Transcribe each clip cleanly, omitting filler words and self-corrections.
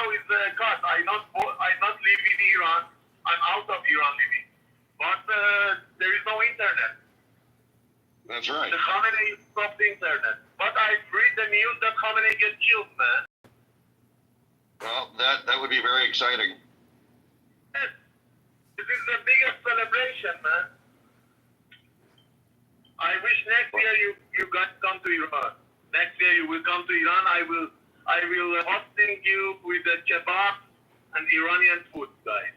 now is cut. I not live in Iran. I'm out of Iran living. But there is no internet. That's right. The Khamenei stopped the internet. But I read the news that Khamenei get killed, man. Well, that would be very exciting. Yes. This is the biggest celebration, man. I wish next year you guys come to Iran. Next year you will come to Iran. I will hosting you with the kebab and Iranian food, guys.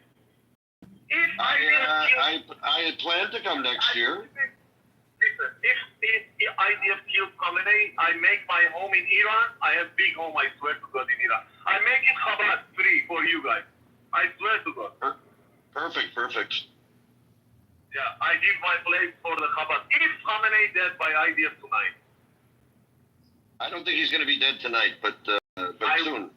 If I had planned to come next year. Listen, if IDF kills Khamenei, I make my home in Iran. I have big home, I swear to God, in Iran. I make it Chabad free for you guys. I swear to God. Perfect. Yeah, I give my place for the Chabad. If Khamenei dead by IDF tonight. I don't think he's going to be dead tonight, but soon.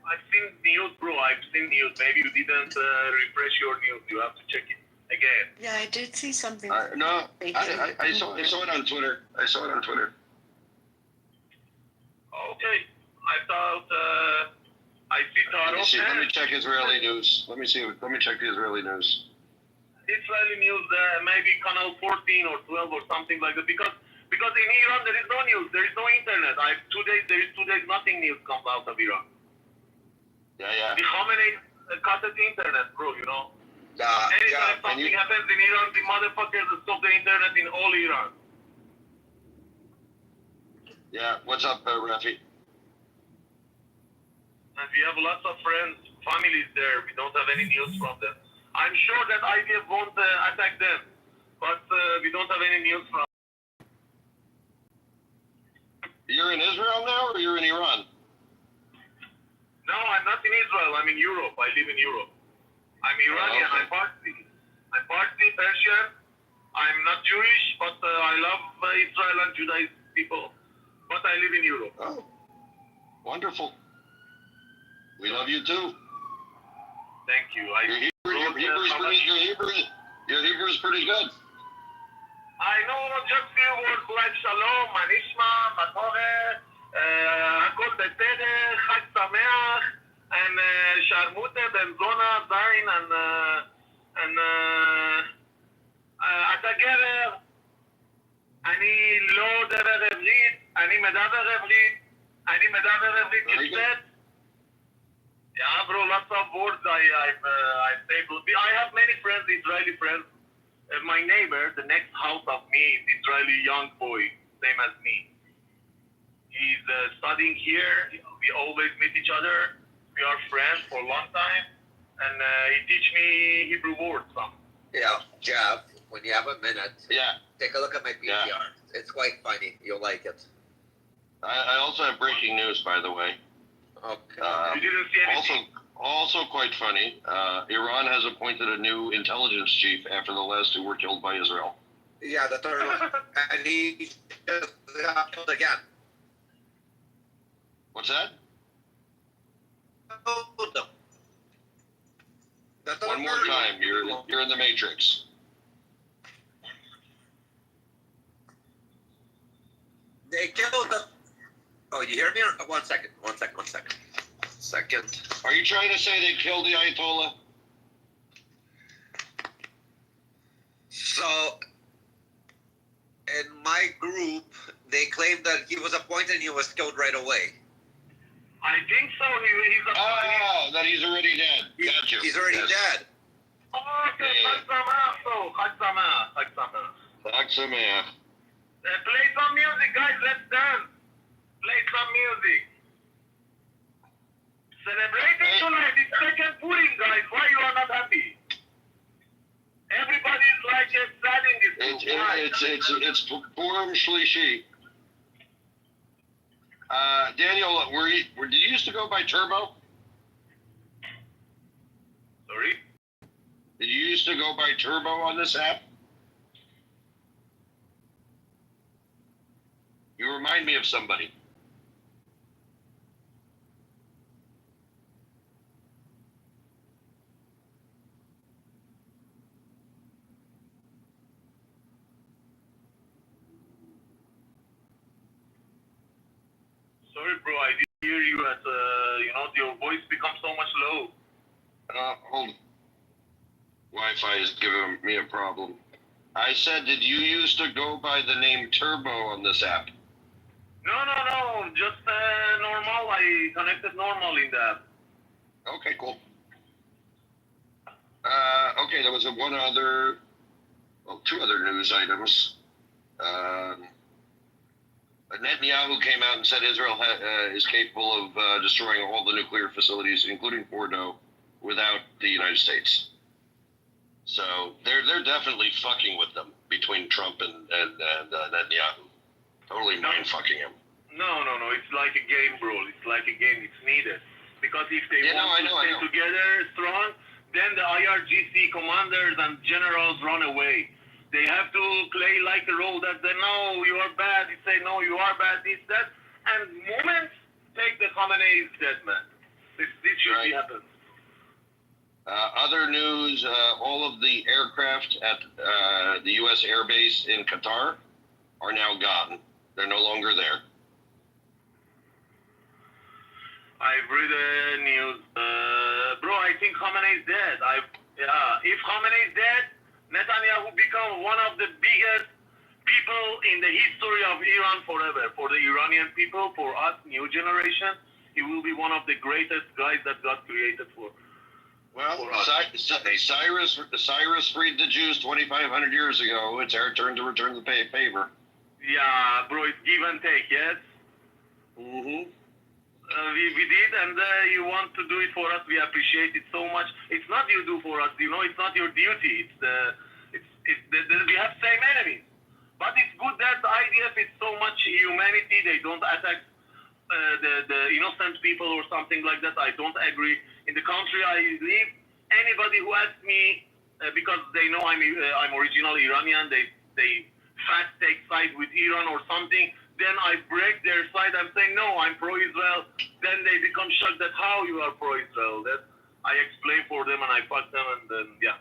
I've seen news, bro. I've seen news. Maybe you didn't refresh your news. You have to check it again. Yeah, I did see something. No, I saw it on Twitter. I saw it on Twitter. Okay. I thought I see Let me check Israeli news. Let me check the Israeli news. Israeli news, maybe Channel 14 or 12 or something like that. Because in Iran there is no news. There is no internet. There is 2 days nothing news comes out of Iran. Yeah. The Khamenei cut the internet, bro, you know. Anytime something happens in Iran, the motherfuckers stop the internet in all Iran. Yeah, what's up, Rafi? And we have lots of friends, families there. We don't have any news from them. I'm sure that IDF won't attack them, but we don't have any news from them. You're in Israel now, or you're in Iran? No, I'm not in Israel. I'm in Europe. I live in Europe. I'm Iranian. Okay. I'm Parsi, Persian. I'm not Jewish, but I love Israel and Judaism people. But I live in Europe. Oh, wonderful. We love you too. Thank you. Your Hebrew is pretty good. I know just few words like shalom, manishma, matore, hakol beseder, chag sameach, and sharmute, benzona, zayin, and אתה גבר, אני לא דבר עברית, אני מדבר עברית כספת. Yeah, bro, lots of words I say. I have many friends, Israeli friends. My neighbor, the next house of me, is Israeli young boy, same as me. He's studying here. We always meet each other. We are friends for a long time. And he teach me Hebrew words some. Yeah, Jeff, when you have a minute, take a look at my PTR. Yeah. It's quite funny. You'll like it. I also have breaking news, by the way. Okay. You didn't see anything? Also quite funny, Iran has appointed a new intelligence chief after the last two were killed by Israel. Yeah, the third one. And he just got killed again. What's that? One more time. You're in the Matrix. They killed the... Oh, you hear me? One second. Are you trying to say they killed the Ayatollah? So, in my group, they claimed that he was appointed and he was killed right away. I think so. He's a... Oh, that he's already dead. Got you. He's already dead. Oh, okay. Chag Sameach. Chag Sameach. Play some music, guys. Let's dance. Play some music. Celebrating tonight. It's second Purim, guys. Why you are not happy? Everybody's like sad in this group. It's Purim Shlishi. Daniel, did you used to go by Turbo? Sorry? Did you used to go by Turbo on this app? You remind me of somebody. Sorry, bro. I didn't hear you at your voice becomes so much low. Hold. Wi-Fi is giving me a problem. I said, did you used to go by the name Turbo on this app? No, just normal. I connected normal in the app. Okay, cool. Okay, there was two other news items. Netanyahu came out and said Israel is capable of destroying all the nuclear facilities, including Fordo, without the United States. So they're definitely fucking with them between Trump and Netanyahu. Totally mind fucking him. No. It's like a game, bro. It's like a game. It's needed. Because if they want to stay together strong, then the IRGC commanders and generals run away. They have to play like a role that they know you are bad. You say, no, you are bad, this, that. And moments take the Khamenei's dead man. This should be happened. Other news, all of the aircraft at the U.S. Air Base in Qatar are now gone. They're no longer there. I've read the news. Bro, I think Khamenei is dead. If Khamenei is dead, Netanyahu become one of the biggest people in the history of Iran forever. For the Iranian people, for us, new generation, he will be one of the greatest guys that God created for. Well, Cyrus freed the Jews 2,500 years ago. It's our turn to return the favor. Yeah, bro, it's give and take, yes? Mm-hmm. We did, and you want to do it for us. We appreciate it so much. It's not you do for us, it's not your duty. We have same enemies. But it's good that the IDF is so much humanity. They don't attack the innocent people or something like that. I don't agree. In the country I live, anybody who asks me, because they know I'm original Iranian, they fast take side with Iran or something, then I break their side and say, no, I'm pro-Israel. Then they become shocked that how you are pro-Israel. That I explain for them and I fuck them and then, yeah.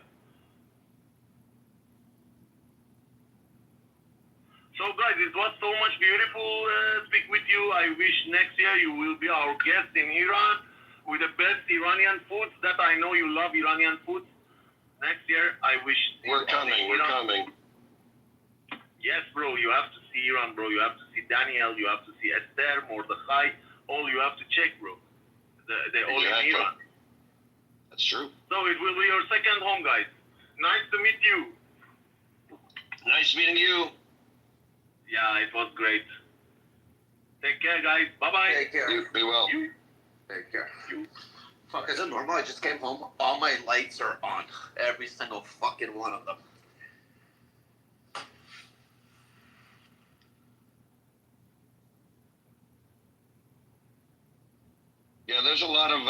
So guys, it was so much beautiful speak with you. I wish next year you will be our guest in Iran with the best Iranian foods that I know you love Iranian foods. Next year, I wish... We're coming. Yes, bro, you have to see Iran, bro. You have to see Daniel. You have to see Esther, Mordechai. All you have to check, bro. They all in Iran. That's true. So it will be your second home, guys. Nice to meet you. Nice meeting you. Yeah, it was great. Take care, guys. Bye-bye. Take care. You be well. Take care. Fuck, is it normal? I just came home. All my lights are on. Every single fucking one of them. Yeah, there's a lot of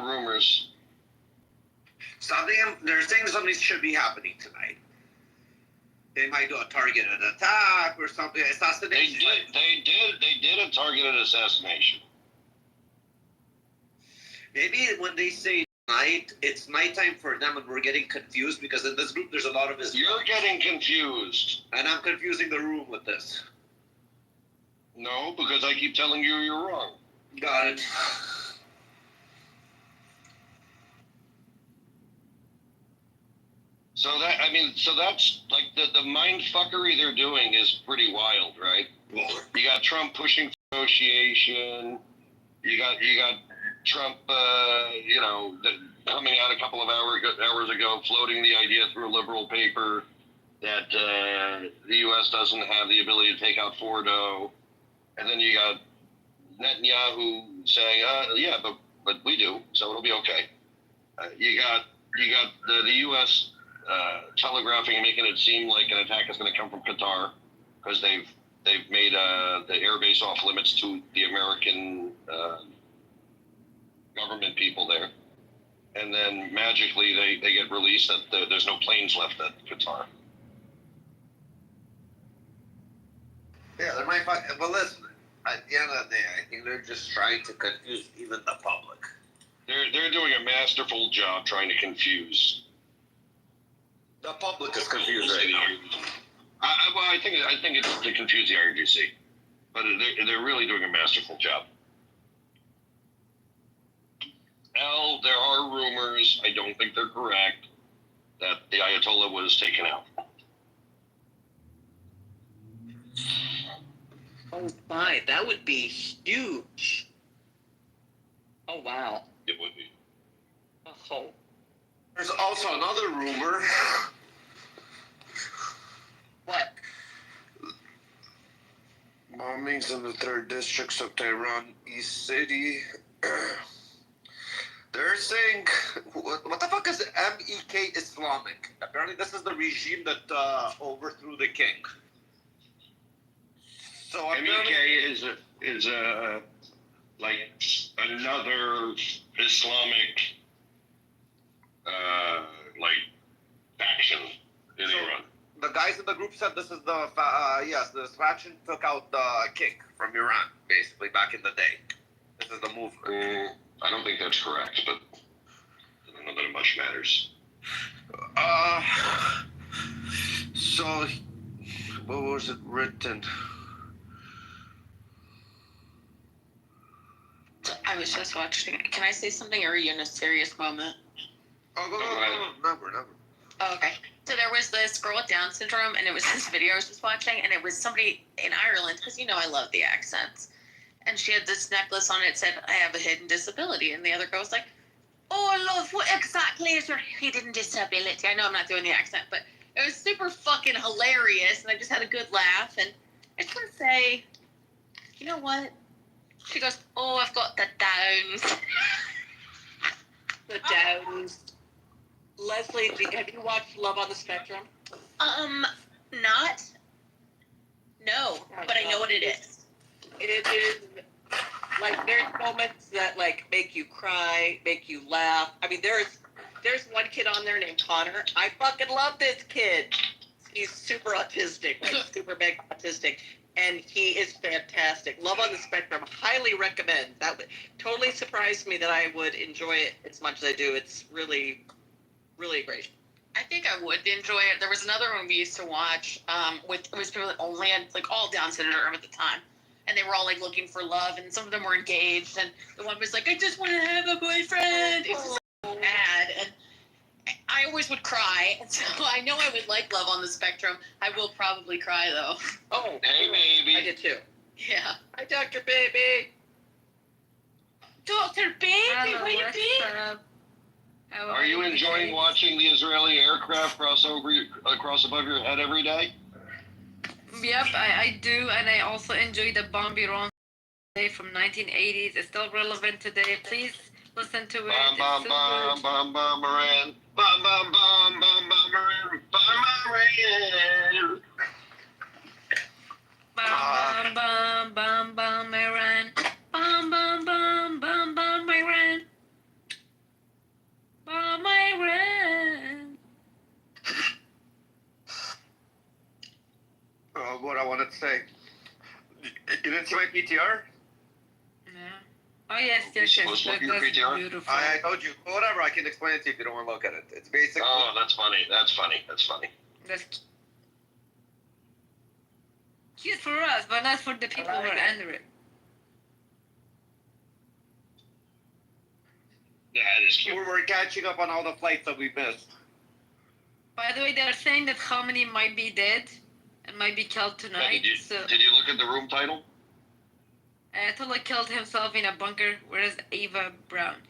rumors. They're saying something should be happening tonight. They might do a targeted attack or something. Assassination. They did a targeted assassination. Maybe when they say night, it's nighttime for them and we're getting confused because in this group there's a lot of Israelis. You're getting confused. And I'm confusing the room with this. No, because I keep telling you you're wrong. Got it. So that's like the mind fuckery they're doing is pretty wild, right? You got Trump pushing for negotiation. You got Trump, coming out a couple of hours ago, floating the idea through a liberal paper that the U.S. doesn't have the ability to take out Fordo. And then you got Netanyahu saying, yeah, but we do, so it'll be okay. You got the U.S. Telegraphing and making it seem like an attack is going to come from Qatar because they've made the airbase off limits to the American government people there. And then magically they get released that there's no planes left at Qatar. Yeah, they might fuck. But listen, at the end of the day, I think they're just trying to confuse even the public. They're doing a masterful job trying to confuse. The public is confused right now. I think it's to confuse the IRGC, but they're really doing a masterful job. there are rumors, I don't think they're correct, that the Ayatollah was taken out. Oh my, that would be huge. Oh wow. It would be. Oh. There's also another rumor. What? Bombings in the 3rd districts of Tehran, East City. They're saying, what the fuck is MEK Islamic? Apparently, this is the regime that overthrew the king. So MEK is a like another Islamic like faction in Iran. the guys in the group said this is the yes, this faction took out the king from Iran, basically back in the day. This is the movement. I don't think that's correct, but I don't know that it much matters. So what was it written? I was just watching. Can I say something, or are you in a serious moment? Oh, go. Never. Oh, okay. So there was this girl with Down syndrome, and it was this video I was just watching, and it was somebody in Ireland, because you know I love the accents. And she had this necklace on it, said, "I have a hidden disability." And the other girl was like, "Oh, love, what exactly is your hidden disability?" I know I'm not doing the accent, but it was super fucking hilarious, and I just had a good laugh. And I just want to say, you know what? She goes, "Oh, I've got the Downs." The Downs. Leslie, have you watched Love on the Spectrum? Not. No, but I know what it is. It is like there's moments that like make you cry, make you laugh. I mean, there's one kid on there named Connor. I fucking love this kid. He's super autistic, like super big autistic, and he is fantastic. Love on the Spectrum, highly recommend. That would totally surprised me that I would enjoy it as much as I do. It's really, really great. I think I would enjoy it. There was another one we used to watch. It was people that only had like all Down syndrome at the time, and they were all like looking for love, and some of them were engaged, and the one was like, "I just want to have a boyfriend." It's just so bad, and I always would cry, and so I know I would like Love on the Spectrum. I will probably cry though. Oh, Hey, baby. I did too. Yeah. Hi, Dr. Baby. Dr. Baby, what you doing? Are you enjoying watching the Israeli aircraft cross above your head every day? Yep, I do, and I also enjoy the bomb Iran day from 1980s. It's still relevant today. Please listen to it. Bam, It's bam, so bam, bam, bam, Iran. Bam, bam, bam, bam, bam, Iran. Bam, Iran. Bam, bam, bam, bam, Iran. Bam, bam, bam, bam, bam, Iran. Bam, Iran. What I wanted to say. You didn't see my PTR? Yeah. Oh, yes. Supposed to look at your That's PTR? beautiful. I told you. Whatever, I can explain it to you if you don't want to look at it. It's basically... Oh, that's funny. That's funny. That's cute for us, but not for the people who are under it. That is cute. We're catching up on all the flights that we missed. By the way, they're saying that Khamenei might be dead and might be killed tonight. Did you look at the room title? Ayatollah killed himself in a bunker. Where's Eva Brown?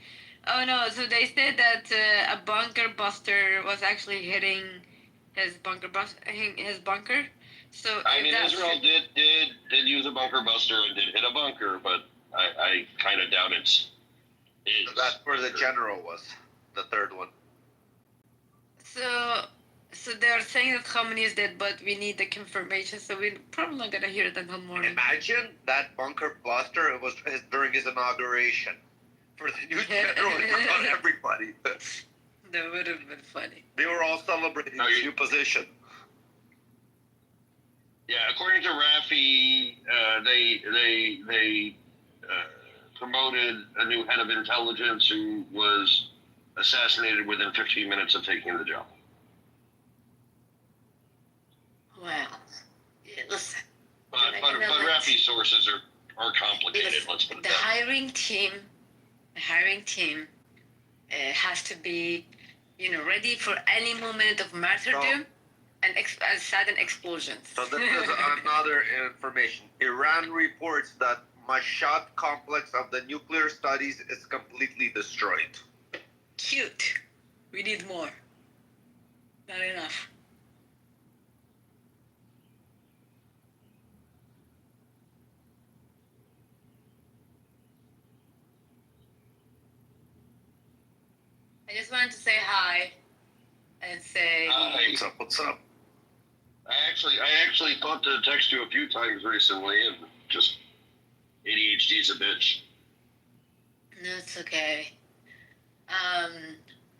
Oh no! So they said that a bunker buster was actually hitting his bunker. So I if mean, that's Israel did use a bunker buster and did hit a bunker, but I kind of doubt it's. That's where the general was. The third one. So they're saying that Khamenei is dead, but we need the confirmation. So we're probably not gonna hear it until morning. Imagine that bunker buster. It was during his inauguration for the new general. Not everybody. That would have been funny. They were all celebrating his new position. Yeah, according to Rafi, they promoted a new head of intelligence who was assassinated within 15 minutes of taking the job. Well, yeah, listen. But Rafi's sources are complicated. Listen, Let's put it the that way. hiring team has to be, ready for any moment of martyrdom and sudden explosions. So this is another information. Iran reports that Mashhad complex of the nuclear studies is completely destroyed. Cute. We need more. Not enough. I just wanted to say hi and say What's up? What's up? I actually thought to text you a few times recently, and just ADHD's a bitch. no, it's okay. I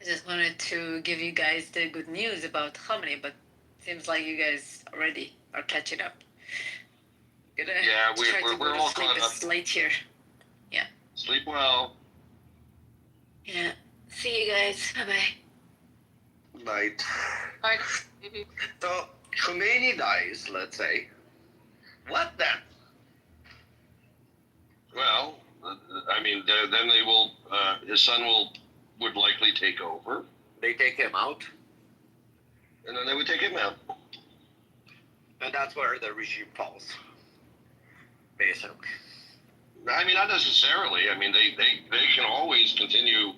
just wanted to give you guys the good news about Hominy, but seems like you guys already are catching up. Gonna Yeah, try to we're go all to sleep. caught up. It's late here. Sleep well. Yeah. See you guys. Bye bye. Night. Alright. So Khomeini dies, let's say. What then? Well, I mean, then they will. His son would likely take over, They take him out, and then they would take him out. and that's where the regime falls. Basically. I mean, not necessarily. I mean, they can always continue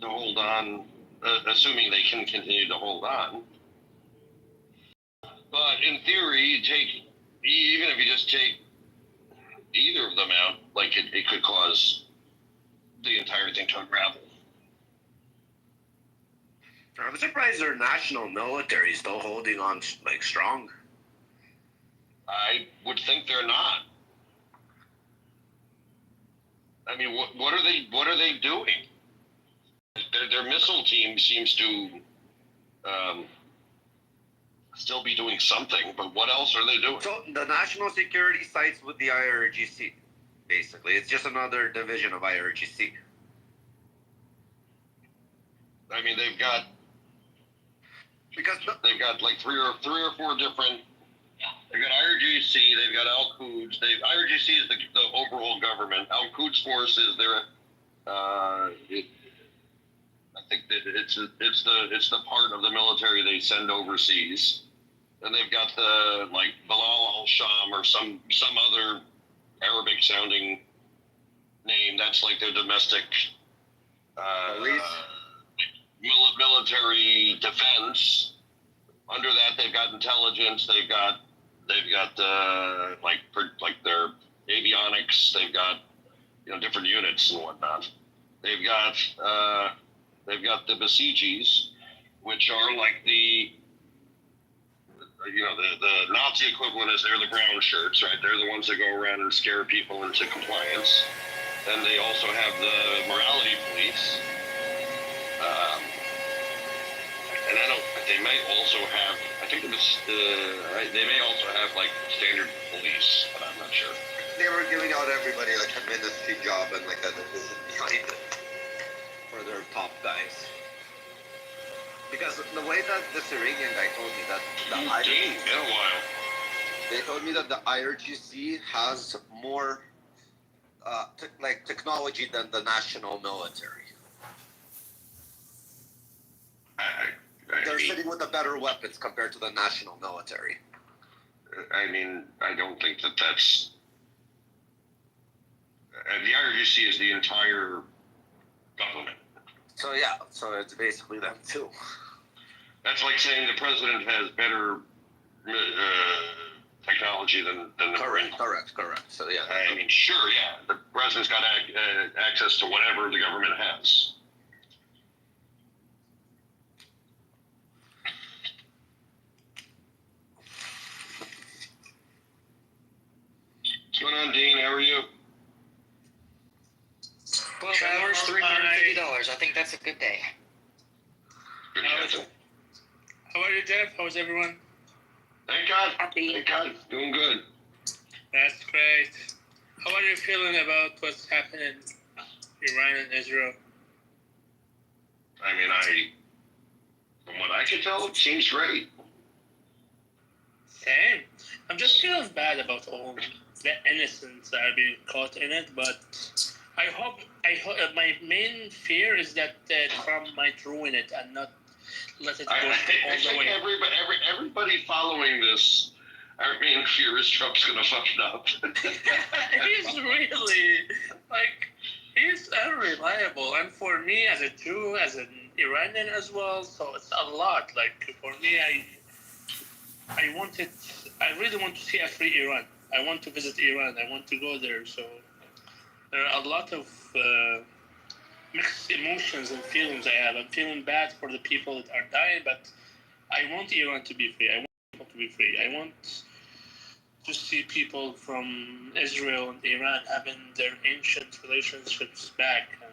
to hold on, assuming they can continue to hold on. But in theory, even if you just take either of them out, like it could cause the entire thing to unravel. I'm surprised their national military is still holding on like strong. I would think they're not. I mean, what are they doing? Their missile team seems to still be doing something, but what else are they doing? So the national security sides with the IRGC. Basically, it's just another division of IRGC. I mean, they've got like three or four different. They've got IRGC, they've got Al-Quds. IRGC is the overall government. Al-Quds Force is their. I think that it's the part of the military they send overseas. Then they've got the like Bilal al-Sham or some other Arabic sounding name. That's like their domestic military defense. Under that, they've got intelligence. They've got like their avionics. They've got different units and whatnot. They've got the Basijis, which are like the Nazi equivalent is they're the brown shirts, right? They're the ones that go around and scare people into compliance. And they also have the morality police. And they may also have, I think they may also have like standard police, but I'm not sure. They were giving out everybody like a ministry job and like a division behind it for their top guys. Because the way that this Iranian guy told me that Been a while. they told me that the IRGC has more technology than the national military. They're sitting with the better weapons compared to the national military. I mean, I don't think that's. The IRGC is the entire government. So yeah, so it's basically them too. That's like saying the president has better technology than the Marine. Correct. So yeah. I mean, sure, yeah, the president's got access to whatever the government has. What's going on, Dean? How are you? 12 hours, $350. I think that's a good day. Good catching. How are you, Jeff? How's everyone? Thank God. Happy. Thank God. Doing good. That's great. How are you feeling about what's happening in Iran and Israel? I mean, from what I can tell, it seems great. Same. I'm just feeling bad about all the innocents that are being caught in it, but I hope. My main fear is that Trump might ruin it and not let it go I all the think way. everybody following this, our main fear is Trump's going to fuck it up. He's really he's unreliable, and for me as a Jew, as an Iranian as well, so it's a lot. Like for me, I really want to see a free Iran. I want to visit Iran. I want to go there. So there are a lot of mixed emotions and feelings I have. I'm feeling bad for the people that are dying, but I want Iran to be free. I want people to be free. I want to see people from Israel and Iran having their ancient relationships back. And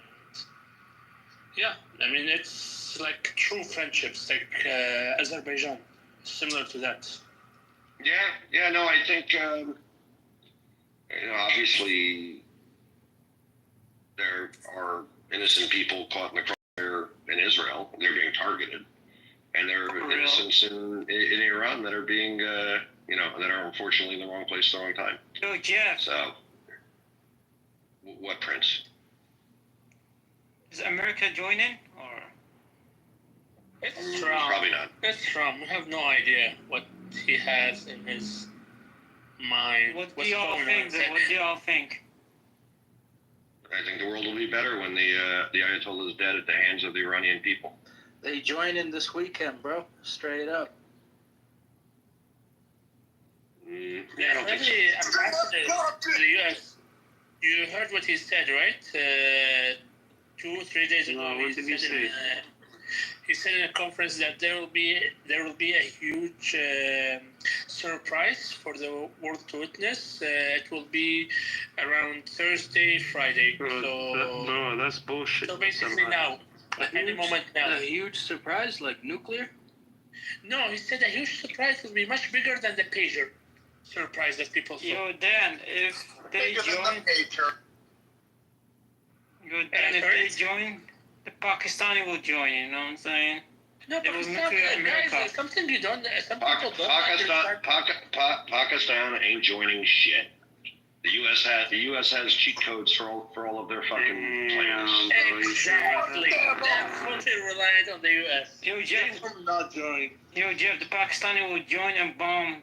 yeah, I mean, it's like true friendships, like Azerbaijan, similar to that. Yeah, no, I think, obviously there are innocent people caught in the crossfire in Israel, and they're being targeted. And there are innocents in Iran that are being, that are unfortunately in the wrong place at the wrong time. So, Jeff, So, what, Prince? is America joining? Or It's Trump. Probably not. It's Trump. We have no idea what he has in his mind. what do what's y'all going think? on. Then? What do y'all think? I think the world will be better when the Ayatollah is dead at the hands of the Iranian people. They join in this weekend, bro. Straight up. I Yeah, don't think so. really, ambassador to the U.S. You heard what he said, right? 2 or 3 days ago. No, what did he say? He said in a conference that there will be a huge surprise for the world to witness. It will be around Thursday, Friday. Bro, that's bullshit. So basically now, any moment now. A huge surprise, like nuclear? No, he said a huge surprise will be much bigger than the pager surprise that people saw. Yo, Dan, if they join, the Pakistani will join. You know what I'm saying? No, They will Pakistan, nuclear America. guys, something you don't. Some people don't understand. Pakistan ain't joining shit. The U.S. has cheat codes for all of their fucking plans. Exactly. They're fully reliant on the U.S. Yo, Jeff, not join. the Pakistani will join and bomb.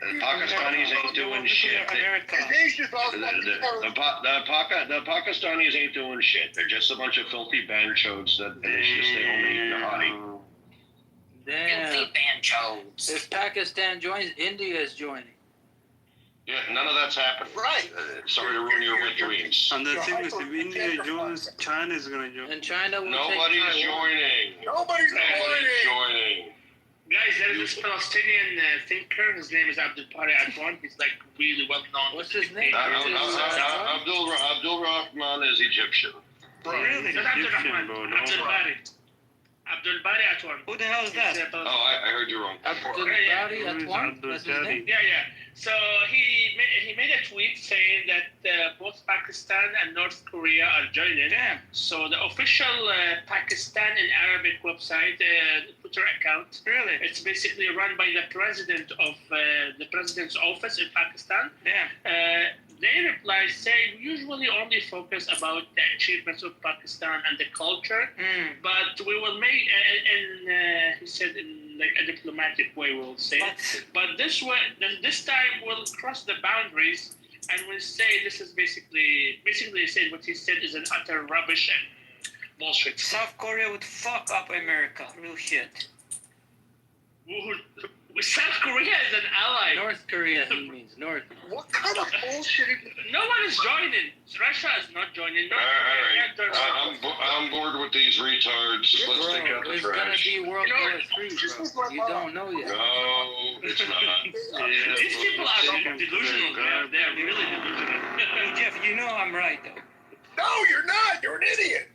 The Pakistanis ain't doing shit. America. The Pakistanis ain't doing shit. They're just a bunch of filthy banchodes that they should stay home and eat nahari. Damn. Filthy banjos. If Pakistan joins, India is joining. Yeah, none of that's happening. Right. Sorry to ruin your wet dreams. And the thing is, if India joins, China is gonna join. And China will Nobody's take Taiwan. joining. Nobody's joining. Guys, there is this Palestinian thinker. His name is Abdul Bari Atwan. He's like really well known. What's his name? Abdul Rahman is Egyptian. Really? Not Abdul Rahman. Bro, no. Abdul Bari. Abdul Bari Atwan. Who the hell is that? Oh, I heard you wrong. Abdul Yeah, Bari Who is Atwan? Abdul That's his Bari? name? Yeah. So he made a tweet saying that both Pakistan and North Korea are joining. Damn. So the official Pakistan in Arabic website, Twitter account, Really? it's basically run by the president of the president's office in Pakistan. Damn. They reply saying usually only focus about the achievements of Pakistan and the culture, but we will make, he said in like a diplomatic way, we'll say it. But this time we'll cross the boundaries and we'll say this is basically he said what he said is an utter rubbish and bullshit. South Korea would fuck up America. Real shit. South Korea is an ally. North Korea, he means. North. What kind of bullshit? No one is joining. Russia is not joining. North All Korea can't join. I'm bored with these retards. Let's take out the It's gonna trash. be World War III, bro. You don't know yet. No, it's not. These people are delusional, man. They're really delusional. Yo, Jeff, you know I'm right though. No, you're not. You're an idiot.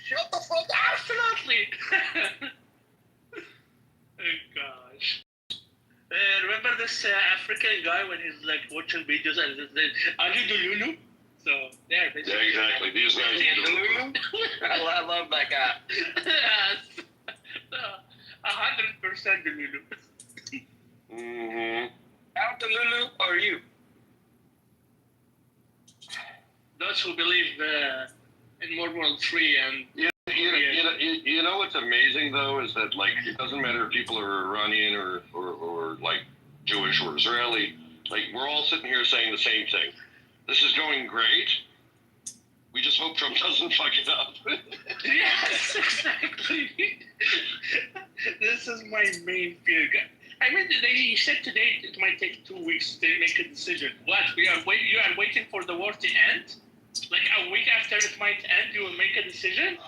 Shut the fuck up. Absolutely. Oh gosh. Remember this African guy when he's like watching videos and says, "Are you Delulu?" So there, Yeah, exactly. These guys are I love that guy. Yes. 100% Delulu. Mm-hmm. Out to Lulu or you? those who believe in World War III and You know what's amazing though is that like it doesn't matter if people are Iranian or like Jewish or Israeli. Like we're all sitting here saying the same thing. This is going great. We just hope Trump doesn't fuck it up. Yes, exactly. This is my main fear. I mean, he said today it might take 2 weeks to make a decision. What? You are waiting for the war to end? Like a week after it might end, you will make a decision?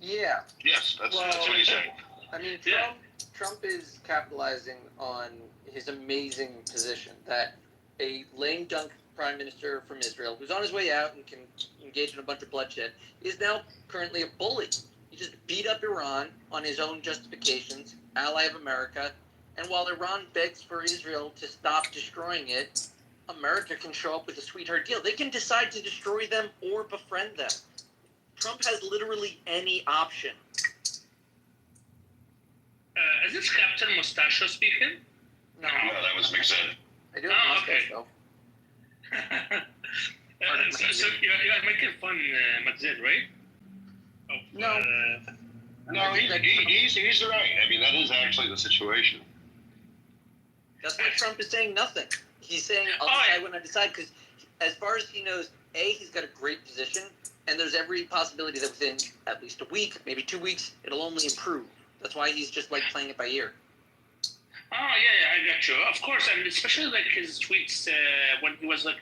Yeah. Yes, that's what he's saying. I mean, Yeah. Trump is capitalizing on his amazing position that a lame dunk prime minister from Israel, who's on his way out and can engage in a bunch of bloodshed, is now currently a bully. He just beat up Iran on his own justifications, ally of America, and while Iran begs for Israel to stop destroying it, America can show up with a sweetheart deal. They can decide to destroy them or befriend them. Trump has literally any option. Is this Captain Mustachio speaking? No, that was Mixed. I do have a mustache, okay. though. So you're making fun, Madzid, right? No. No, he's right. I mean, that is actually the situation. That's why Trump is saying nothing. He's saying, I'll decide when I decide, because as far as he knows, A, he's got a great position, and there's every possibility that within at least a week, maybe 2 weeks, it'll only improve. That's why he's just like playing it by ear. Oh, yeah, I got you. Of course, and especially like his tweets when he was like,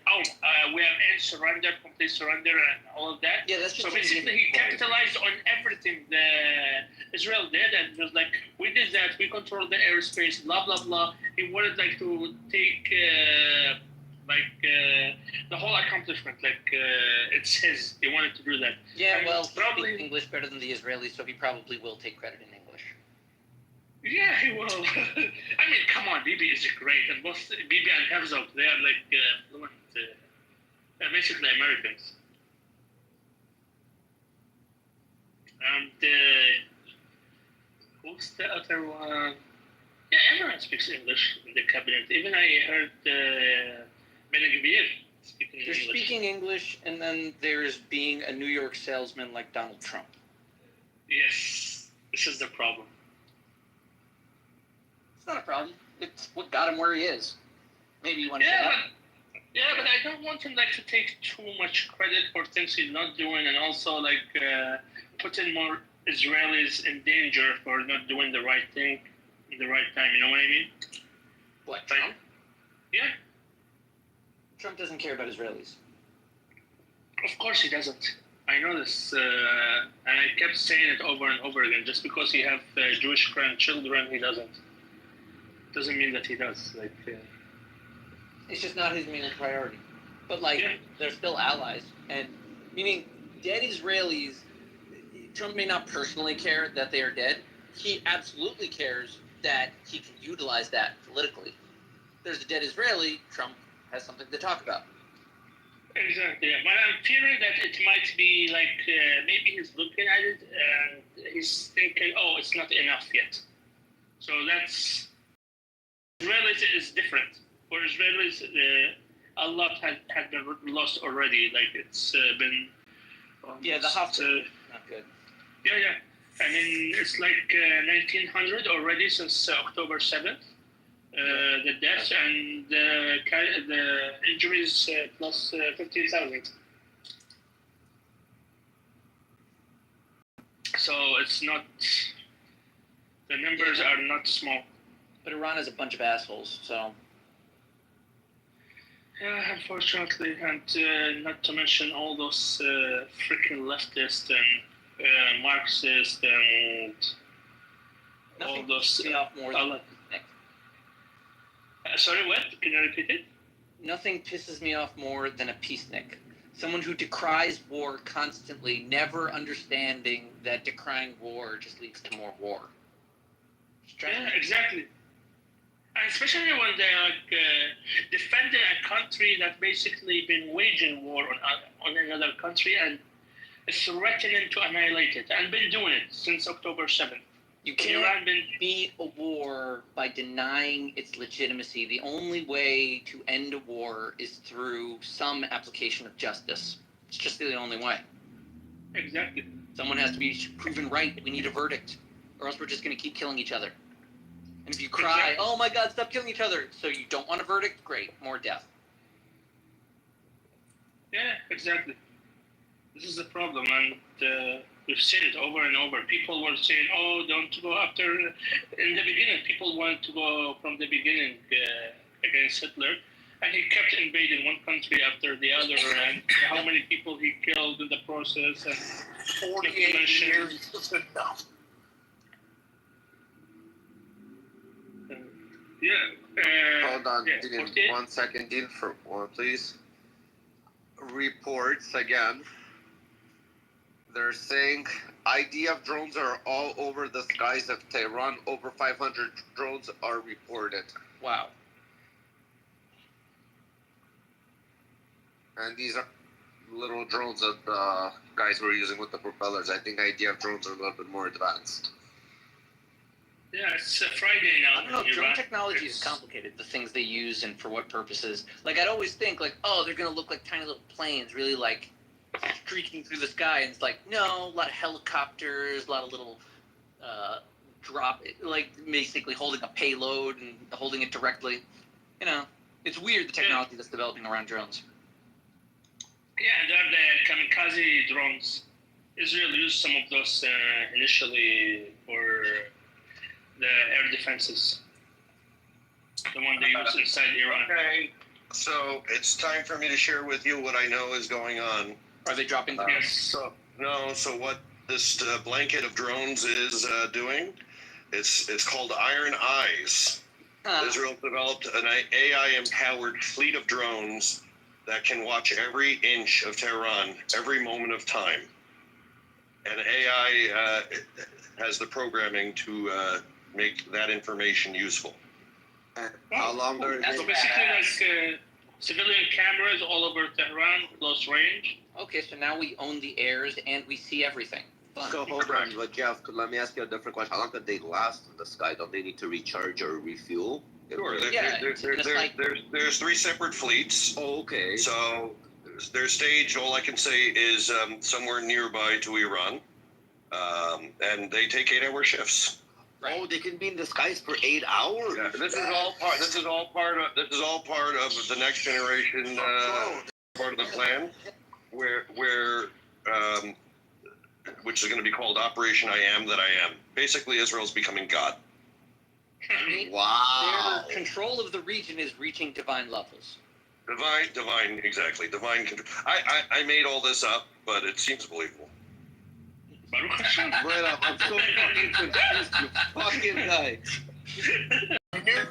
we have end surrender, complete surrender, and all of that. Yeah, that's just so basically he capitalized on everything that Israel did, and was like, we did that, we controlled the airspace, blah, blah, blah. He wanted like to take the whole accomplishment, it's his. He wanted to do that. Yeah, and well, he probably speaks English better than the Israelis, so he probably will take credit in English. Yeah, he will. I mean, come on, Bibi is great, and both Bibi and Herzog, they are like fluent, basically Americans. And who's the other one? Yeah, everyone speaks English in the cabinet. Even I heard Ben Gvir speaking They're English. speaking English, and then there's being a New York salesman like Donald Trump. Yes, this is the problem. It's not a problem. It's what got him where he is. Maybe you want to but I don't want him like to take too much credit for things he's not doing, and also like putting more Israelis in danger for not doing the right thing in the right time. You know what I mean? What, Trump? Yeah. Trump doesn't care about Israelis. Of course he doesn't. I know this, and I kept saying it over and over again. Just because he have Jewish grandchildren, he doesn't. Doesn't mean that he does. It's just not his main priority. But they're still allies, and meaning dead Israelis. Trump may not personally care that they are dead. He absolutely cares that he can utilize that politically. There's a dead Israeli. Trump has something to talk about. Exactly. But I'm fearing that it might be maybe he's looking at it and he's thinking, it's not enough yet. So that's Israelis is different. For Israelis, a lot has been lost already. It's been the Haftar not good. Yeah. I mean, it's 1900 already since October 7th. The deaths and the injuries plus 15,000. So it's not. The numbers are not small. But Iran is a bunch of assholes, so. Yeah, unfortunately, and not to mention all those freaking leftists and Marxists and all those. Off more than sorry, what? Can you repeat it? Nothing pisses me off more than a peacenik. Someone who decries war constantly, never understanding that decrying war just leads to more war. Yeah, exactly. And especially when they're defending a country that basically been waging war on another country and is threatening to annihilate it, and been doing it since October 7th. You can't beat a war by denying its legitimacy. The only way to end a war is through some application of justice. It's just the only way. Exactly. Someone has to be proven right. We need a verdict, or else we're just going to keep killing each other. And if you cry, Exactly. oh my God, stop killing each other, so you don't want a verdict, great, more death. Yeah, exactly. This is the problem, and we've seen it over and over. People were saying, "Oh, don't go after." In the beginning, people wanted to go from the beginning against Hitler, and he kept invading one country after the other, and how many people he killed in the process, and 48 years is enough. Yeah. Hold on, yeah, Dean. 48. 1 second, Dean, for one, please. Reports again. They're saying IDF drones are all over the skies of Tehran. Over 500 drones are reported. Wow. And these are little drones that the guys were using with the propellers. I think IDF drones are a little bit more advanced. Yeah, it's Friday now. I don't know, in drone Iran. technology is complicated, the things they use and for what purposes. Like, I'd always think, like, oh, they're going to look like tiny little planes, really, like, streaking through the sky. And it's like, no, a lot of helicopters, a lot of little like, basically holding a payload and holding it directly. You know, it's weird, the technology that's developing around drones. Yeah, they're the kamikaze drones. Israel used some of those initially for the air defenses. The one they use inside Iran. Okay, so it's time for me to share with you what I know is going on. Are they dropping the Yes. So what this blanket of drones is doing, it's called Iron Eyes. Israel developed an AI-empowered fleet of drones that can watch every inch of Tehran, every moment of time. And AI has the programming to make that information useful. How long are So basically, like civilian cameras all over Tehran, close range. Okay, so now we own the airs and we see everything. Fun. So hold on, but Jeff, let me ask you a different question. How long could they last in the sky? Don't they need to recharge or refuel? Sure. Yeah, There's three separate fleets. Oh, okay. So their stage, all I can say is somewhere nearby to Iran, and they take 8-hour shifts. Right. Oh, they can be in the skies for 8 hours. Yeah, this is all part of the next generation part of the plan, where which is going to be called Operation I Am That I Am. Basically, Israel's becoming God. Wow. Their control of the region is reaching divine levels. Divine, exactly. Divine control. I made all this up, but it seems believable. Right up. I'm so fucking confused, you fucking guy.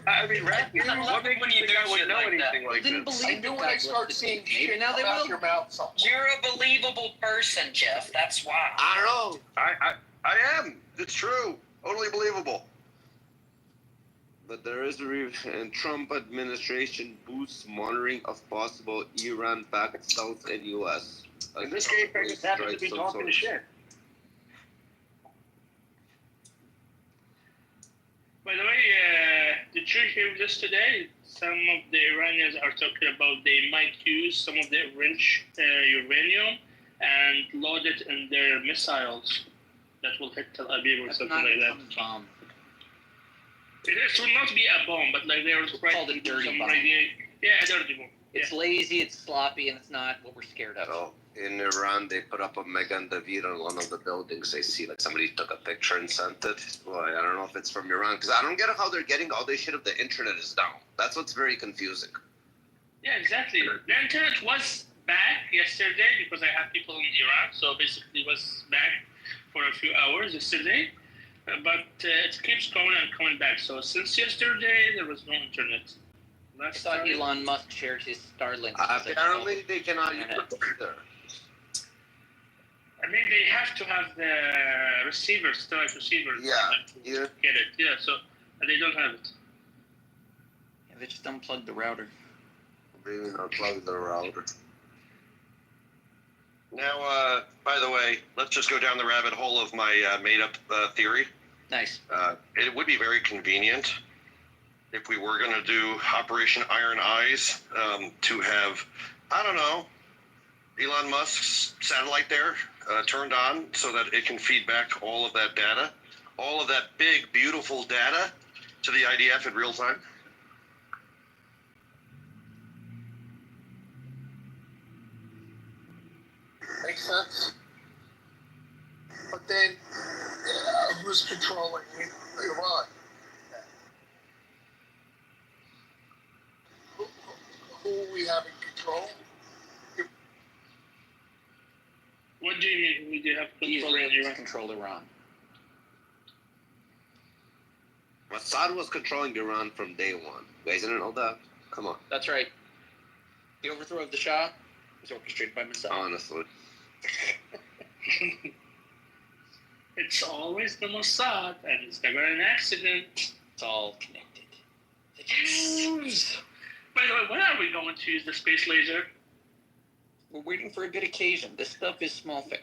I mean, what makes when you you think I do would shit know like that. anything like Didn't this? believe I knew when I start seeing shit now they come out will. your mouth. Something. You're a believable person, Jeff. That's why. I don't know. I am. It's true. Totally believable. But there is and Trump administration boosts monitoring of possible Iran-backed South and U.S. In this case, I just happen to be talking shit. By the way, did you hear this today? Some of the Iranians are talking about they might use some of the enriched uranium and load it in their missiles that will hit Tel Aviv or That's something not like a that. bomb. It will not be a bomb, but like they were called a dirty bomb. Yeah, a dirty bomb. It's lazy, it's sloppy, and it's not what we're scared of. So in Iran, they put up a Megan David on one of the buildings. I see like somebody took a picture and sent it. Well, I don't know if it's from Iran because I don't get how they're getting all this shit if the internet is down. That's what's very confusing. Yeah, exactly. The internet was back yesterday because I have people in Iran, so basically it was back for a few hours yesterday. But it keeps going and coming back. So since yesterday, there was no internet. I thought Elon Musk shared his Starlink. Apparently, they cannot use it either. I mean, they have to have the receivers, satellite receivers. Yeah. To get it. Yeah, so they don't have it. Yeah, they just unplugged the router. Maybe unplug the router. Now, by the way, let's just go down the rabbit hole of my made-up theory. Nice. It would be very convenient if we were going to do Operation Iron Eyes to have, I don't know, Elon Musk's satellite there turned on so that it can feed back all of that data, all of that big, beautiful data to the IDF in real time? Makes sense. But then, who's controlling Iran? Who we have in control? What do you mean we do have control in Israel Iran? control Iran. Assad was controlling Iran from day one. You guys didn't know that? Come on. That's right. The overthrow of the Shah was orchestrated by Mossad. Honestly. It's always the Mossad, and it's never an accident. It's all connected. The Jews. By the way, when are we going to use the space laser? We're waiting for a good occasion. This stuff is small fare.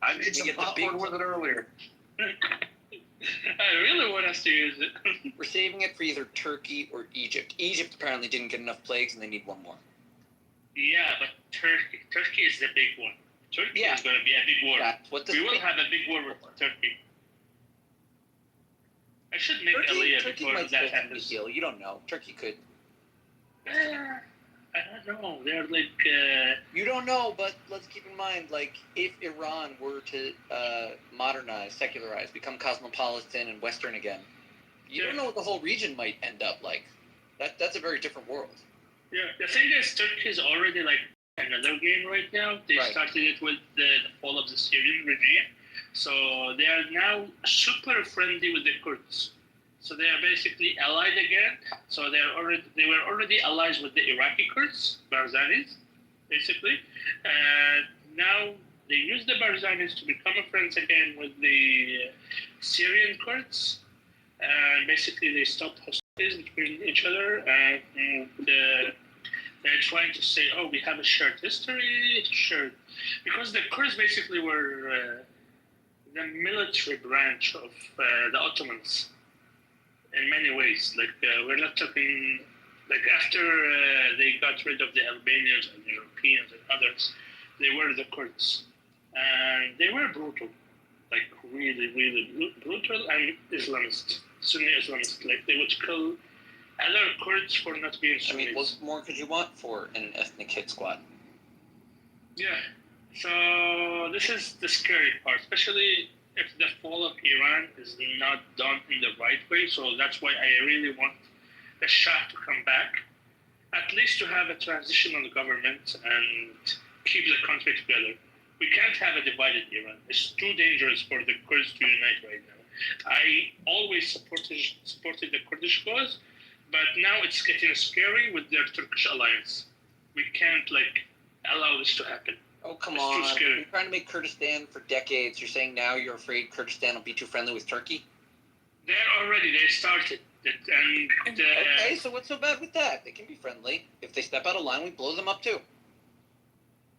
I made We some get the popcorn big- with it earlier. I really want us to use it. We're saving it for either Turkey or Egypt. Egypt apparently didn't get enough plagues, and they need one more. Yeah, but Turkey is the big one. Turkey Yeah. is going to be a big war. That's what this We will have a big war with Turkey. I should make Aliyah Turkey before might that still have a happens. deal. You don't know. Turkey could. I don't know. They're like. You don't know, but let's keep in mind, like, if Iran were to modernize, secularize, become cosmopolitan and Western again, you don't know what the whole region might end up like. That's a very different world. Yeah, the thing is, Turkey is already like another game right now. They Right. started it with the fall of the Syrian regime, so they are now super friendly with the Kurds. So they are basically allied again. So they were already allies with the Iraqi Kurds, Barzanis, basically. And now they use the Barzanis to become friends again with the Syrian Kurds. And basically they stopped hostilities between each other, and they're trying to say, oh, we have a shared history, because the Kurds basically were the military branch of the Ottomans in many ways. Like, we're not talking, like, after they got rid of the Albanians and Europeans and others, they were the Kurds. And they were brutal, like really, really brutal and Islamist, Sunni Islamist. Like, they would kill other Kurds for not being I Sunnis. mean, what more could you want for an ethnic hit squad? Yeah. So this is the scary part, especially if the fall of Iran is not done in the right way. So that's why I really want the Shah to come back, at least to have a transitional government and keep the country together. We can't have a divided Iran. It's too dangerous for the Kurds to unite right now. I always supported the Kurdish cause, but now it's getting scary with their Turkish alliance. We can't, like, allow this to happen. Oh, come It's on. too scary. You're trying to make Kurdistan for decades. You're saying now you're afraid Kurdistan will be too friendly with Turkey? They started it, and Okay, so what's so bad with that? They can be friendly. If they step out of line, we blow them up too.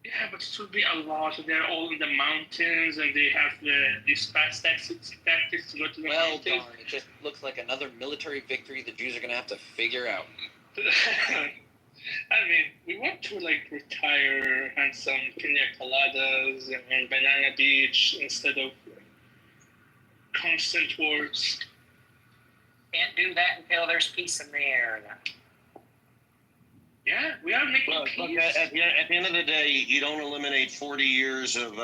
yeah, but it will be a lot. They're all in the mountains, and they have these fast tactics to go to the Well, mountains. darn, it just looks like another military victory the Jews are going to have to figure out. I mean, we want to, like, retire, have some pina coladas and banana beach instead of constant wars. Can't do that until there's peace in the air. Yeah, we are making Look, peace. at the end of the day, you don't eliminate 40 years of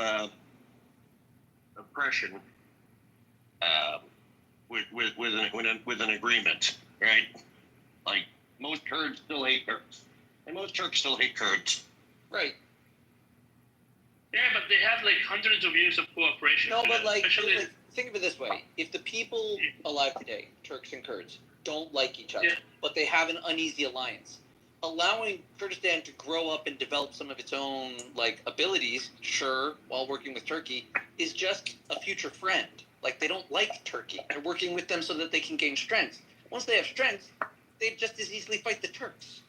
oppression with an agreement, right? Like, most Kurds still hate Turks, and most Turks still hate Kurds. Right. Yeah, but they have, like, hundreds of years of cooperation. No, but like, especially, think of it this way: if the people alive today, Turks and Kurds, don't like each other, Yeah. but they have an uneasy alliance, allowing Kurdistan to grow up and develop some of its own like abilities, sure, while working with Turkey, is just a future friend. Like, they don't like Turkey; they're working with them so that they can gain strength. Once they have strength, they just as easily fight the Turks.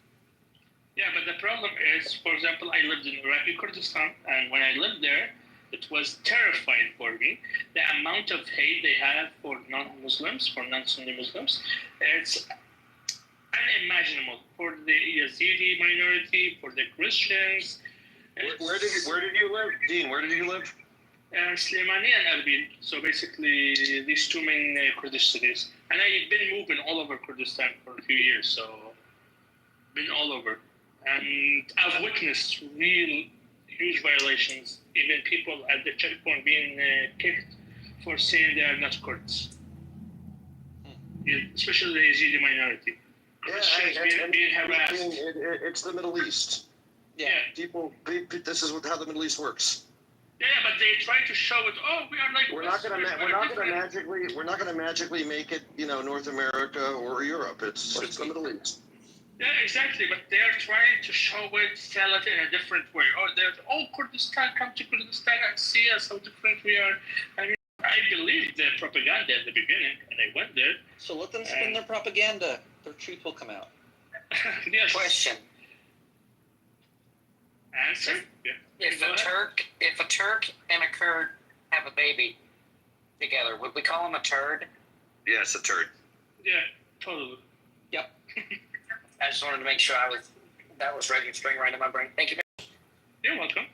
yeah, but the problem is, for example, I lived in Iraqi Kurdistan, and when I lived there, it was terrifying for me. The amount of hate they have for non-Muslims, for non-Sunni Muslims, it's unimaginable. For the Yazidi minority, for the Christians, Where did you live, Dean? Where did you live? Slimani and Erbil. So basically, these two main Kurdish cities. And I've been moving all over Kurdistan for a few years, so been all over. And I've witnessed real huge violations, even people at the checkpoint being kicked for saying they are not Kurds. Yeah, especially the Yazidi minority. Christians being harassed. It's the Middle East. Yeah. This is how the Middle East works. Yeah, but they try to show it. Oh, we are like. We're not gonna magically make it, North America or Europe. It's the Middle East. Yeah, exactly. But they are trying to show it, tell it in a different way. Kurdistan, come to Kurdistan and see us how different we are. I mean, I believed the propaganda at the beginning, and I went there. So let them spin their propaganda. Their truth will come out. Yes. Question. Answer? Yeah. If a Turk and a Kurd have a baby together, would we call him a turd? Yes, a turd. Yeah, totally. Yep. I just wanted to make sure that was registering right in my brain. Thank you. You're welcome.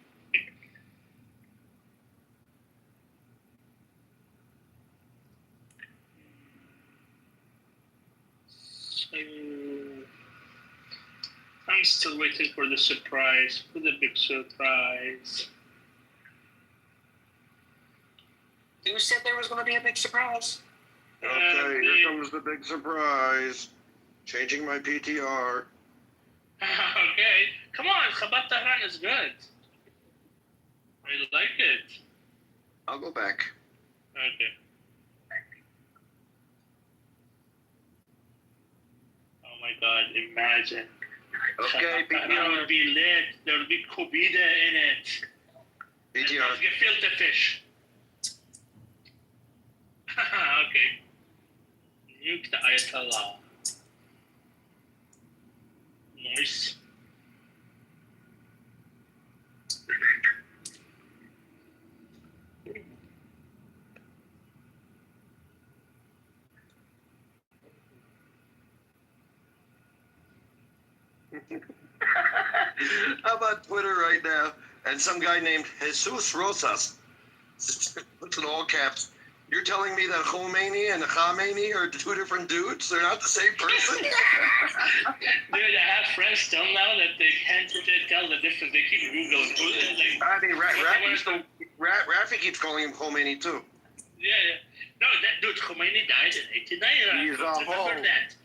I'm still waiting for the surprise, for the big surprise. Who said there was going to be a big surprise? Okay, here comes the big surprise. Changing my PTR. Okay, come on, Khabat Tehran is good. I like it. I'll go back. Okay. Oh my God, imagine. Okay, Tehran will be lit. There will be Kubida in it. PTR. Gefilte fish. Okay. Nuke the Ayatollah. Nice. How about Twitter right now? And some guy named Jesus Rosas. Puts in all caps. You're telling me that Khomeini and Khamenei are two different dudes? They're not the same person? Dude, I have friends till now that they can't tell the difference. They keep Googling. I mean, Rafi keeps calling him Khomeini too. Yeah. No, that dude, Khomeini died in 89. He's a Remember hoe. that?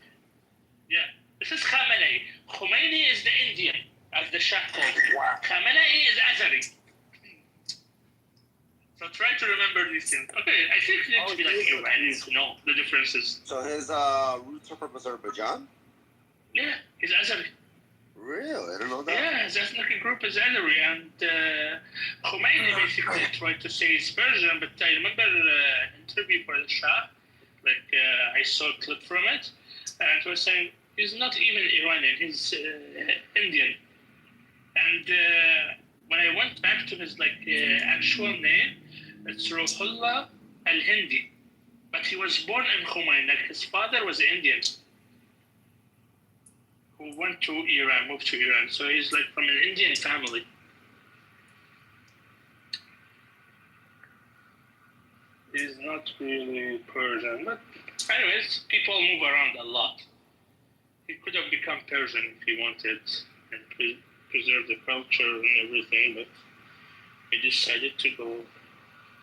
Yeah. This is Khamenei. Khomeini is the Indian, as the Shah called. Khamenei is Azari. So try to remember these things. Okay, I think you need to be like Iranian to know the differences. So his roots are from Azerbaijan? Yeah, he's Azari. Really? I didn't know that. Yeah, his ethnic group is Azari, and Khomeini basically tried to say he's Persian, but I remember an interview for the Shah, I saw a clip from it, and it was saying he's not even Iranian, he's Indian. And when I went back to his actual name, it's Ruhullah al-Hindi, but he was born in Khomeini. His father was Indian, who went to Iran, moved to Iran. So he's from an Indian family. He's not really Persian, but anyways, people move around a lot. He could have become Persian if he wanted and preserve the culture and everything, but he decided to go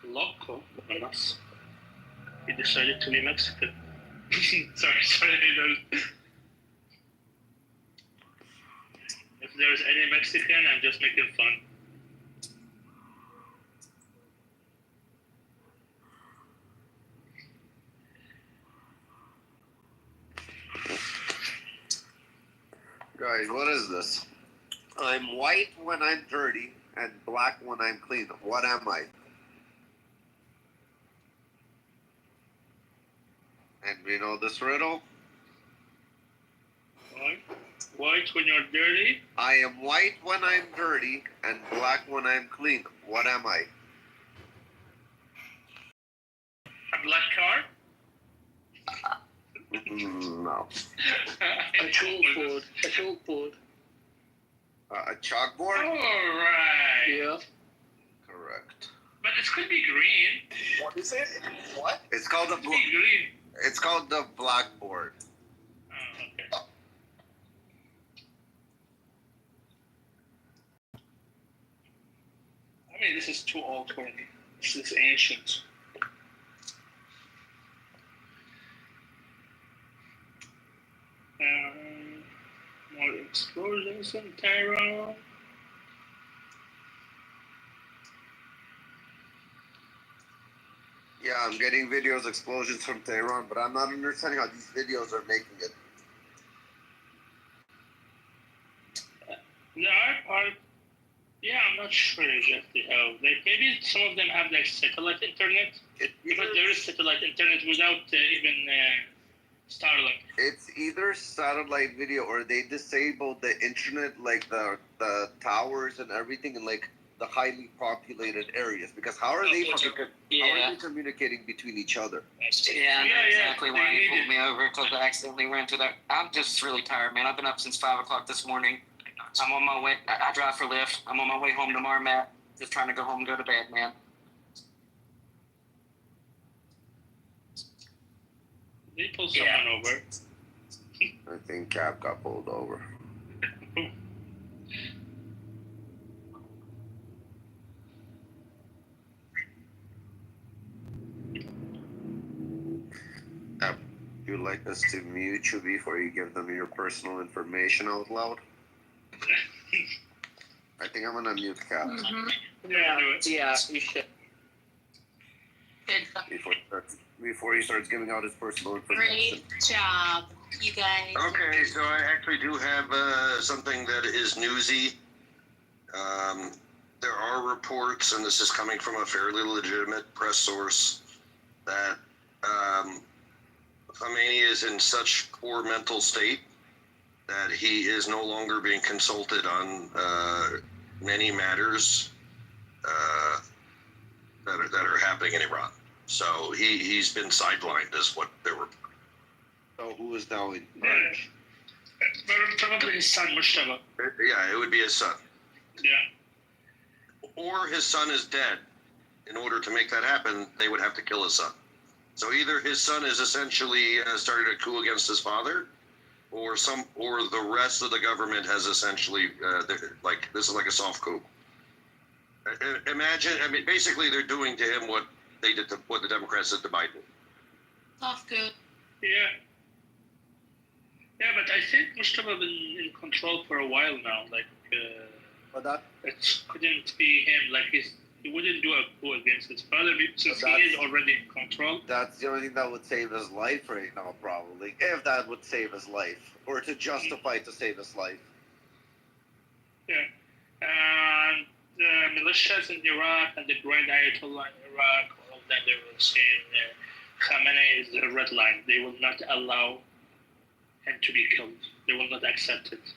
loco on us. He decided to be Mexican. sorry. If there's any Mexican, I'm just making fun. Guys, what is this? I'm white when I'm dirty and black when I'm clean. What am I? And we know this riddle? White when you're dirty? I am white when I'm dirty and black when I'm clean. What am I? A black car? No. A chalkboard. A chalkboard? Alright. Yeah. Correct. But it could be green. What is it? What? It's called It could be green. It's called the blackboard. Oh, okay. I mean, this is too old for me. This is ancient. More explosions in Tehran. Yeah, I'm getting videos explosions from Tehran, but I'm not understanding how these videos are making it. There are part. Yeah, I'm not sure exactly how. Like maybe some of them have like satellite internet, but there is satellite internet without even Starlink. It's either satellite video or they disabled the internet, like the towers and everything, in like the highly populated areas. Because how are they communicating between each other? Yeah, I know exactly why he pulled me over because I accidentally ran to that. I'm just really tired, man. I've been up since 5 o'clock this morning. I'm on my way. I drive for Lyft. I'm on my way home tomorrow, Matt. Just trying to go home and go to bed, man. They pull someone over. I think Cap got pulled over. You'd like us to mute you before you give them your personal information out loud? I think I'm gonna mute Cap. Mm-hmm. Yeah, you should. Before he starts giving out his personal information. Great job, you guys. Okay, so I actually do have something that is newsy. There are reports, and this is coming from a fairly legitimate press source, that Khomeini is in such poor mental state that he is no longer being consulted on many matters that are happening in Iran. So he's been sidelined, is what they were. So who is now in? Probably his son, Mustafa. Yeah, it would be his son. Yeah. Or his son is dead. In order to make that happen, they would have to kill his son. So either his son is essentially started a coup against his father, or the rest of the government has essentially like this is like a soft coup. Imagine, I mean, basically they're doing to him what they did to what the Democrats did to Biden. Soft good. Yeah. Yeah, but I think Mustafa been in control for a while now. Like, it couldn't be him. Like he wouldn't do a coup against his father since he is already in control. That's the only thing that would save his life right now, probably. If that would save his life. Or to justify to save his life. Yeah. And the militias in Iraq and the Grand Ayatollah in Iraq, all of them, they were saying Khamenei is the red line. They will not allow him to be killed. They will not accept it.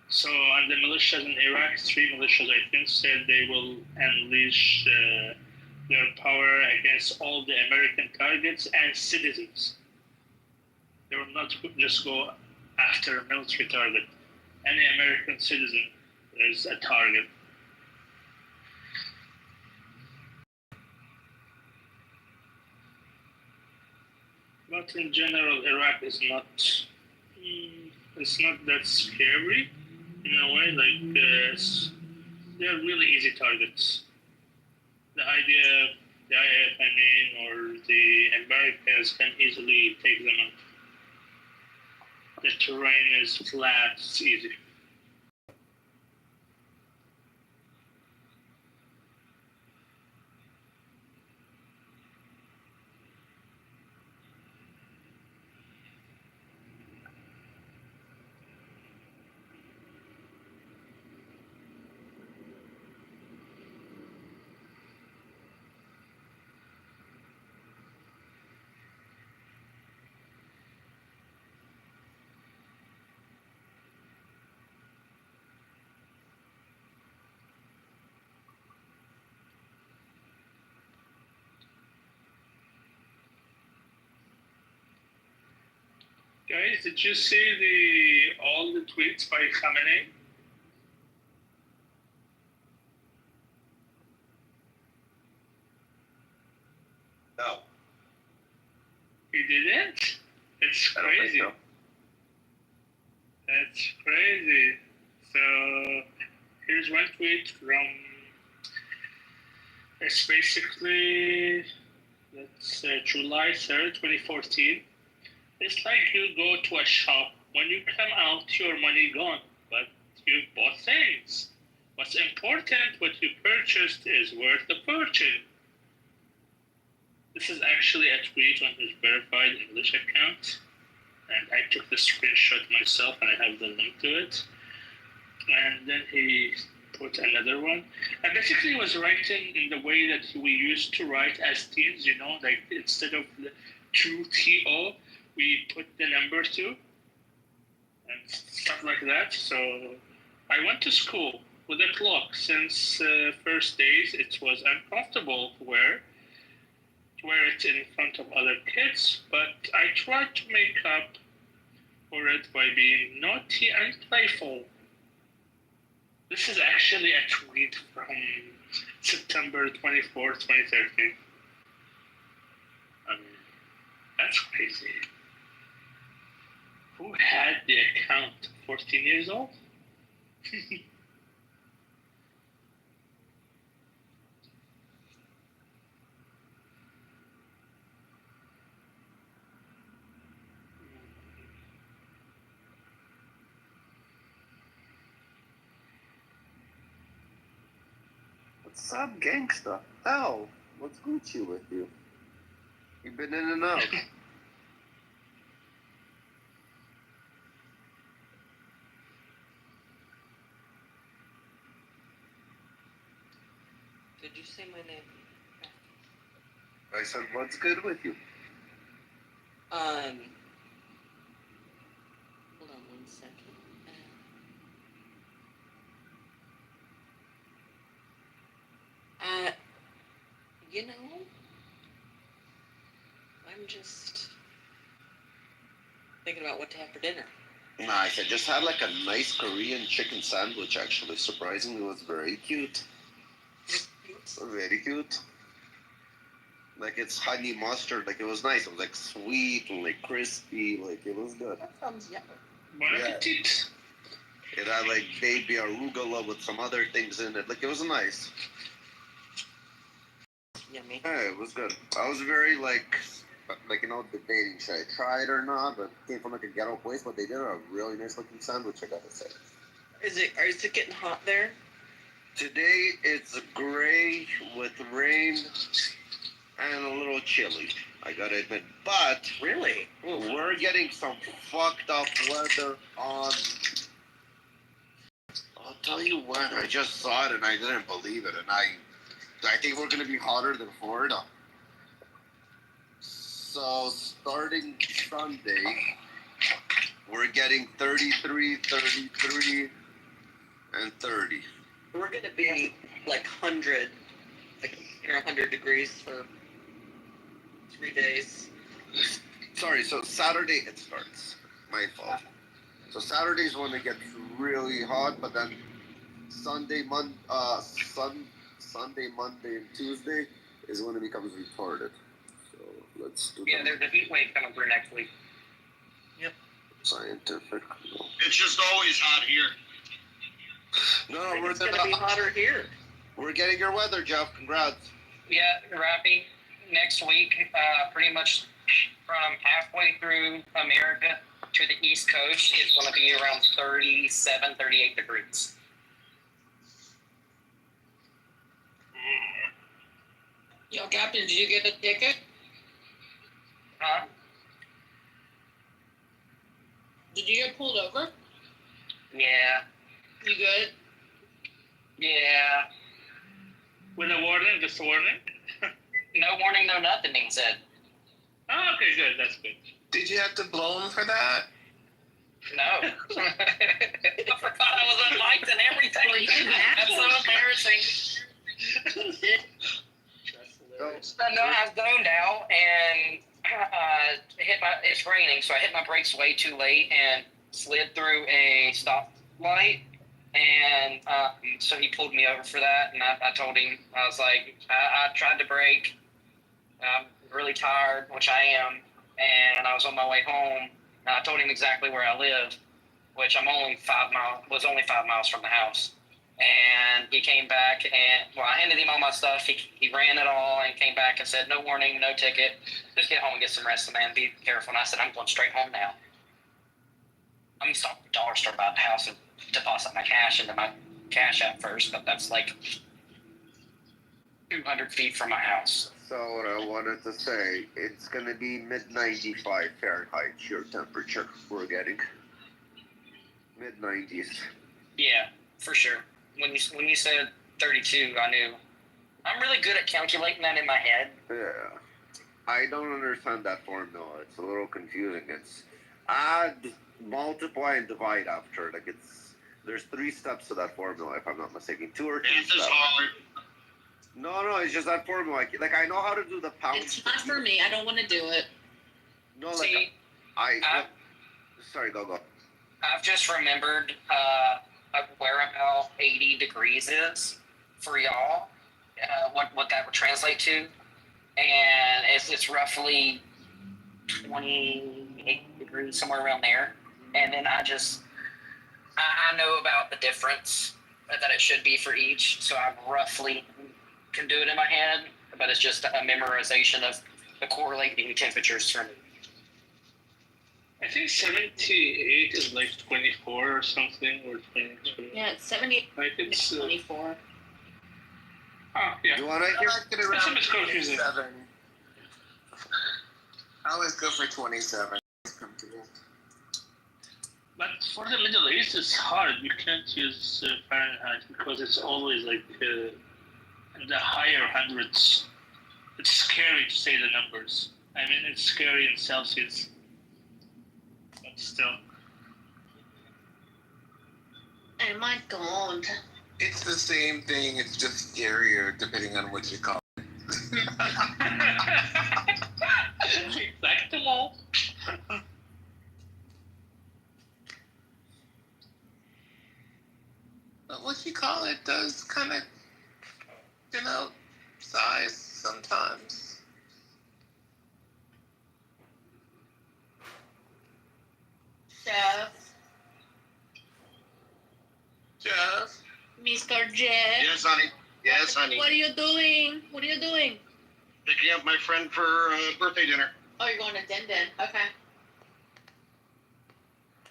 So, and the militias in Iraq, 3 militias, I think, said they will unleash their power against all the American targets and citizens. They will not just go after a military target. Any American citizen is a target. But in general, Iraq is not. It's not that scary. In a way, like they're really easy targets. The idea, the IF, or the Americans can easily take them out. The terrain is flat, it's easy. Guys, did you see all the tweets by Khamenei? No. He didn't? It's crazy. So. That's crazy. So here's one tweet from. It's basically that's July 3rd, 2014. It's like you go to a shop. When you come out, your money gone, but you bought things. What's important, what you purchased is worth the fortune. This is actually a tweet on his verified English account, and I took the screenshot myself, and I have the link to it. And then he put another one. And basically he was writing in the way that we used to write as teens, you know, like instead of the 2TO, we put the number 2 and stuff like that. So I went to school with a clock. Since first days, it was uncomfortable to wear it in front of other kids, but I tried to make up for it by being naughty and playful. This is actually a tweet from September 24, 2013. That's crazy. Who had the account? 14 years old? What's up, gangsta? Ow, what's Gucci with you? You've been in and out. Did you say my name? I said, what's good with you? Hold on one second. You know, I'm just thinking about what to have for dinner. Nice. I just had like a nice Korean chicken sandwich, actually. Surprisingly, it was very cute. Very cute. Like it's honey mustard. Like it was nice. It was like sweet and like crispy. Like it was good. That sounds yummy. Bon appetit. It had like baby arugula with some other things in it. Like it was nice. Yummy. Yeah, it was good. I was very like you know, debating should I try it or not, but it came from like a ghetto place, but they did a really nice looking sandwich, I gotta say. Is it getting hot there? Today it's gray with rain and a little chilly, I gotta admit. But Really? we're getting some fucked up weather on. I'll tell you what, I just saw it and I didn't believe it, and I think we're gonna be hotter than Florida. So starting Sunday, we're getting 33, 33, and 30. We're gonna be like 100, like 100 degrees for 3 days. Sorry, so Saturday it starts. My fault. So Saturday's when it gets really hot, but then Sunday, Monday, and Tuesday is when it becomes retarded. So let's do that. There's a heat wave coming through next week. Scientific. No. It's just always hot here. No, we're It's gonna be hotter here. We're getting your weather, Jeff. Congrats. Yeah, Rafi, next week, pretty much from halfway through America to the East Coast is going to be around 37, 38 degrees. Yo, Captain, did you get a ticket? Huh? Did you get pulled over? Yeah. You good? Yeah. With a warning, just a warning. No warning, no nothing, he said. Oh, okay, good. That's good. Did you have to blow him for that? No. I forgot I was unmiked and everything. Well, you didn't have That's to. so embarrassing. No, I was zoned out and hit it's raining, so I hit my brakes way too late and slid through a stoplight. And so he pulled me over for that. And I told him, I was like, I tried to brake. I'm really tired, which I am. And I was on my way home. And I told him exactly where I live, which was only 5 miles from the house. And he came back and, well, I handed him all my stuff. He ran it all and came back and said, no warning, no ticket. Just get home and get some rest, man. Be careful. And I said, I'm going straight home now. I'm going to stop at the dollar store by the house and deposit my cash into my Cash App first, but that's like 200 feet from my house. So what I wanted to say, it's gonna be mid-95 Fahrenheit, your temperature we're getting. Mid-90s. Yeah, for sure. When you said 32, I knew. I'm really good at calculating that in my head. Yeah. I don't understand that formula. It's a little confusing. It's add, multiply, and divide after. Like there's 3 steps to that formula, if I'm not mistaken. 2 or 3 steps. No, it's just that formula. Like I know how to do the pound. It's not for me. I don't want to do it. No, like See, sorry, go. I've just remembered where about 80 degrees is for y'all. What that would translate to, and it's roughly 28 degrees, somewhere around there. And then I know about the difference that it should be for each, so I roughly can do it in my head, but it's just a memorization of the correlating temperatures for me. I think 78 is like 24 or something, or 22. Yeah, it's 70. Like it's 24. Oh, yeah. You wanna hear? Get That's a around bit confusing. 27. I always go for 27. It's comfortable. But for the Middle East, it's hard. You can't use Fahrenheit because it's always like in the higher hundreds. It's scary to say the numbers. I mean, it's scary in Celsius. But still. Oh my god. It's the same thing. It's just scarier depending on what you call it. Exactamo. But what you call it does kind of denote size sometimes. Jeff. Mr. Jeff. Yes, honey. Yes, honey. What are you doing? Picking up my friend for birthday dinner. Oh, you're going to Din Din. Okay.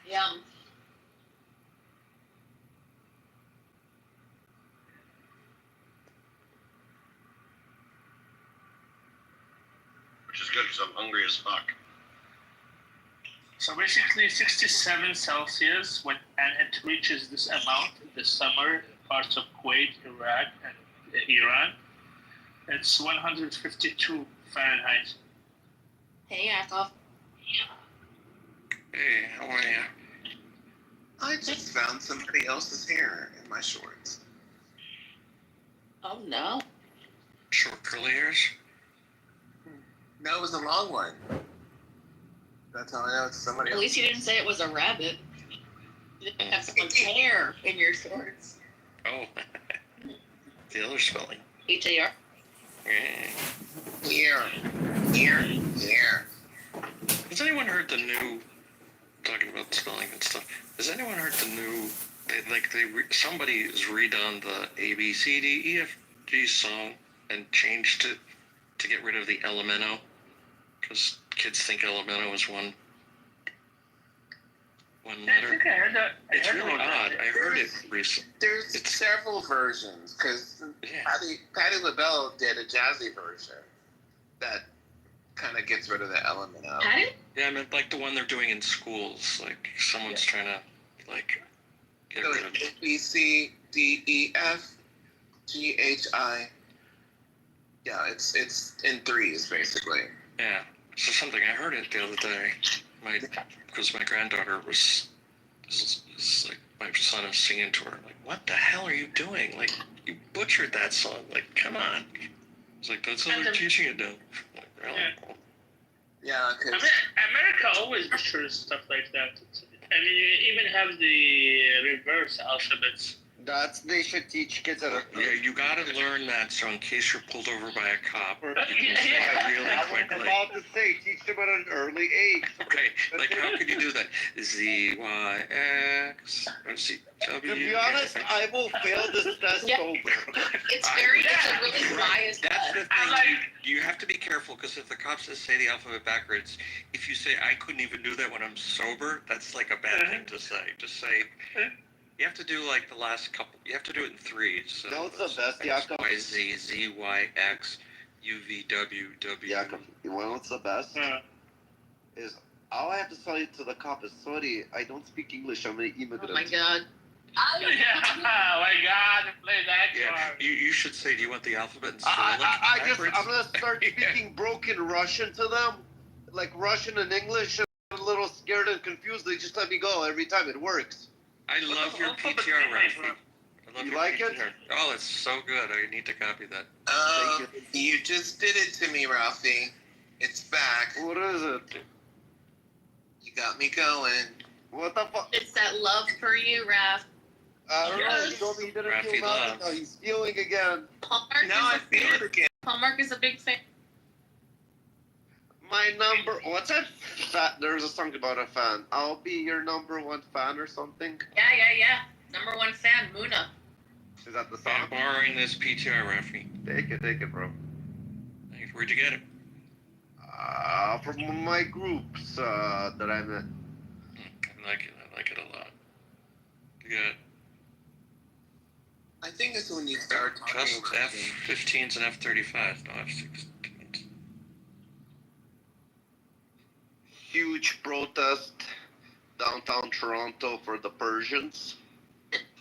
Yum. Which is good because I'm hungry as fuck. So basically 67 Celsius, and it reaches this amount in the summer in parts of Kuwait, Iraq, and Iran. It's 152 Fahrenheit. Hey, Yakov. Hey, how are you? I just found somebody else's hair in my shorts. Oh, no. Short curly hairs? No, it was a long one. That's how I know it's somebody At else. least you didn't say it was a rabbit. You didn't have someone's hair in your shorts. Oh, the other spelling. H-A-R. Here. Has anyone heard the new, talking about spelling and stuff, has anyone heard the new, somebody has redone the A, B, C, D, E, F, G song and changed it to get rid of the elemento? Because kids think elemento is one Yeah, I letter. think I heard that. It's really odd. I heard it recently. There's several versions, because Yeah. Patti LaBelle did a jazzy version that kind of gets rid of the element out. Patty? Yeah, I meant like the one they're doing in schools. Like someone's trying to get So rid of it's A, B, C, D, E, F, G, H, I. Yeah, it's in threes, basically. Yeah. So something, I heard it the other day. Because my granddaughter is like, my son is singing to her. Like, what the hell are you doing? Like, you butchered that song. Like, come on. It's like, that's how they're teaching it now. Like, really? Yeah, I mean, America always ensures stuff like that. I mean, you even have the reverse alphabets. They should teach kids at a. Yeah, you gotta learn that so in case you're pulled over by a cop, you can Yeah. say it I really was quickly. about to say, teach them at an early age. Okay, like how could you do that? Z-Y-X, To be honest, I will fail this test Yeah. sober. It's a really biased That's the test. thing. You have to be careful because if the cops just say the alphabet backwards, if you say I couldn't even do that when I'm sober, that's like a bad thing to say. Just say you have to do like the last couple. You have to do it in threes. So No, it's the best, X, Jakob. Y, Z, Z, Y, X, U, V, W, W. Jakob, you want what's the best? Is all I have to say to the cop is, sorry, I don't speak English. I'm an immigrant. Oh my god. Yeah, oh my god, play that Yeah, card. you should say, do you want the alphabet in I'm backwards? gonna start speaking broken Russian to them, like Russian and English. I'm a little scared and confused. They just let me go every time. It works. I love your PTR, Ralphie. I love You your like it? PTR. Oh, it's so good. I need to copy that. You just did it to me, Ralphie. It's back. What is it? You got me going. What the fuck? It's that love for you, Raph. I don't know. He told me he didn't Raffy feel nothing. love. No, he's feeling again. Hallmark Now I is a feel fan. it again. Hallmark is a big fan. My number. What's that? There's a song about a fan. I'll be your number one fan or something. Yeah. Number one fan, Muna. Is that the song? I'm borrowing this PTR, Ralphie. Take it, bro. Thanks. Where'd you get it? From my groups that I'm in. I like it. I like it a lot. Good. I think it's when you start talking Just about things. F-15s and F-35s, no F-16s. Huge protest downtown Toronto for the Persians.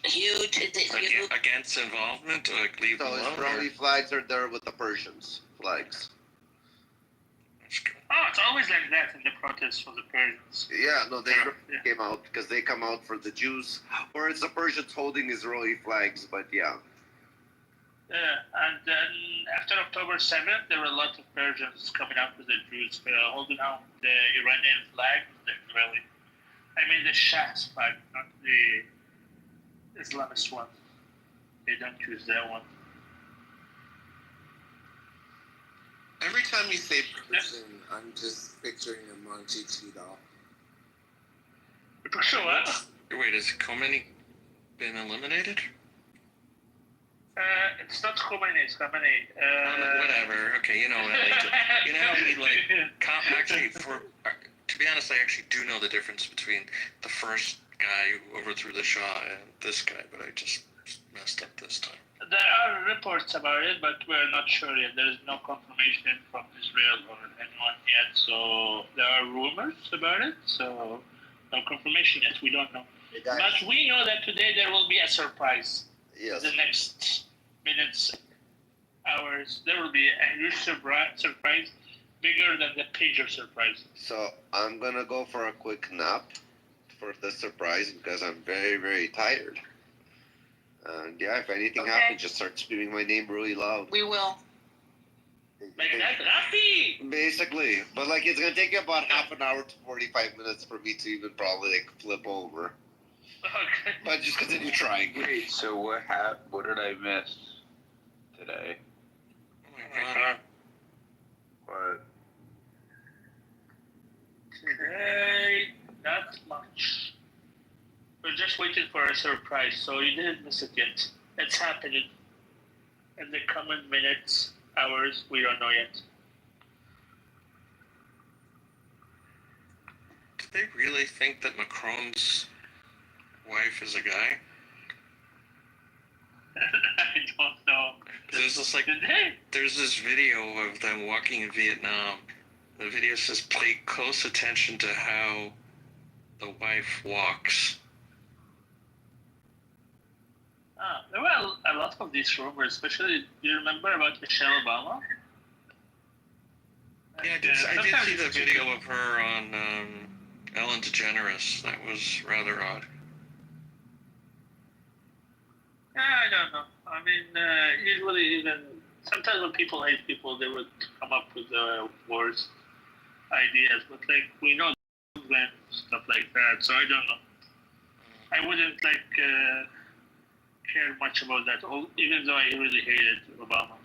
Huge. Against involvement, like leave So them alone. Israeli flags are there with the Persians flags. That's good. Oh, it's always like that in the protests for the Persians. Yeah, no, they Yeah. came out because they come out for the Jews, or it's the Persians holding Israeli flags. But yeah, And then after October 7th, there were a lot of Persians coming out with the Jews holding out the Iranian flag, the Israeli. I mean the Shah's flag, not the Islamist one. They don't use that one. Every time you say Persian, I'm just picturing a Monty doll. So what? Wait, has Khomeini been eliminated? It's not Khomeini, it's Khamenei. Whatever. Okay, you know what I like to, you know how we like actually to be honest, I actually do know the difference between the first guy who overthrew the Shah and this guy, but I just messed up this time. There are reports about it, but we're not sure yet. There is no confirmation from Israel or anyone yet. So there are rumors about it. So no confirmation yet. We don't know. But we know that today there will be a surprise. yes. The next minutes, hours, there will be a huge surprise, bigger than the pager surprise. So I'm gonna go for a quick nap for the surprise because I'm very, very tired. And yeah, if anything Okay. happens, just start screaming my name really loud. We will. Like that, Rafi! Basically, but like it's gonna take you about half an hour to 45 minutes for me to even probably like flip over. Okay. But just continue trying. Wait, so what did I miss today? Oh my god. But Today, not much. We're just waiting for a surprise, so you didn't miss it yet. It's happening. In the coming minutes, hours, we don't know yet. Do they really think that Macron's wife is a guy? I don't know. There's this like, Did they? there's this video of them walking in Vietnam. The video says pay close attention to how the wife walks. There were a lot of these rumors, especially, do you remember about Michelle Obama? Yeah, I did see the video of her on Ellen DeGeneres. That was rather odd. I don't know. I mean, usually even, sometimes when people hate people, they would come up with words. ideas, but like we know stuff like that, so I don't know. I wouldn't care much about that, even though I really hated Obama.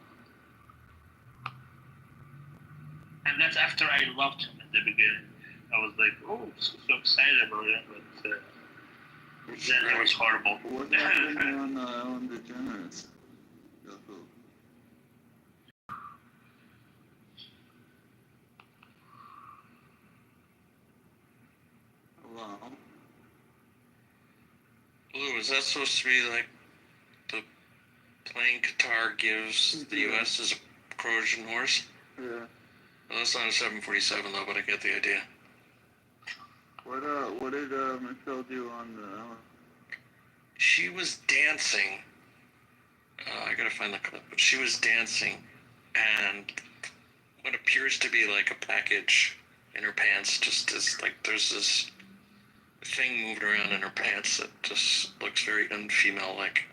And that's after I loved him in the beginning. I was like, oh, so excited about it, but then it was horrible. What happened on Ellen DeGeneres? Wow. Blue, is that supposed to be like the plane Qatar gives the U.S. as a Trojan horse? Yeah. Well, that's not a 747 though, but I get the idea. What did Michelle do on the? She was dancing. I gotta find the clip, but she was dancing, and what appears to be like a package in her pants just is like there's this thing moved around in her pants that just looks very unfemale-like.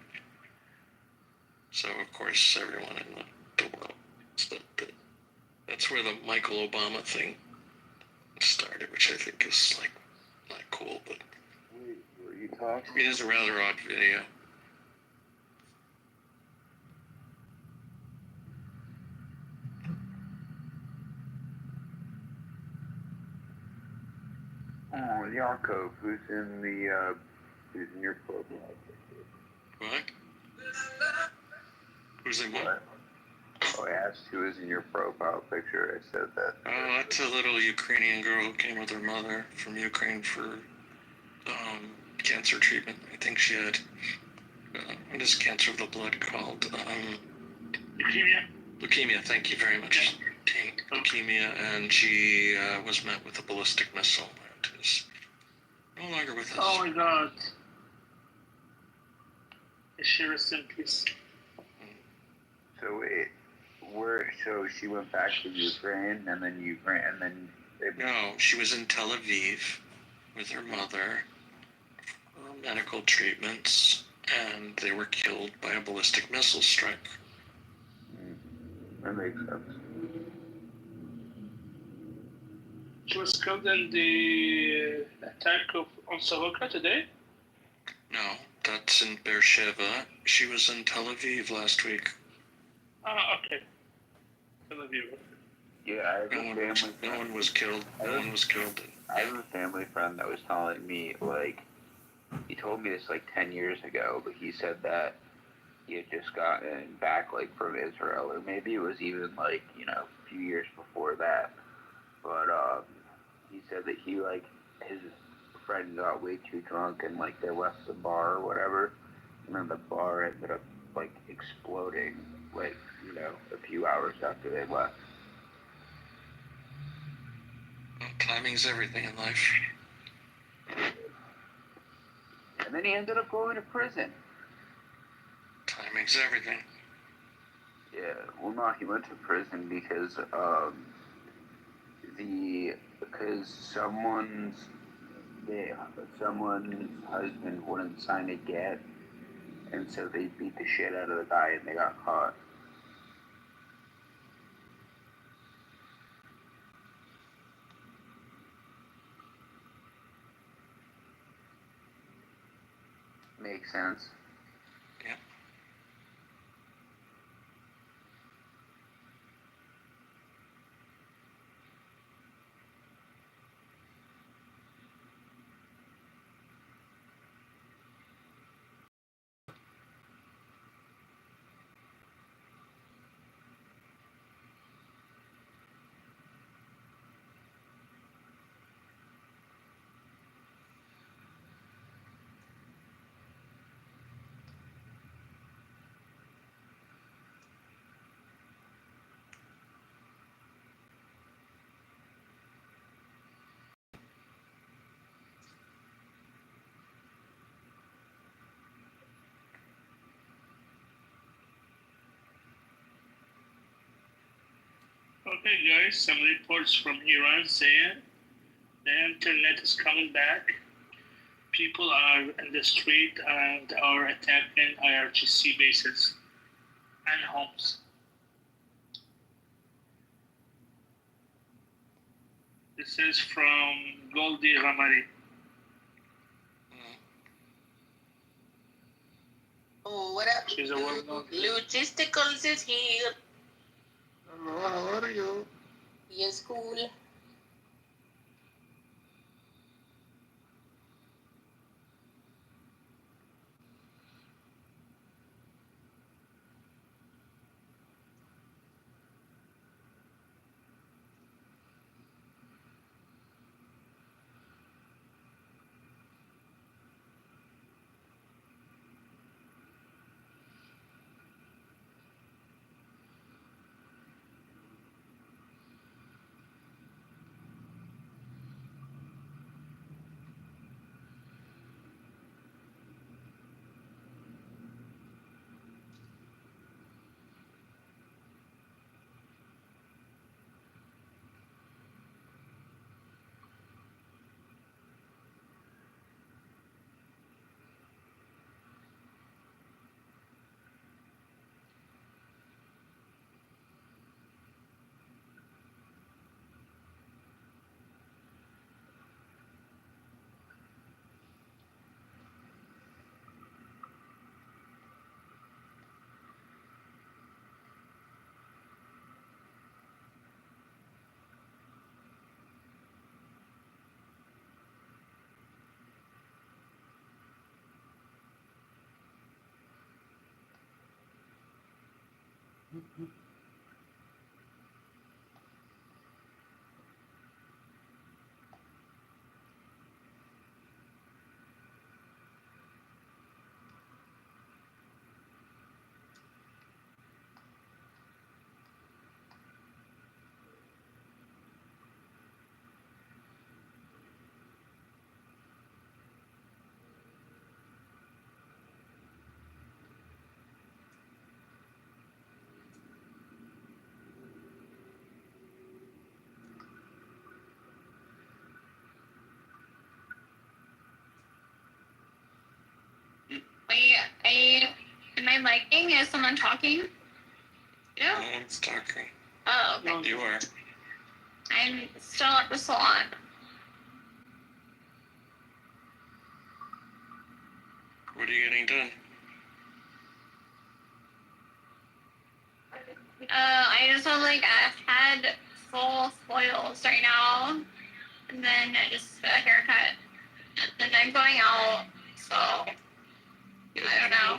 So of course everyone in the world that's where the Michael Obama thing started, which I think is like not cool, but Wait, were you talking? it is a rather odd video. Oh, Yakov, who's in your profile picture? What? Who's in what? What? Oh, I asked who is in your profile picture. I said that. Oh, that's a little Ukrainian girl who came with her mother from Ukraine for cancer treatment. I think she had what is cancer of the blood called? Leukemia. Leukemia. Thank you very much. Leukemia, and she was met with a ballistic missile. And is no longer with us. Oh my God. Is she rest in peace? So wait, so she went back to Ukraine, and then No, she was in Tel Aviv with her mother for medical treatments, and they were killed by a ballistic missile strike. That makes sense. She was killed in the attack on Soroka today? No, that's in Beersheba. She was in Tel Aviv last week. Ah, okay. Tel Aviv. Yeah, I have a family friend. No one was killed. No one was killed. I have a family friend that was telling me, like, he told me this like 10 years ago, but he said that he had just gotten back like from Israel, or maybe it was even like, a few years before that. But he said that his friend got way too drunk and like they left the bar or whatever, and then the bar ended up like exploding like, a few hours after they left. Well, timing's everything in life. And then he ended up going to prison. Timing's everything. Yeah, well, no, he went to prison because someone's husband wouldn't sign a get, and so they beat the shit out of the guy and they got caught. Makes sense. Yeah. Okay, guys, some reports from Iran saying the internet is coming back. People are in the street and are attacking IRGC bases and homes. This is from Goldie Ramari. Oh, what up? She's a well-known. Logisticals is here. Hello, how are you? He is cool. Wait, am I liking? Is someone talking? Yeah. No one's talking. Oh, okay. You are. I'm still at the salon. What are you getting done? I just have like a head full of foils right now, and then just a haircut, and then I'm going out. So I don't know.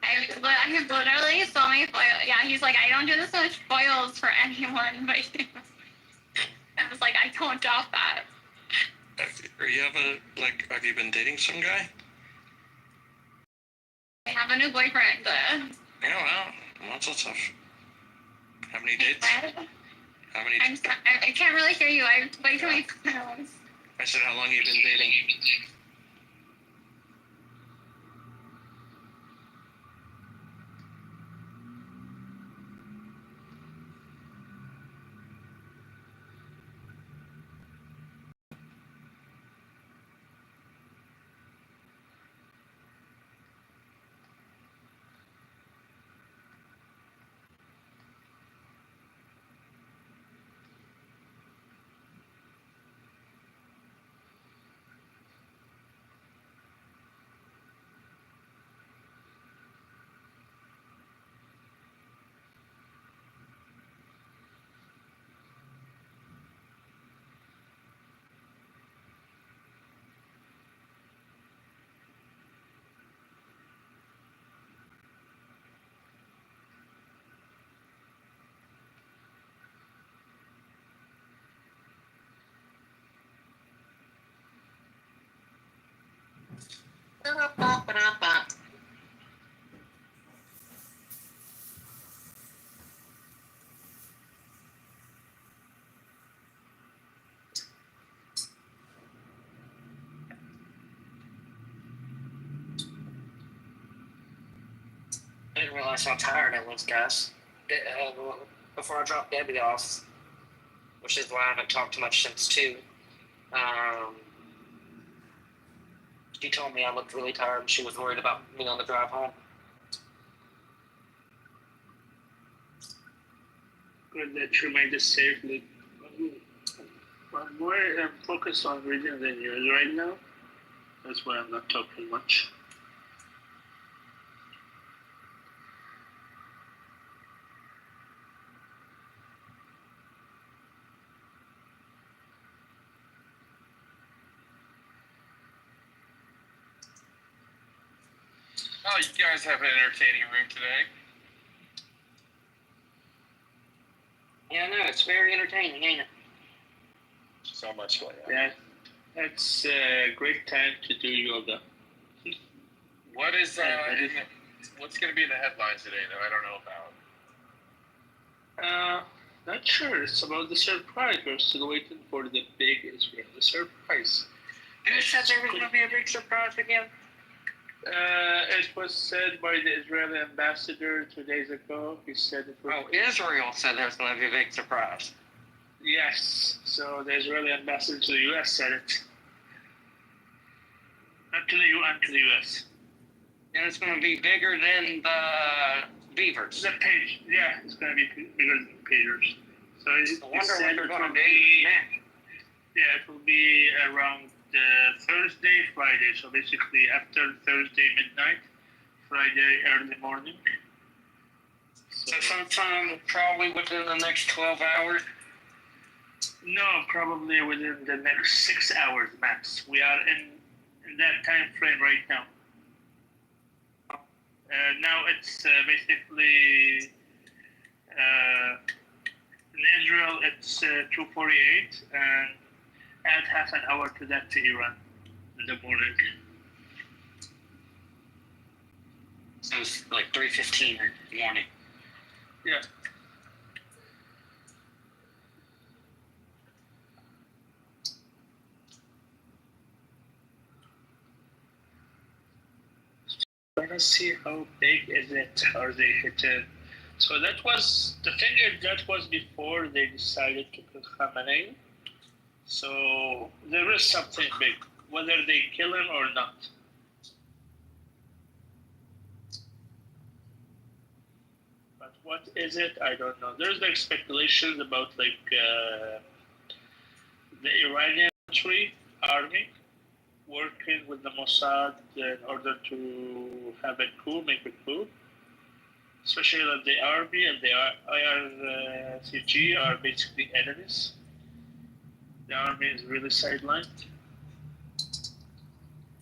I have literally so many foils. Yeah, he's like, I don't do this much foils for anyone, but I was like, I don't doubt that. Have you been dating some guy? I have a new boyfriend. Yeah, well, not so tough. How many dates? How many? I can't really hear you. I have way too many foils. I said, how long you been dating? I didn't realize how tired I was, guys. Before I dropped Debbie off, which is why I haven't talked much since 2, she told me I looked really tired and she was worried about me on the drive home. Good that you made it safely. I'm more focused on reading the news right now. That's why I'm not talking much. Oh, you guys have an entertaining room today. Yeah, I know. It's very entertaining, ain't it? So much going on. Yeah, that's a great time to do yoga. What is what's going to be in the headlines today that I don't know about? Not sure. It's about the surprise. We're still waiting for the big Israel, the surprise. Who said there was going to be a big surprise again? It was said by the Israeli ambassador 2 days ago. He said it was. Oh, Israel said there was going to be a big surprise. Yes. So the Israeli ambassador to the U.S. said it. Not to the UN, to the U.S. And it's going to be bigger than the beavers. The page, yeah, it's going to be bigger than the pagers. So I wonder what they're going to be. Yeah, it will be around Thursday, Friday. So basically after Thursday midnight, Friday early morning. So sometime probably within the next 12 hours? No, probably within the next 6 hours max. We are in that time frame right now. Now it's basically in Israel it's 2:48 and add half an hour to that to Iran in the morning. So it's like 3:15 in the morning. Yeah. Let's see how big is it, or they hit it. So that was the thing is that was before they decided to kill Khamenei. So there is something big, whether they kill him or not. But what is it? I don't know. There's like speculations about like the Iranian army working with the Mossad in order to have a coup, make a coup. Especially that the army and the IRCG are basically enemies. The army is really sidelined.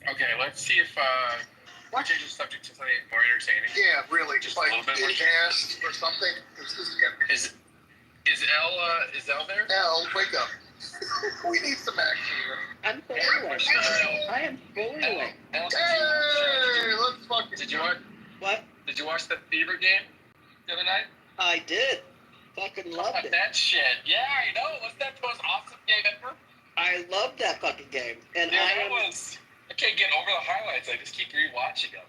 Okay, let's see if we change the subject to something more entertaining. Yeah, really, just like a little bit more. cast or something. Because this is getting. Is Elle there? Elle, wake up. We need some action here. I'm fully awake. I am fully awake. Elle, Hey, let's fucking. did you watch? What? Did you watch the Fever game the other night? I did. Fucking loved it. That shit. Yeah, I know. Wasn't that the most awesome game ever? I loved that fucking game. And Yeah, I can't get over the highlights. I just keep rewatching them.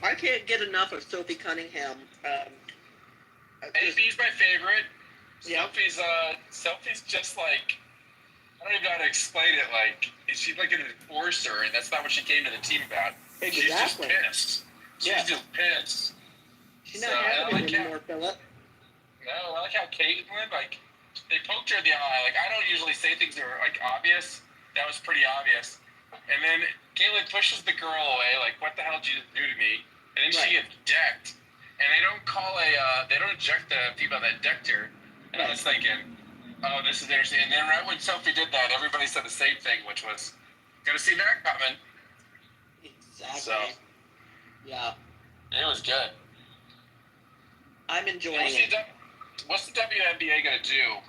I can't get enough of Sophie Cunningham. AP's my favorite. Yeah. Sophie's just like, I don't even know how to explain it. Like, she's like an enforcer, and that's not what she came to the team about. Exactly. She's just pissed. She's just pissed. She's not having it anymore, Philip. No, I like how Caitlyn, like, they poked her in the eye. Like, I don't usually say things that are, like, obvious. That was pretty obvious. And then Caitlyn pushes the girl away, like, what the hell did you do to me? And then she gets decked. And they don't they don't eject the female that decked her. And I was thinking, oh, this is interesting. And then right when Sophie did that, everybody said the same thing, which was, gonna see that coming. Exactly. So, yeah. it was good. I'm enjoying it. What's the WNBA gonna do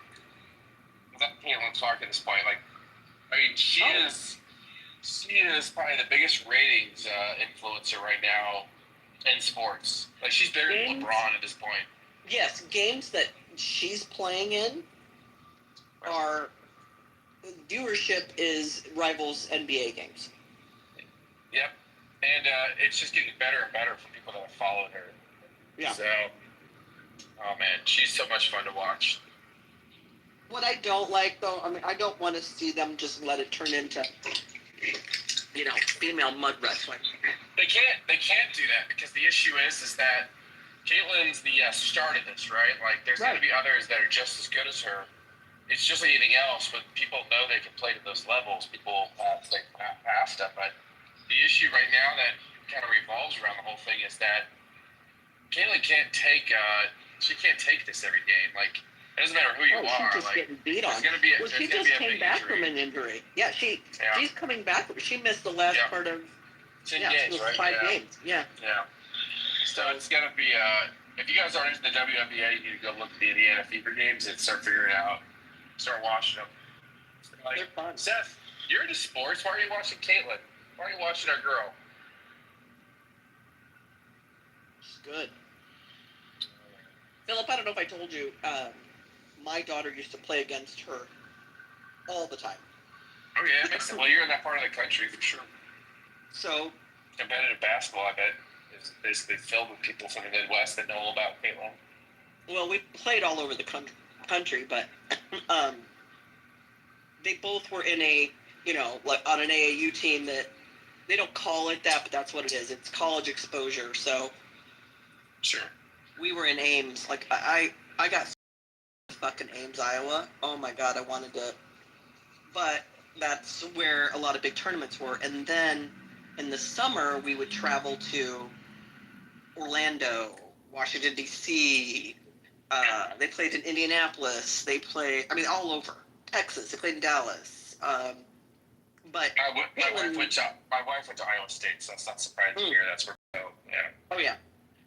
without Caitlin Clark at this point? Like, I mean, she is probably the biggest ratings influencer right now in sports. Like, she's bigger than LeBron at this point. Yes, games that she's playing in are viewership is rivals NBA games. Yep, and it's just getting better and better for people that have followed her. Yeah. So, oh man, she's so much fun to watch. What I don't like, though, I mean, I don't want to see them just let it turn into, female mud wrestling. They can't do that because the issue is that Caitlin's the star of this, right? Like, there's going to be others that are just as good as her, it's just anything else. But people know they can play to those levels. People play past them. But the issue right now that kind of revolves around the whole thing is that Caitlin can't take. She can't take this every game. Like it doesn't matter who you are. She's just like getting beat on. well, she just came back from an injury. Yeah, she's coming back. She missed the last part of 10 games, right? 5 games. Yeah. Yeah. So it's gonna be. If you guys aren't into the WNBA, you need to go look at the Indiana Fever games and start figuring it out. Start watching them. Like, they're fun. Seth, you're into sports. Why are you watching Caitlin? Why are you watching our girl? She's good. Philip, I don't know if I told you, my daughter used to play against her all the time. Oh yeah, it makes it. Well, you're in that part of the country for sure. So competitive basketball, I bet, is basically filled with people from the Midwest that know all about Caitlin. Well, we played all over the country, but they both were in a, like on an AAU team that they don't call it that, but that's what it is. It's college exposure. So sure. We were in Ames. Like I got fucking Ames, Iowa. Oh my God, I wanted to. But that's where a lot of big tournaments were. And then in the summer, we would travel to Orlando, Washington, D.C. They played in Indianapolis. They played, all over. Texas. They played in Dallas. But my wife went to Iowa State, so that's not surprising to hear that's where we go. Yeah. Oh, yeah.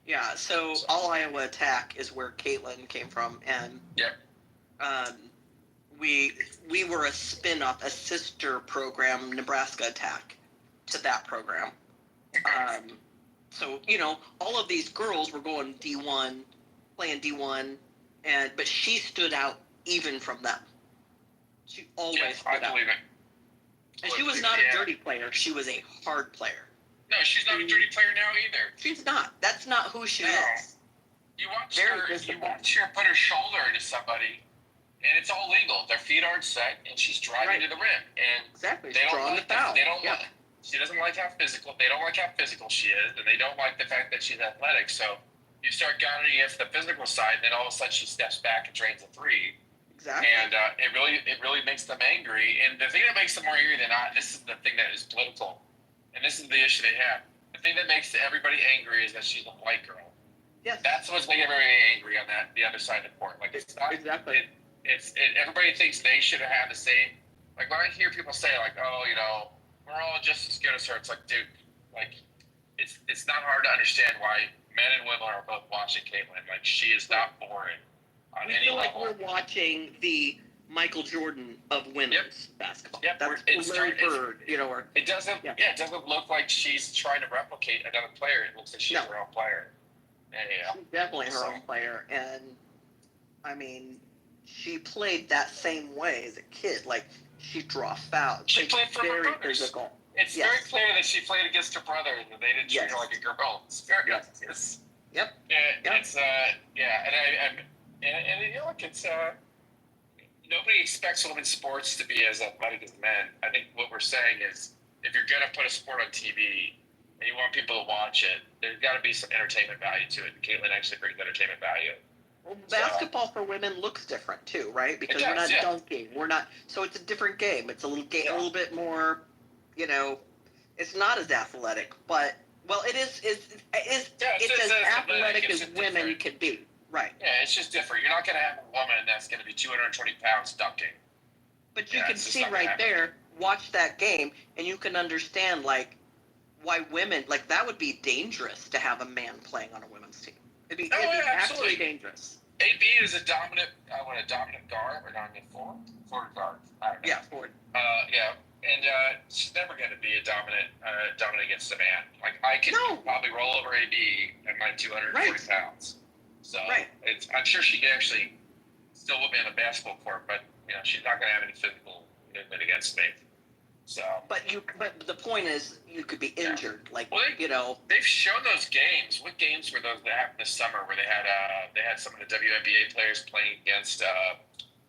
Yeah, so all Iowa Attack is where Caitlin came from. And we were a spin-off, a sister program, Nebraska Attack, to that program. So, all of these girls were going D1, playing D1, but she stood out even from them. She always stood out. And she was not a dirty player. She was a hard player. No, she's not a dirty player now either. She's not. That's not who she is. You watch her put her shoulder into somebody, and it's all legal. Their feet aren't set, and she's driving to the rim. And exactly. They don't drawing like the foul. She doesn't like how physical. They don't like how physical she is, and they don't like the fact that she's athletic. So you start counting against the physical side, and then all of a sudden she steps back and drains a three. Exactly. And it really makes them angry. And the thing that makes them more angry than not, this is the thing that is political, and this is the issue they have. The thing that makes everybody angry is that she's a white girl. Yes. That's what's making everybody angry on the other side of the court. Like it's not exactly. Everybody thinks they should have had the same. Like when I hear people say like, oh, we're all just as good as her. It's like, dude, like it's not hard to understand why men and women are both watching Caitlin. Like she is not boring on any level. We feel like we're watching the Michael Jordan of women's basketball. Yep. That's Larry Bird, It doesn't. Yeah. It doesn't look like she's trying to replicate another player. It looks like she's her own player. Yeah. She's definitely her own player, and she played that same way as a kid. Like she draw fouls. She played for her brothers. Physical. It's very clear that she played against her brother, and they didn't treat her like a girl. It's very obvious. Yep. It's and look, it's nobody expects women's sports to be as athletic as men. I think what we're saying is if you're gonna put a sport on TV and you want people to watch it, there's got to be some entertainment value to it. And Caitlin actually brings entertainment value. Well, basketball for women looks different too, right? Because we're not dunking. We're not. So it's a different game. It's a little game, a little bit more. It's not as athletic, but it is. It's as athletic as women can be. Right. Yeah, it's just different. You're not going to have a woman that's going to be 220 pounds dunking. But you can see right there, watch that game, and you can understand, like, why women, like, that would be dangerous to have a man playing on a women's team. It'd be absolutely dangerous. AB is a dominant guard or dominant forward guard. I don't know. Yeah, forward. And she's never going to be a dominant against a man. Like, I can probably roll over AB at my 240 pounds. So I'm sure she can actually still whip me on the basketball court, but she's not going to have any physical movement against me. So, but the point is, you could be injured. Like, they've shown those games. What games were those that happened this summer where they had some of the WNBA players playing against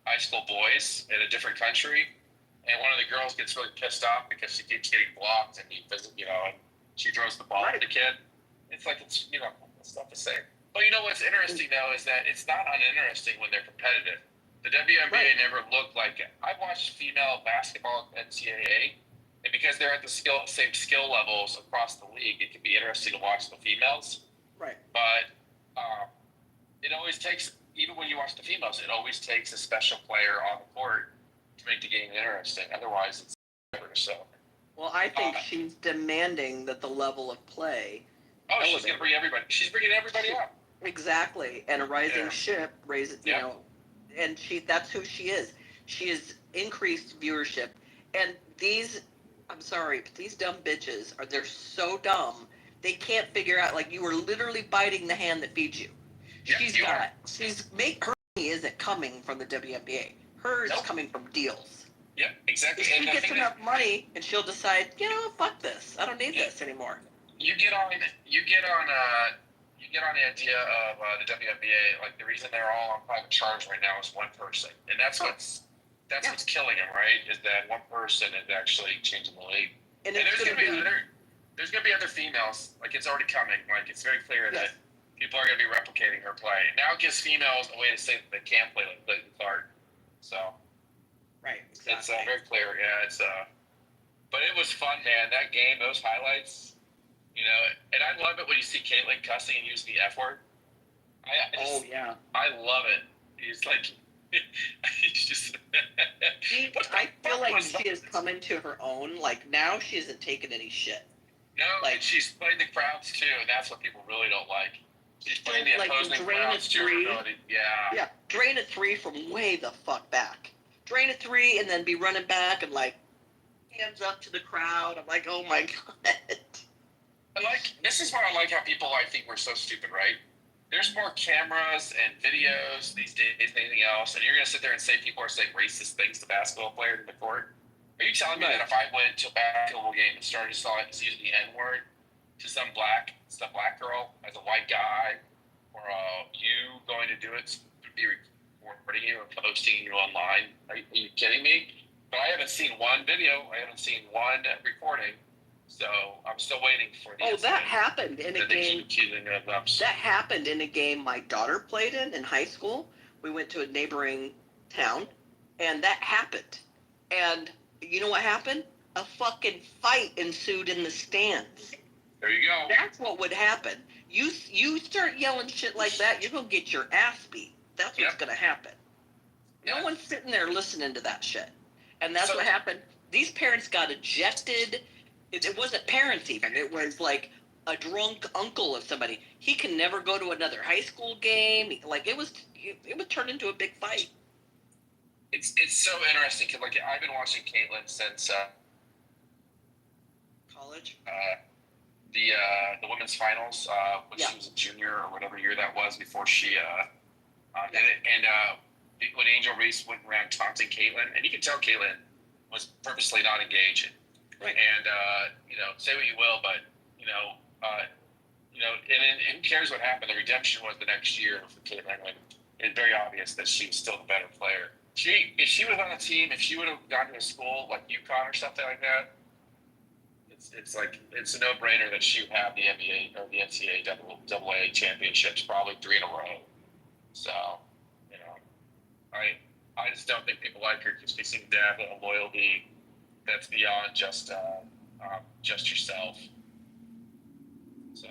high school boys in a different country, and one of the girls gets really pissed off because she keeps getting blocked, and and she throws the ball at the kid. It's like it's not the same. But what's interesting though is that it's not uninteresting when they're competitive. The WNBA never looked like it. I've watched female basketball NCAA, and because they're at the same skill levels across the league, it can be interesting to watch the females. Right. But it always takes, even when you watch the females, it always takes a special player on the court to make the game interesting. Otherwise, it's never so. Well, I think she's demanding that the level of play. Oh, she's going to bring everybody. She's bringing everybody up. Exactly, and a rising ship raises, you know, and that's who she is. She has increased viewership, and these, I'm sorry, but these dumb bitches they're so dumb, they can't figure out, like, you are literally biting the hand that feeds you. Her money isn't coming from the WNBA. Hers is coming from deals. Yep, exactly. If she gets enough money, and she'll decide, you know, fuck this, I don't need this anymore. You get on the idea of the WNBA, like the reason they're all on private charge right now is one person, and that's what's killing them, right? Is that one person is actually changing the league. And there's gonna be other females, like it's already coming. Like it's very clear that people are gonna be replicating her play. Now it gives females a way to say that they can play like Clayton Clark. So exactly. It's very clear. Yeah, but it was fun, man. That game, those highlights. You know, and I love it when you see Caitlyn cussing and use the F word. I love it. He's like, he's just. I feel like she is coming to her own. Like now, she isn't taking any shit. No, like she's playing the crowds too, and that's what people really don't like. She's playing the opposing crowds to her ability. Yeah, drain a three from way the fuck back. Drain a three and then be running back and like hands up to the crowd. I'm like, oh my god. This is why I like how people think we're so stupid, right? There's more cameras and videos these days than anything else, and you're gonna sit there and say people are saying racist things to basketball players in the court. Are you telling me that if I went to a basketball game and started using the N word to some black girl as a white guy, or you going to do it, be recording you or posting you online? Are you kidding me? But I haven't seen one video. I haven't seen one recording. So I'm still waiting for the. That happened in a game. That happened in a game my daughter played in high school. We went to a neighboring town, and that happened. And you know what happened? A fucking fight ensued in the stands. There you go. That's what would happen. You start yelling shit like that, you're gonna get your ass beat. That's what's gonna happen. No one's sitting there listening to that shit. And that's what happened. These parents got ejected. It wasn't parents even. It was like a drunk uncle of somebody. He can never go to another high school game. Like it was turned into a big fight. It's so interesting because like I've been watching Caitlyn since college. The women's finals when she was a junior or whatever year that was before she did it. And when Angel Reese went around taunting Caitlyn, and you can tell Caitlyn was purposely not engaging. Right. And say what you will, but and who cares what happened? The redemption was the next year for Caitlyn. It's very obvious that she was still the better player. If she was on the team, if she would have gone to a school like UConn or something like that, it's a no-brainer that she would have the NBA or the NCAA AA championships, probably 3 in a row. So, I just don't think people like her because they seem to have a loyalty that's beyond just yourself. So,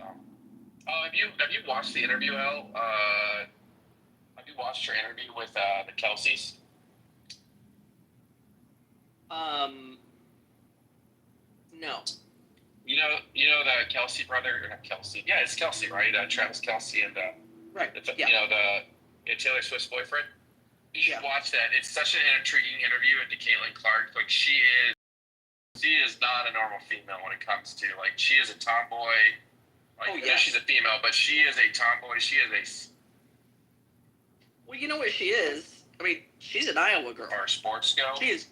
have you watched the interview, El? Have you watched her interview with the Kelseys? No. You know the Kelsey brother, or not Kelsey? Yeah, it's Kelsey, right? Travis Kelsey and the Taylor Swift's boyfriend. You should watch that. It's such an intriguing interview into Caitlyn Clark. Like she is not a normal female when it comes to she is a tomboy. She's a female, but she is a tomboy. She is Well, you know what she is? I mean, she's an Iowa girl. Or a sports girl. She is.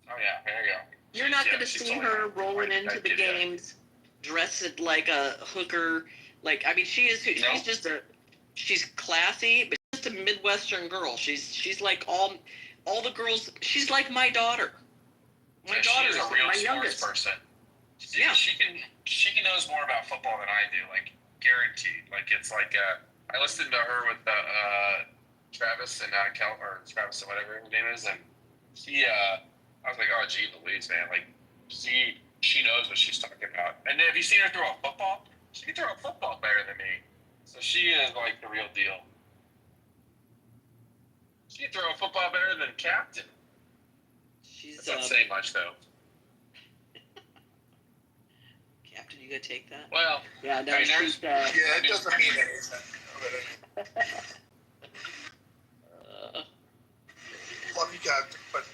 Oh yeah, there you go. You're not going to see her rolling into the games dressed like a hooker. She's just she's classy, but she's just a Midwestern girl. She's like all the girls. She's like my daughter. My daughter is a real my sports youngest person. She knows more about football than I do. Guaranteed. I listened to her with Travis and Travis or whatever his name is, and he, I was like, oh, gee Louise, man, like, she knows what she's talking about. And then have you seen her throw a football? She can throw a football better than me. So she is like the real deal. She can throw a football better than Captain. She's That's not saying much, though. Captain, you gonna take that? Well, yeah, no, I mean, she's, Yeah, it doesn't mean anything. Love you, Captain, but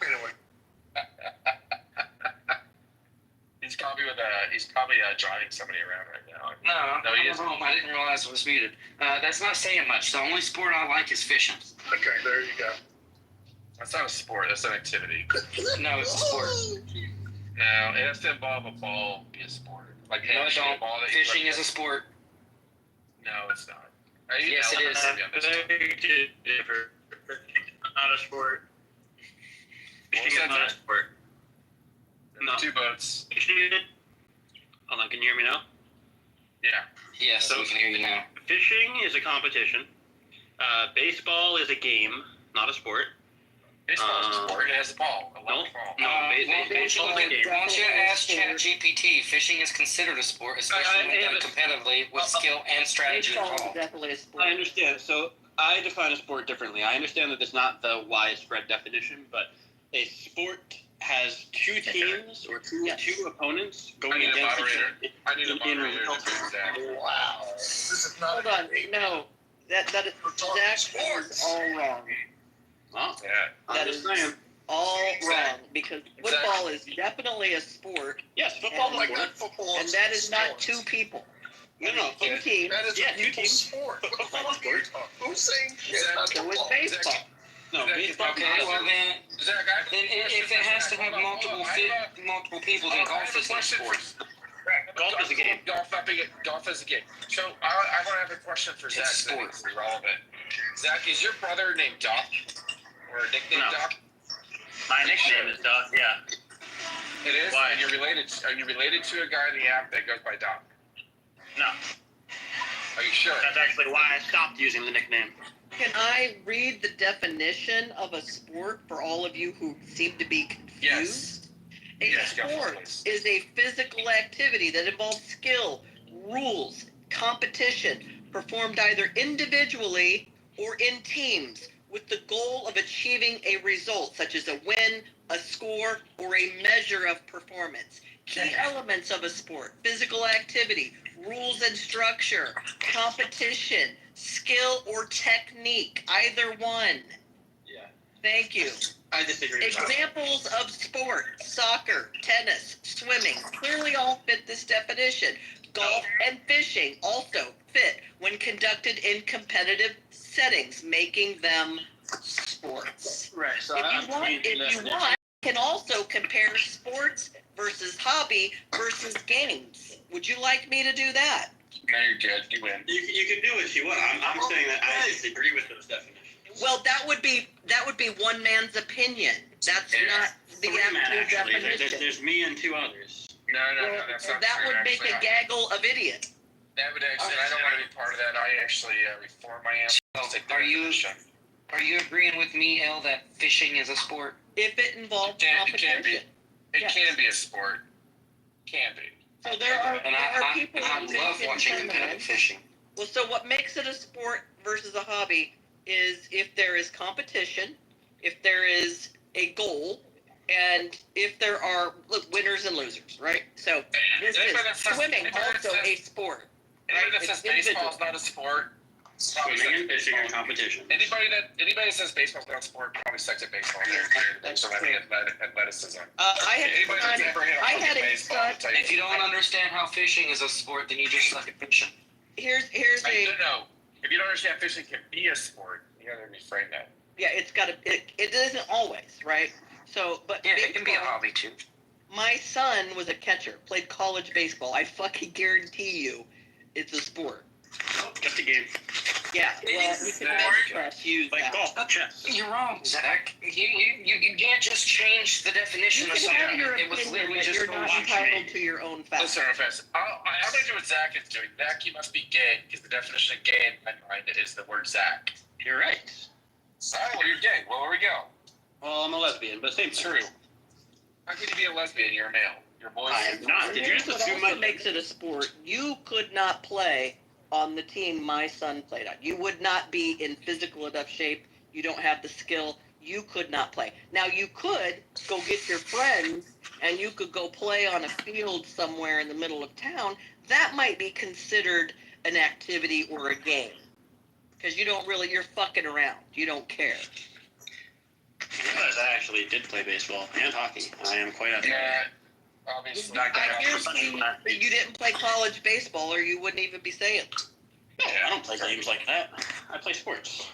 anyway. He's probably driving somebody around right now. No, he I'm isn't. home. I didn't realize it was muted. That's not saying much. The only sport I like is fishing. Okay, there you go. That's not a sport. That's an activity. No, it's a sport. No, it has to involve a ball. Be a sport. Like No, it shooting don't. a ball that you Fishing throw- is a sport. No, it's not. Yes, it is. Different. Not a sport. Fishing Fishing is is not not a a sport. No. Two boats. Hold on, can you hear me now? Yeah. Yes, we can hear you now. Fishing is a competition. Baseball is a game, not a sport. Baseball is a sport. It has a ball. A long ball. Baseball is a game. Why don't you ask ChatGPT? Fishing is considered a sport, especially when done competitively with skill and strategy Baseball is involved. definitely a sport. I understand. So I define a sport differently. I understand that it's not the widespread definition, but a sport has two teams or two opponents I going need a against moderator. each I need a in moderator real to do that. Wow. This is not Hold on, no, that is Zach is all wrong. Well, Yeah. I'm That just is saying. all Exactly. wrong because football is definitely a sport, Yes, football and, is a sport. football and that is not two people. No, Two teams. That is Yeah, a two people's teams. sport. What the Football fuck are you sport. talking? Who's saying shit Zach, about So is football? baseball. No, Zach, baseball. Okay, well then, Zach, I have a then question if for it has Zach. to have Hold on, multiple people, then golf is not a sport. Golf is a game. Golf is a game. So I want to have a question for Zach. It's a sport. That's relevant. Zach, is your brother named Doc or a nickname No. Doc? My nickname is Doc. Yeah. It is. Why? And you're related. Are you related to a guy in the app that goes by Doc? No. Are you sure? That's actually why I stopped using the nickname. Can I read the definition of a sport for all of you who seem to be confused? Yes. A Yes, go for it, sport please. is a physical activity that involves skill, rules, competition, performed either individually or in teams with the goal of achieving a result, such as a win, a score, or a measure of performance. Key elements of a sport: physical activity, rules and structure, competition, skill or technique, either one. Yeah. Thank you. I disagree. Examples of sport: soccer, tennis, swimming, clearly all fit this definition. Golf and fishing also fit when conducted in competitive settings, making them sports. Right. So If you want, you can also compare sports versus hobby versus games. Would you like me to do that? No, you're good. You win. You can do what you want. I'm saying that I disagree with those definitions. Well, that would be one man's opinion. That's not the actual definition. There's me and two others. No, that's not That true. would make Actually, a gaggle of idiots. That would actually. I don't want to be part of that. I actually reform my answer. Are you agreeing with me, El, that fishing is a sport? If it involves It can be. competition. It Yes. can be a sport. Can be. So there are people I who love make it watching feminine. competitive fishing. Well, so what makes it a sport versus a hobby is if there is competition, if there is a goal, and if there are winners and losers, right? So this is swimming also a sport. Anybody that Right? says It's baseball individual. is not a sport. Swimming and fishing are competition. Anybody that says baseball's not a sport probably sucks at baseball. There's athleticism. I Anybody that's ever hit a fucking baseball will tell you. If you don't understand how fishing is a sport, then you just suck at fishing. Here's No. If you don't understand fishing can be a sport, you gotta reframe that. yeah, it isn't always, right? So, but Yeah, it can be a baseball- hobby too. My son was a catcher, played college baseball. I fucking guarantee you, it's a sport. Just a game. Yeah, well, you can bench press use Like that. golf, chess. You're wrong, Zach. You can't just change the definition You of can something. have your It was opinion, literally but just you're a not watch entitled to your own facts. Listen, Professor, I'm gonna do what Zach is doing. Zach, you must be gay, because the definition of gay in my mind is the word Zach. You're right. Alright, well, you're gay. Well, where we go? Well, I'm a lesbian, but same thing. True. How can you be a lesbian? You're a male. You're a boy. I am not. Did you just assume my What makes it a sport? You could not play on the team my son played on. You would not be in physical enough shape. You don't have the skill. You could not play. Now, you could go get your friends and you could go play on a field somewhere in the middle of town. That might be considered an activity or a game. Because you don't really, you're fucking around. You don't care. I realize I actually did play baseball and hockey. I am quite athletic. Yeah, obviously. You didn't play college baseball or you wouldn't even be saying. No, I don't play games like that. I play sports.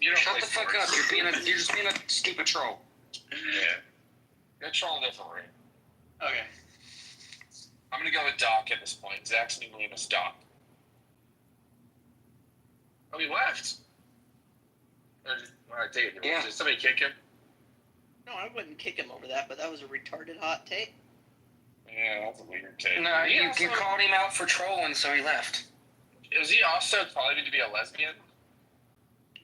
You don't Shut play the fuck sports. up. You're just being a stupid troll. Yeah. You're trolling differently. Okay. I'm gonna go with Doc at this point. Zach's new name is Doc. Oh, he left. Alright, take it. Yeah. Did somebody kick him? No, I wouldn't kick him over that, but that was a retarded hot take. Yeah, that's a weird take. No, you called him out for trolling, so he left. Is he also claiming to be a lesbian?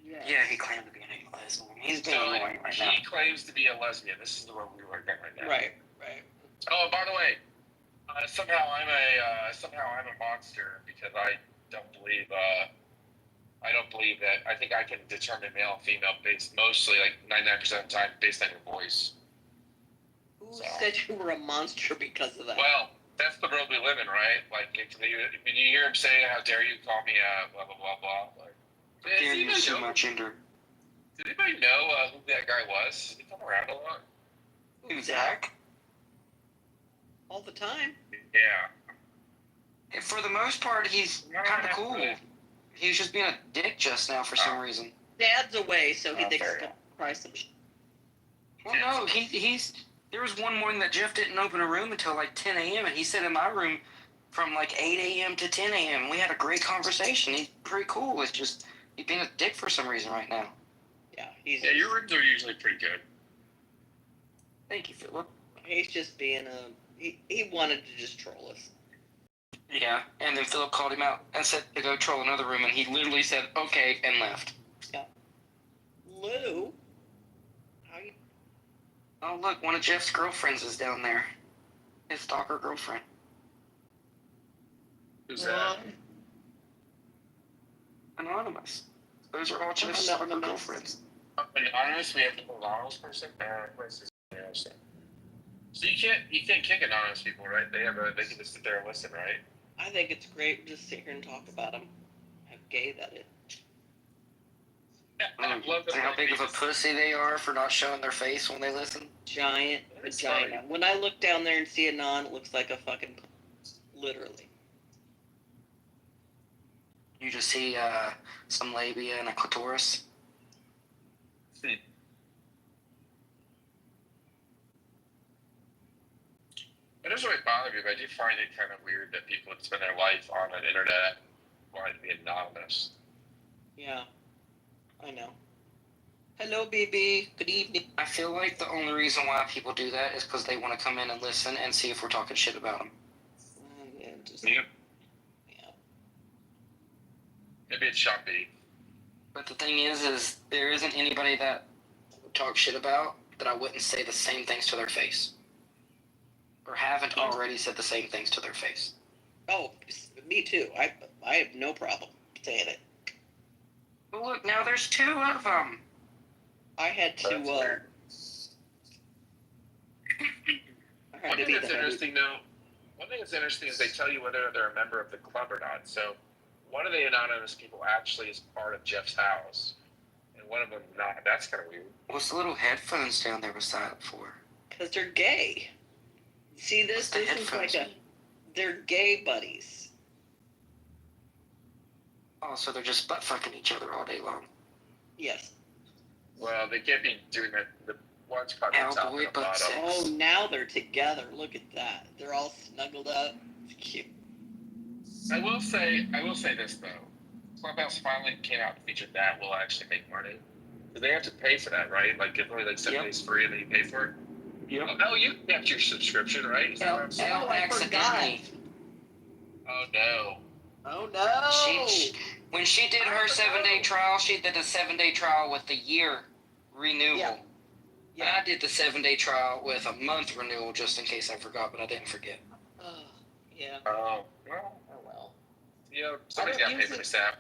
Yeah, he claimed to be a lesbian. He's being So annoying right now. he claims to be a lesbian. This is the one we're looking at right now. Right. Oh, by the way, somehow I'm a monster because I don't believe that. I think I can determine male and female based mostly, like 99% of the time, based on your voice. Who said you were a monster because of that? Well, that's the world we live in, right? Like, when you hear him say, "How dare you call me blah blah blah blah," like, Damn, you see my gender. did anybody know who that guy was? Did he come around a lot? Who's Zach? All the time. Yeah. For the most part, he's kind of cool. He was just being a dick just now for some reason. Dad's away, so he thinks he's gonna cry some shit. Well, no, he's. There was one morning that Jeff didn't open a room until like 10 a.m. and he sat in my room from like 8 a.m. to 10 a.m. We had a great conversation. He's pretty cool. It's just he's being a dick for some reason right now. Yeah, your rooms are usually pretty good. Thank you, Philip. He's just being he wanted to just troll us. Yeah, and then Philip called him out and said to go troll another room, and he literally said okay and left. Yeah. Lou. How you? Oh look, one of Jeff's girlfriends is down there. His stalker girlfriend. Who's that? Anonymous. Those are all Jeff's stalker girlfriends. Anonymous? We have to put an anonymous person? So you can't kick anonymous people, right? They can just sit there and listen, right? I think it's great to just sit here and talk about them. How gay that is. I love that. How big of a pussy they are for not showing their face when they listen. Giant vagina. When I look down there and see a non, it looks like a fucking, literally. You just see some labia and a clitoris. It doesn't really bother me, but I do find it kind of weird that people would spend their life on an internet wanting to be anonymous. Yeah, I know. Hello, BB. Good evening. I feel like the only reason why people do that is because they want to come in and listen and see if we're talking shit about them. Yep. Maybe it's Shopee. But the thing is there isn't anybody that would talk shit about that I wouldn't say the same things to their face. Or haven't already said the same things to their face. Oh, me too. I have no problem saying it. Well, look, now there's two of them. I had to. One thing that's interesting, though. One thing that's interesting is they tell you whether they're a member of the club or not. So, one of the anonymous people actually is part of Jeff's house, and one of them not. That's kind of weird. What's the little headphones down there beside it for? Because they're gay. See, this is like they're gay buddies. Oh, so they're just butt fucking each other all day long. Yes. Well, they can't be doing that. The one's caught the top and the bottom. Oh, now they're together. Look at that. They're all snuggled up. It's cute. I will say this though. Clubhouse finally came out and featured that will actually make money. Do they have to pay for that, right? Like it's only like 7 days free and then you pay for it? Yep. Oh, no, you kept your subscription, right? I accidentally. Oh no. Oh no. When she did her 7-day trial, she did a 7-day trial with a year renewal. Yeah. And I did the 7-day trial with a month renewal just in case I forgot, but I didn't forget. Yeah. Well, Oh well. yeah, somebody's got to pay for the staff.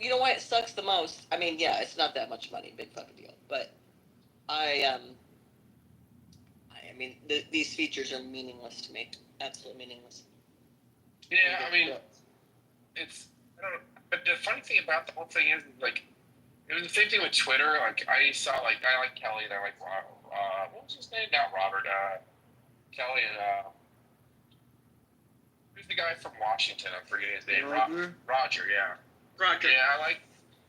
You know why it sucks the most? I mean, yeah, it's not that much money, big fucking deal. But I mean, these features are meaningless to me. Absolutely meaningless. Yeah, I mean, it's, I don't know. But the funny thing about the whole thing is, like, it was the same thing with Twitter. Like, I saw, like, I like Kelly, and I like, what was his name? Not Robert, Kelly, and, who's the guy from Washington? I'm forgetting his name. Roger, yeah. Roger. Yeah, I like,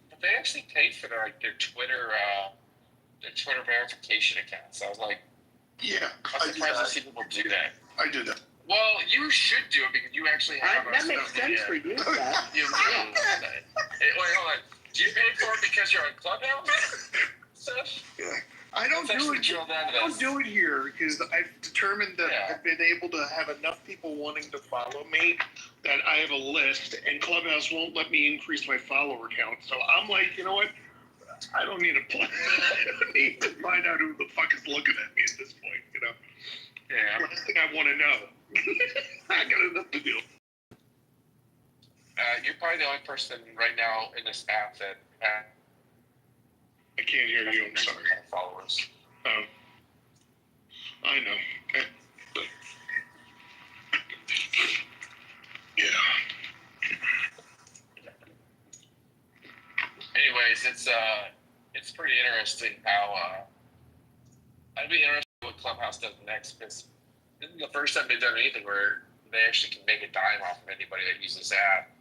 but they actually paid for their Twitter verification accounts. I was like, Yeah, I'm surprised to see people do that. I did that. Well, you should do it because you actually have That makes sense for you, Seth. You really Wait, hold on. Do you pay for it because you're on Clubhouse? Seth? Yeah. I don't Let's do actually it. drill down to I don't this. do it here because I've determined that Yeah. I've been able to have enough people wanting to follow me that I have a list, and Clubhouse won't let me increase my follower count. So I'm like, you know what? I don't need I don't need to find out who the fuck is looking at me at this point. You know. Yeah. Last thing I want to know. I got enough to do. You're probably the only person right now in this app that I can't hear you. I'm sorry. Followers. I know. Yeah. Anyways, it's pretty interesting how I'd be interested in what Clubhouse does next because this is the first time they've done anything where they actually can make a dime off of anybody that uses this app.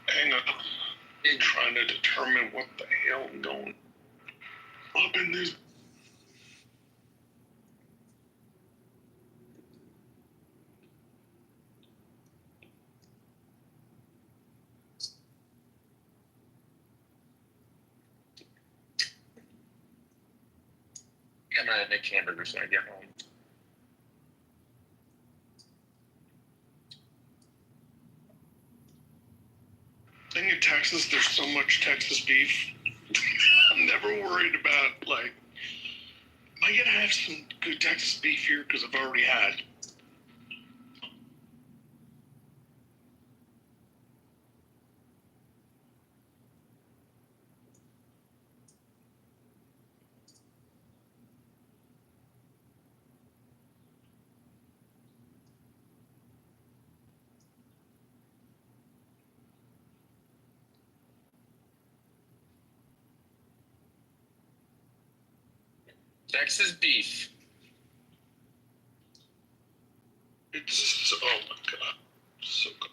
Hang on. I'm trying to determine what the hell I'm going up in this. I'm gonna make hamburgers when I get home. Thing in Texas, there's so much Texas beef. I'm never worried about, like, am I gonna have some good Texas beef here? Because I've already had. Texas beef. It's, oh my god, so good.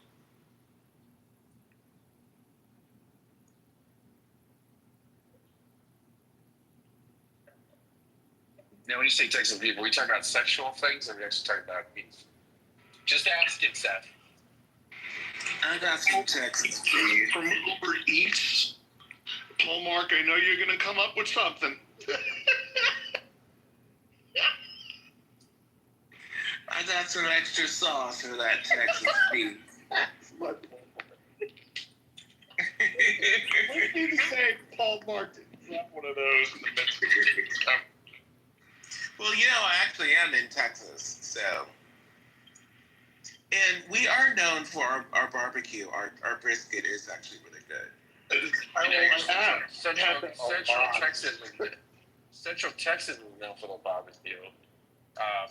Now, when you say Texas beef, are we talking about sexual things or are we actually talking about beef? Just ask it, Seth. I got some Texas beef. From Uber Eats. Paul Mark, I know you're gonna come up with something. I got some extra sauce for that Texas beef. What did you say, Paul Mark? Not one of those in the midst of your Well, you know, I actually am in Texas, so. And we are known for our barbecue. Our brisket is actually really good. Central Texas is known for the barbecue.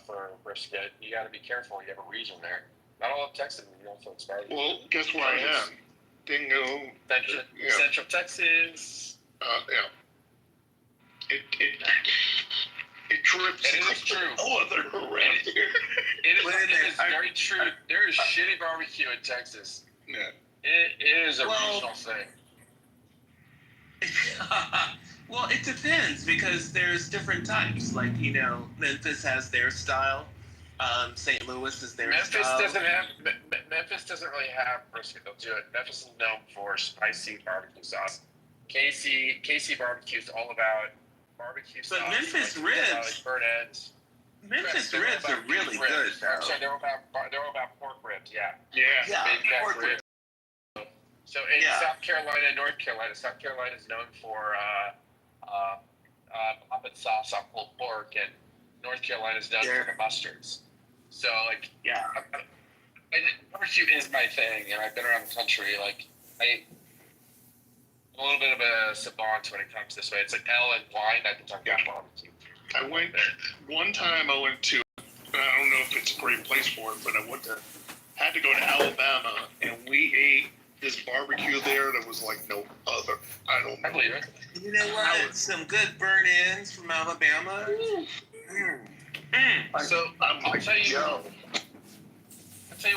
For brisket, you got to be careful. You have a region there. Not all of Texas is known for its barbecue. Well, guess where I am? Dingo. Central Texas. Yeah. It drips. And it is true. No other around here. It is very true. There is shitty barbecue in Texas. Yeah. It is a regional thing. Well, it depends because there's different types. Like, Memphis has their style. St. Louis is their Memphis style. Memphis doesn't really have brisket. They'll do it. Memphis is known for spicy barbecue sauce. KC barbecue is all about barbecue sauce. But Memphis ribs. Burnt ends. Memphis ribs are really good. I'm sorry, they're all about pork ribs. Yeah. Yeah, Big fat pork ribs. So in South Carolina and North Carolina, South Carolina is known for popping sauce on pulled pork, and North Carolina is known for the mustards. So barbecue is my thing, and I've been around the country. Like I'm a little bit of a savant when it comes this way. It's like L and wine. I can talk about barbecue. I went to, I don't know if it's a great place for it, but had to go to Alabama, and we ate this barbecue there that was like no other. I believe it. You know what? Some good burnt ends from Alabama. So I'll tell you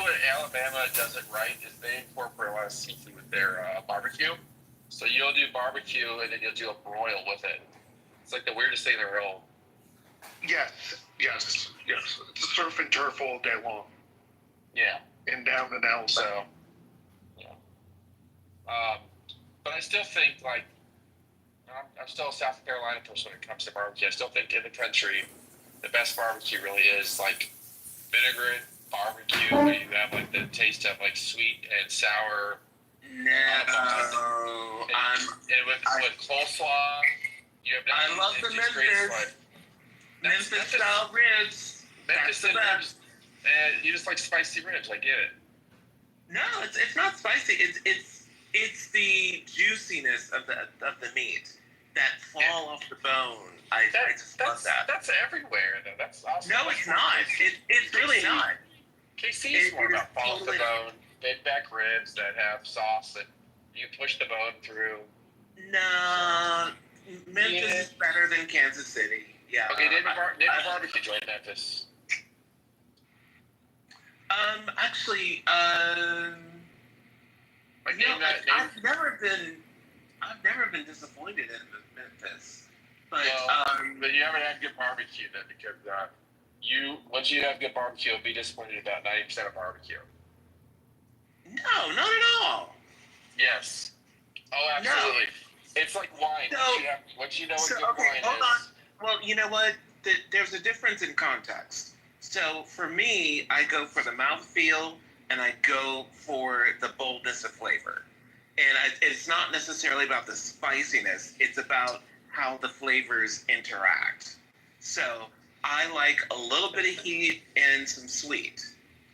what Alabama does it right is they incorporate a lot of seafood with their barbecue. So you'll do barbecue and then you'll do a broil with it. It's like the weirdest thing in the world. Yes. It's surf and turf all day long. Yeah. And down and out. So, but I still think I'm still a South Carolina person when it comes to barbecue. I still think in the country, the best barbecue really is like vinaigrette barbecue, where you have like the taste of like sweet and sour. And with coleslaw, you have. I love the Memphis style ribs. Memphis and ribs. And you just like spicy ribs. I get it. No, it's not spicy. It's the juiciness of the meat that fall off the bone. I just love that. That's everywhere though. That's awesome. No, it's not. It's really not. KC is more about fall off the bone. Big back ribs that have sauce that you push the bone through. No, Memphis is better than Kansas City. Yeah. Okay, name a barbecue joint in Memphis. Actually, I've never been disappointed in Memphis. But but you haven't had good barbecue then, because once you have good barbecue, you'll be disappointed about 90% of barbecue. No, not at all. Yes. Oh, absolutely. No. It's like wine. Once you know what good wine is. Hold on. Well, you know what? There's a difference in context. So for me, I go for the mouthfeel and I go for the boldness of flavor. And it's not necessarily about the spiciness. It's about how the flavors interact. So I like a little bit of heat and some sweet.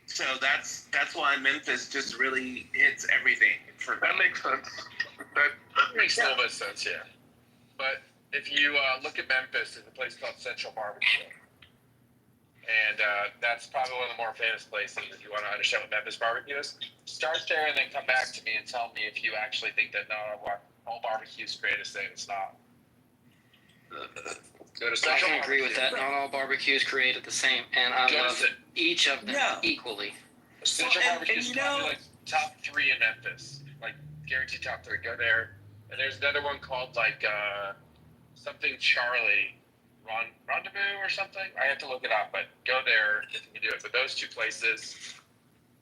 So that's why Memphis just really hits everything for me. That makes sense. That makes a little bit of sense, yeah. But if you look at Memphis, there's a place called Central Barbecue. And that's probably one of the more famous places if you want to understand what Memphis barbecue is. Start there and then come back to me and tell me if you actually think that all barbecue is created the same. It's not. Go to I can agree with that. Not all barbecue is created the same, and I love each of them equally. Central Barbecue is probably like top 3 in Memphis. Like guaranteed top 3. Go there. And there's another one called like something Charlie. Rendezvous or something. I have to look it up, but go there if you can do it. But those 2 places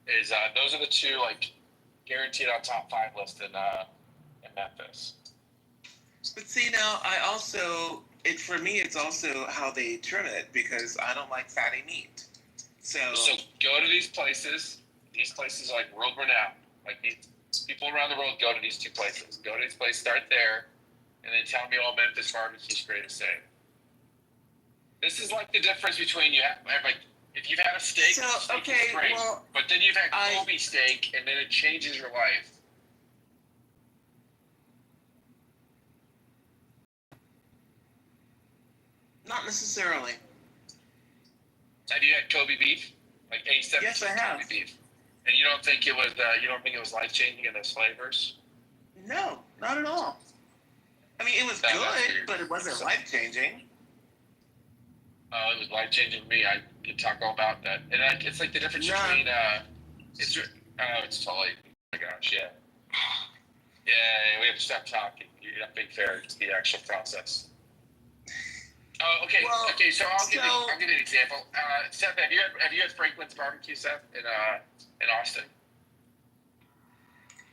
is those are the 2 like guaranteed on top 5 list in Memphis. But see now, for me it's also how they trim it because I don't like fatty meat. So go to these places. These places are like world renowned. Like these people around the world go to these 2 places. Go to these places, start there, and then tell me all Memphis barbecue is created the same. This is like the difference between if you've had a steak, steak is great, but then you've had Kobe steak, and then it changes your life. Not necessarily. Have you had Kobe beef? Like A7 yes, I have. Kobe beef, and you don't think it was life changing in those flavors? No, not at all. I mean, it was good, but it wasn't life changing. It was life changing to me. I could talk all about that, and it's like the difference between it's totally. Oh my gosh, yeah. Yeah, we have to stop talking. You're not being fair to the actual process. Oh, okay. Well, Okay, so I'll give you an example. Seth, have you had Franklin's barbecue, Seth, in Austin?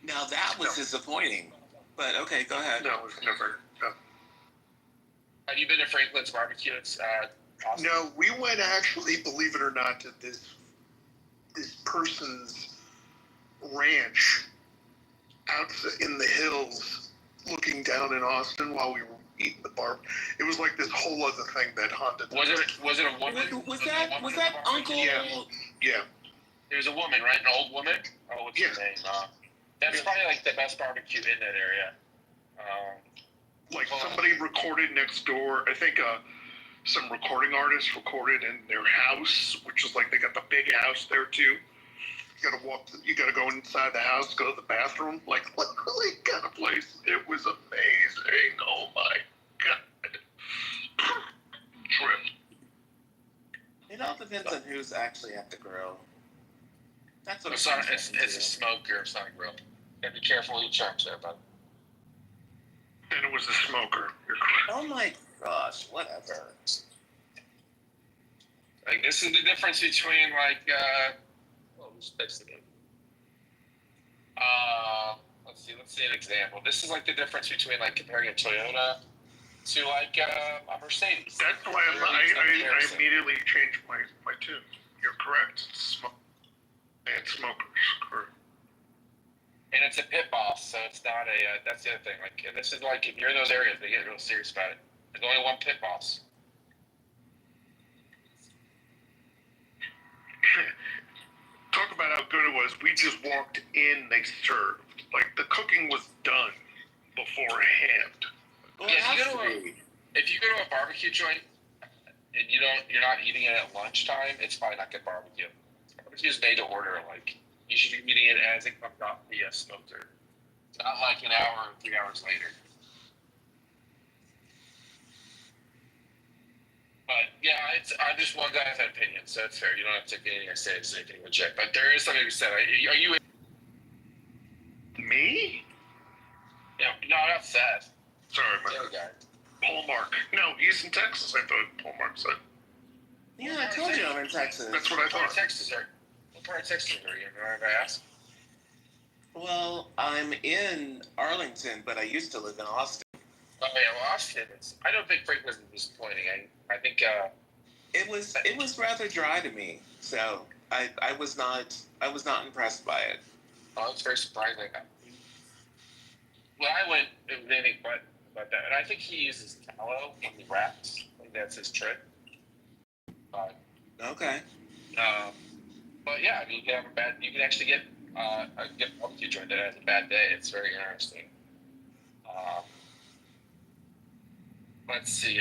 Now that was disappointing. But okay, go ahead. No, never. No. Have you been to Franklin's barbecue? It's Austin. No, we went actually, believe it or not, to this person's ranch out in the hills, looking down in Austin while we were eating the barb. It was like this whole other thing that haunted. Was it a woman? Was that Uncle? Yeah. There's a woman, right? An old woman. Oh, what's her name? That's probably like the best barbecue in that area. Like somebody recorded next door. I think some recording artists recorded in their house, which is like they got the big house there too. You gotta go inside the house, go to the bathroom, like literally kind of place. It was amazing. Oh my god. Trip. It all depends on who's actually at the grill. That's what it's a smoker. It's not a grill. You have to be careful what you charge there, bud. And it was a smoker. You're correct. Oh my gosh, whatever. Like, this is the difference between, like, who's fixed again? Let's see an example. This is like the difference between, like, comparing a Toyota to, like, a Mercedes. That's why I immediately changed my tune. You're correct. And smokers, correct. And it's a pit boss, so it's not a, that's the other thing. Like, and this is like, if you're in those areas, they get real serious about it. There's only one pit boss. Talk about how good it was. We just walked in, they served. Like, the cooking was done beforehand. Well, yeah, if you go to a barbecue joint and you're not eating it at lunchtime, it's probably not good barbecue. Barbecue is made to order. Like, you should be eating it as it comes off the smoker. Not like an hour or 3 hours later. But yeah, I'm just one guy's opinion, so it's fair. You don't have to take anything I say as anything legit. But there is something to be said. Are you? Me? Yeah, no, not Seth. Sorry, the other guy. Paul Mark. No, he's in Texas. I thought Paul Mark said. Yeah, I told you I'm in Texas. That's what I thought. What part of Texas are you in? If I ask? Well, I'm in Arlington, but I used to live in Austin. Oh yeah, well, Austin. I don't think Franklin was disappointing. I think it was rather dry to me, so I was not impressed by it. Oh, it's very surprising. When I went, it was anything but that, and I think he uses tallow when he wraps. I think that's his trick. Okay. But yeah, I mean, you can actually get a good barbecue joint that has a bad day. It's very interesting. Let's see.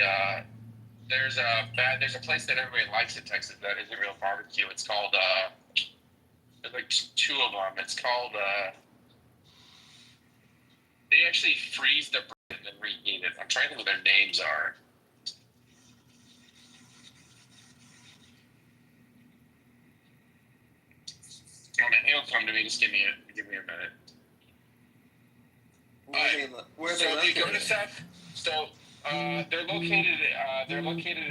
There's a place that everybody likes in Texas that isn't real barbecue. It's called there's like two of them. It's called they actually freeze the bread and then reheat it. I'm trying to think what their names are. Oh man, he'll come to me. Just give me a minute. Where so if you go to Seth, they're located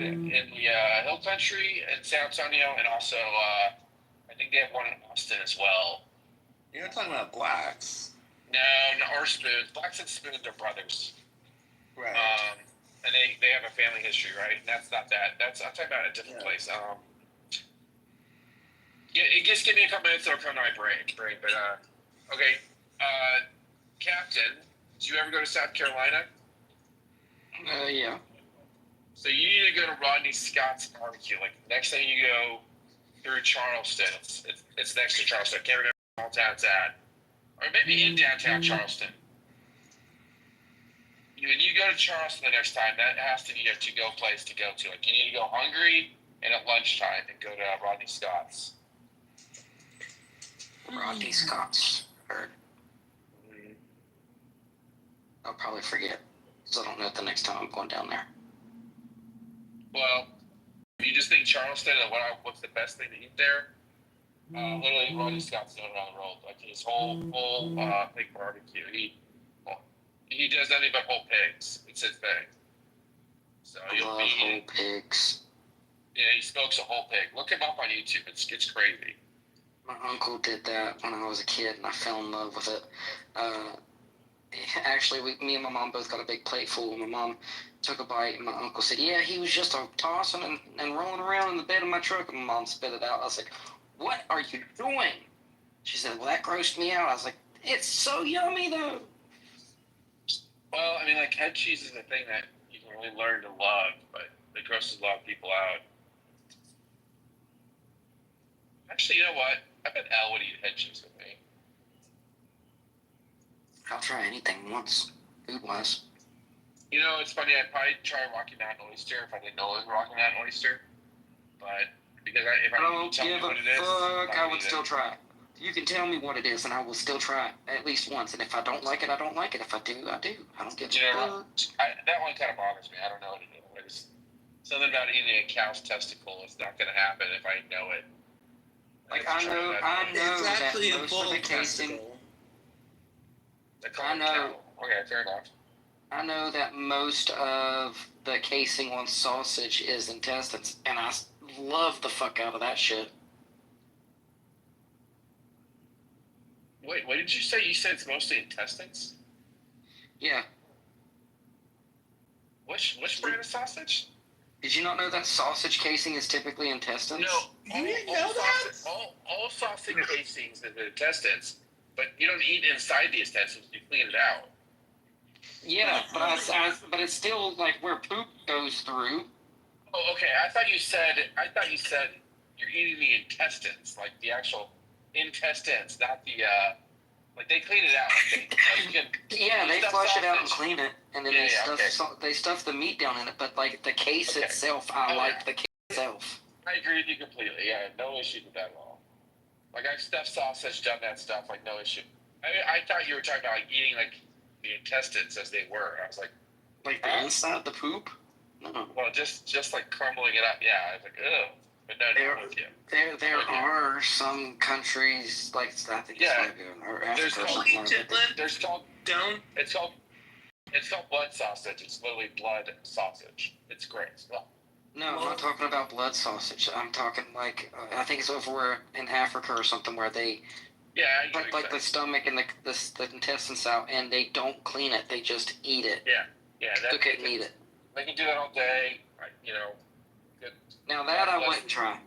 in the Hill Country in San Antonio, and also I think they have one in Austin as well. You're not talking about Blacks. No, or Spoons. Blacks and Spoons are brothers. Right. And they have a family history, right? And that's not that. I'm talking about a different place. Yeah, just give me a couple minutes or I'll come to my brain. But okay, Captain, did you ever go to South Carolina? Yeah. So you need to go to Rodney Scott's barbecue. Like next time you go through Charleston, it's next to Charleston. I can't remember where the town's at, or maybe in downtown Charleston. When you go to Charleston the next time, that has to be a to-go place to go to. Like you need to go hungry and at lunchtime and go to Rodney Scott's. Rodney Scott's. Heard. I'll probably forget. Because I don't know it the next time I'm going down there. Well, if you just think Charleston and what's the best thing to eat there, literally Rodney Scott's doing it on the road. Like his whole big barbecue. He does nothing but whole pigs. It's his thing. So I love whole pigs. Yeah, he smokes a whole pig. Look him up on YouTube. It's crazy. My uncle did that when I was a kid, and I fell in love with it. Actually, me and my mom both got a big plate full. My mom took a bite, and my uncle said, "Yeah, he was just tossing and rolling around in the bed of my truck." And my mom spit it out. I was like, "What are you doing?" She said, "Well, that grossed me out." I was like, "It's so yummy, though." Well, I mean, like, head cheese is a thing that you can really learn to love, but it grosses a lot of people out. Actually, you know what? I bet Al would eat head cheese with me. I'll try anything once, food-wise. You know, it's funny. I'd probably try Rocky Mountain oyster if I didn't know it was Rocky Mountain oyster. But because if I don't tell me give a what it is, fuck, I would still try it. You can tell me what it is, and I will still try it at least once. And if I don't like it, I don't like it. If I do, I do. I don't give a fuck. That one kind of bothers me. I don't know what it is. Something about eating a cow's testicle is not going to happen if I know it. Like, I know It's actually that a most bull of the casing... I know. Okay, fair enough. I know that most of the casing on sausage is intestines, and I love the fuck out of that shit. Wait, what did you say? You said it's mostly intestines? Yeah. Which brand of sausage? Did you not know that sausage casing is typically intestines? No. You didn't know that? All sausage casings is intestines, but you don't eat inside the intestines. You clean it out. Yeah, but it's still like where poop goes through. Oh, okay. I thought you said you're eating the intestines, like the actual intestines, not the like they clean it out. They flush it out and clean it, and then they stuff okay. the meat down in it. But like the case itself, I like the case itself. I agree with you completely. Yeah, no issue with that at all. Like I've stuffed sausage, done that stuff, like no issue. I thought you were talking about like eating like the intestines as they were. I was like the inside, the poop. No. Well, just like crumbling it up. Yeah, I was like, ugh. But no, I'm with you. There are some countries like I think it's or Africa or something like that. It's called blood sausage. It's literally blood sausage. It's great. Well, no, I'm not talking about blood sausage. I'm talking like I think it's over in Africa or something where they put like the stomach and the intestines out, and they don't clean it. They just eat it. Yeah. Cook it and eat it. They can do that all day. You know. Good. Now that I wouldn't try.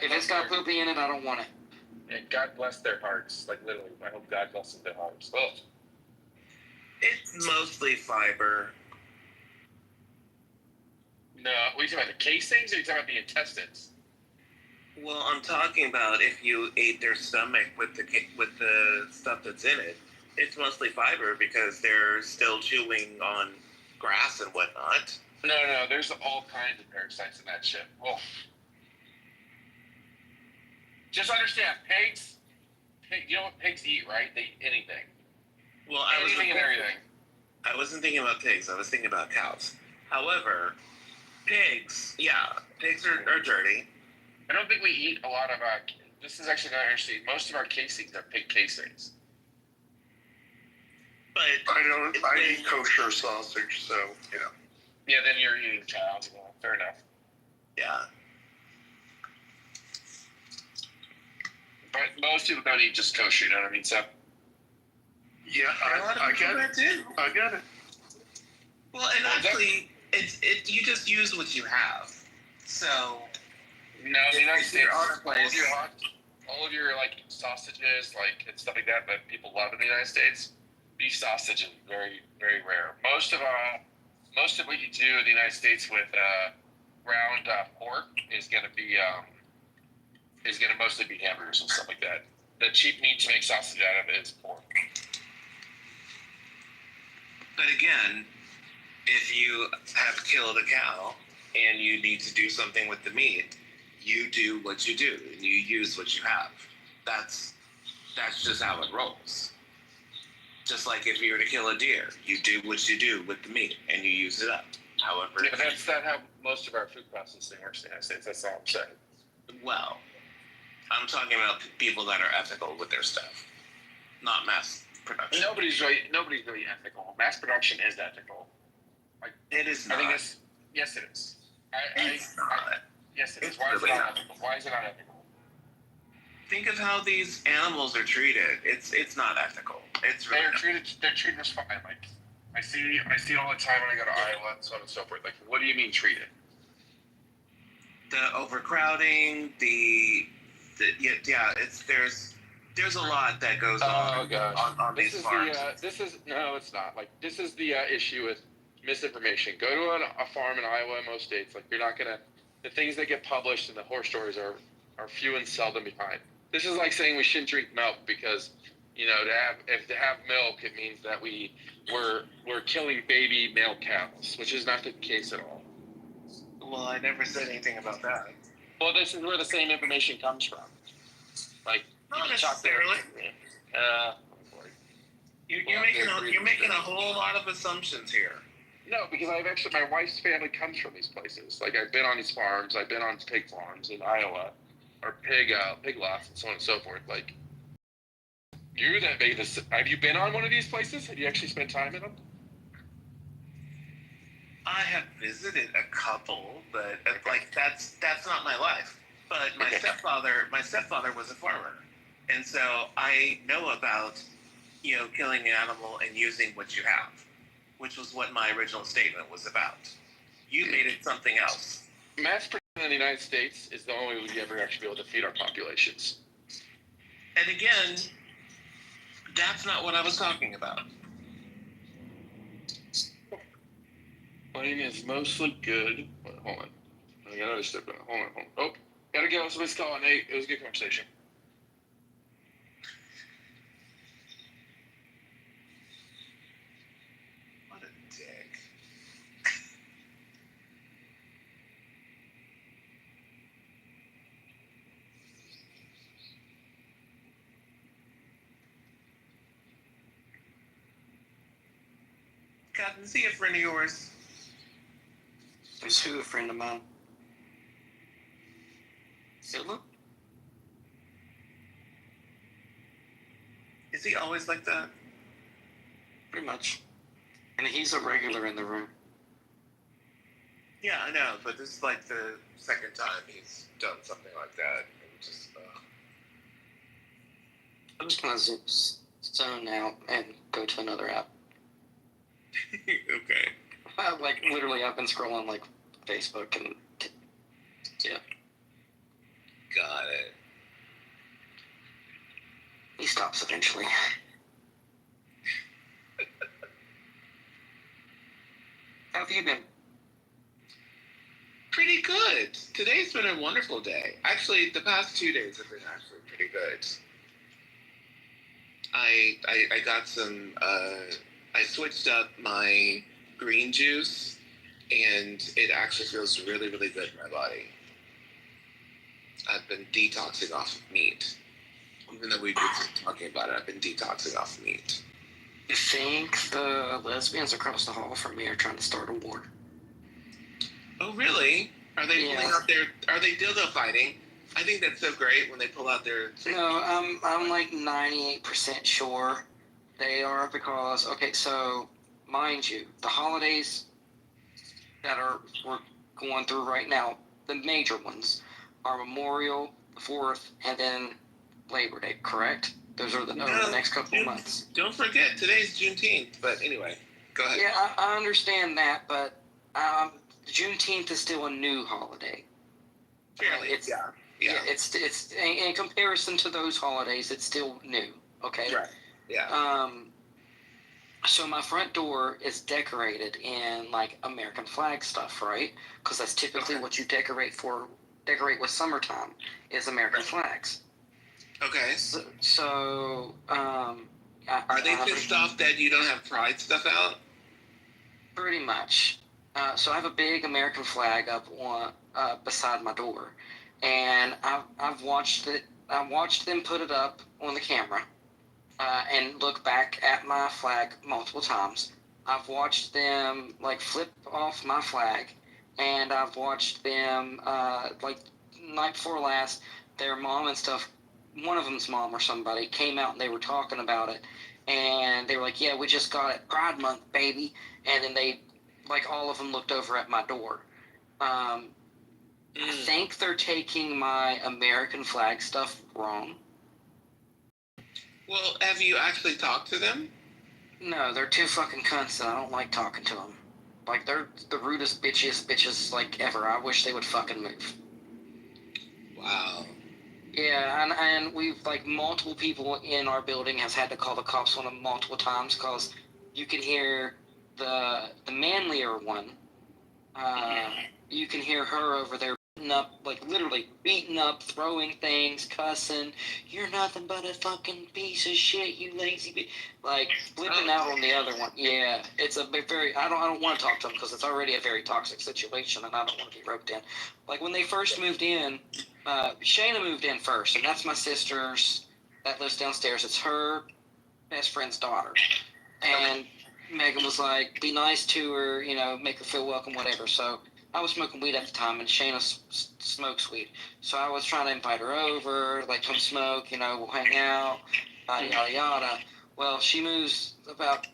If it's got poopy in it, I don't want it. Yeah, God bless their hearts. Like literally, I hope God blesses their hearts. Ugh. It's mostly fiber. No, what are you talking about? The casings, or are you talking about the intestines? Well, I'm talking about if you ate their stomach with the stuff that's in it. It's mostly fiber because they're still chewing on grass and whatnot. No, there's all kinds of parasites in that shit. Well, just understand, pigs, you know what pigs eat, right? They eat anything. Well, anything and everything. I wasn't thinking about pigs. I was thinking about cows. However, pigs are dirty. I don't think we eat a lot of, this is actually not interesting. Most of our casings are pig casings. But I eat kosher sausage, so, yeah. Yeah, then you're eating cows. Well, fair enough. Yeah. But most people don't eat just kosher, you know what I mean, Seth? Yeah, I get it. I get it. Well, and actually, you just use what you have. So, no, in the United States, all of your like sausages, like and stuff like that people love in the United States, beef sausage is very, very rare. Most of what you do in the United States with ground pork is going to mostly be hamburgers and stuff like that. The cheap meat to make sausage out of is pork. But again, if you have killed a cow and you need to do something with the meat, you do what you do and you use what you have. That's just how it rolls. Just like if you were to kill a deer, you do what you do with the meat and you use it up. However, yeah, that's not how most of our food processing works in the United States. That's all I'm saying. Well, I'm talking about people that are ethical with their stuff, not production. Nobody's really ethical. Mass production is ethical. Like, it is I not. think yes, it is. It's not. Yes, it is. It's Why is it really not not. ethical? Why is it not ethical? Think of how these animals are treated. It's not ethical. It's really not. They're treated just fine. Like, I see it all the time when I go to Iowa and so on and so forth. Like, what do you mean treated? The overcrowding, there's a lot that goes on on these farms. No, it's not. Like, this is the issue with misinformation. Go to a farm in Iowa and most states. Like, you're not gonna. The things that get published in the horror stories are few and seldom behind. This is like saying we shouldn't drink milk because, you know, to have milk, it means that we're killing baby male cows, which is not the case at all. Well, I never said anything about that. Well, this is where the same information comes from. Like, not necessarily. You're making a whole lot of assumptions here. No, because my wife's family comes from these places. Like, I've been on these farms. I've been on pig farms in Iowa, or pig lots, and so on and so forth. Like, you that made this. Have you been on one of these places? Have you actually spent time in them? I have visited a couple, but like that's not my life. But my stepfather was a farmer, and so I know about, you know, killing an animal and using what you have, which was what my original statement was about. You made it something else. Mass production in the United States is the only way we ever actually be able to feed our populations. And again, that's not what I was talking about. Playing is mostly good. Wait, hold on. I got another step. Hold on. Oh, gotta go. Somebody's calling. Hey, it was a good conversation. What a dick. Captain, see a friend of yours. Is who a friend of mine? Philip? Is he always like that? Pretty much. And he's a regular in the room. Yeah, I know, but this is like the second time he's done something like that. It just, I'm just gonna zone out and go to another app. Okay. Like, literally, I've been scrolling, like, Facebook and... Yeah. Got it. He stops eventually. How have you been? Pretty good. Today's been a wonderful day. Actually, the past 2 days have been actually pretty good. I got some, I switched up my green juice, and it actually feels really, really good in my body. I've been detoxing off of meat. Even though we've been talking about it, I've been detoxing off of meat. You think the lesbians across the hall from me are trying to start a war? Oh, really? Are they pulling out their... Are they dildo fighting? I think that's so great when they pull out their... No, I'm like 98% sure they are, because, okay, so, mind you, the holidays that we're going through right now, the major ones, are Memorial, the 4th, and then Labor Day, correct? Those are the next couple of months. Don't forget, today's Juneteenth, but anyway, go ahead. Yeah, I understand that, but Juneteenth is still a new holiday. Fairly, yeah. It's in comparison to those holidays, it's still new. Okay. Right. Yeah. So my front door is decorated in like American flag stuff, right? Because that's typically what you decorate with summertime is American flags. Okay. So are they pissed off that you don't have Pride stuff out? Pretty much. So I have a big American flag up on beside my door, and I've watched it. I watched them put it up on the camera, and look back at my flag multiple times. I've watched them like flip off my flag, and I've watched them like night before last, their mom and stuff. One of them's mom or somebody came out and they were talking about it, and they were like, "Yeah, we just got it, Pride Month, baby." And then they, like, all of them looked over at my door. I think they're taking my American flag stuff wrong. Well, have you actually talked to them? No, they're two fucking cunts, and I don't like talking to them. Like, they're the rudest, bitches, like, ever. I wish they would fucking move. Wow. Yeah, and we've, like, multiple people in our building has had to call the cops on them multiple times, because you can hear the manlier one, you can hear her over there beating up, like, literally beating up, throwing things, cussing, "You're nothing but a fucking piece of shit, you lazy bitch," like, flipping out on the other one. Yeah, it's a very, I don't want to talk to them, because it's already a very toxic situation, and I don't want to be roped in. Like, when they first moved in, Shayna moved in first, and that's my sister's that lives downstairs. It's her best friend's daughter. And Megan was like, be nice to her, you know, make her feel welcome, whatever. So I was smoking weed at the time, and Shayna smokes weed. So I was trying to invite her over, like, come smoke, you know, we'll hang out, yada, yada. Well, she moves about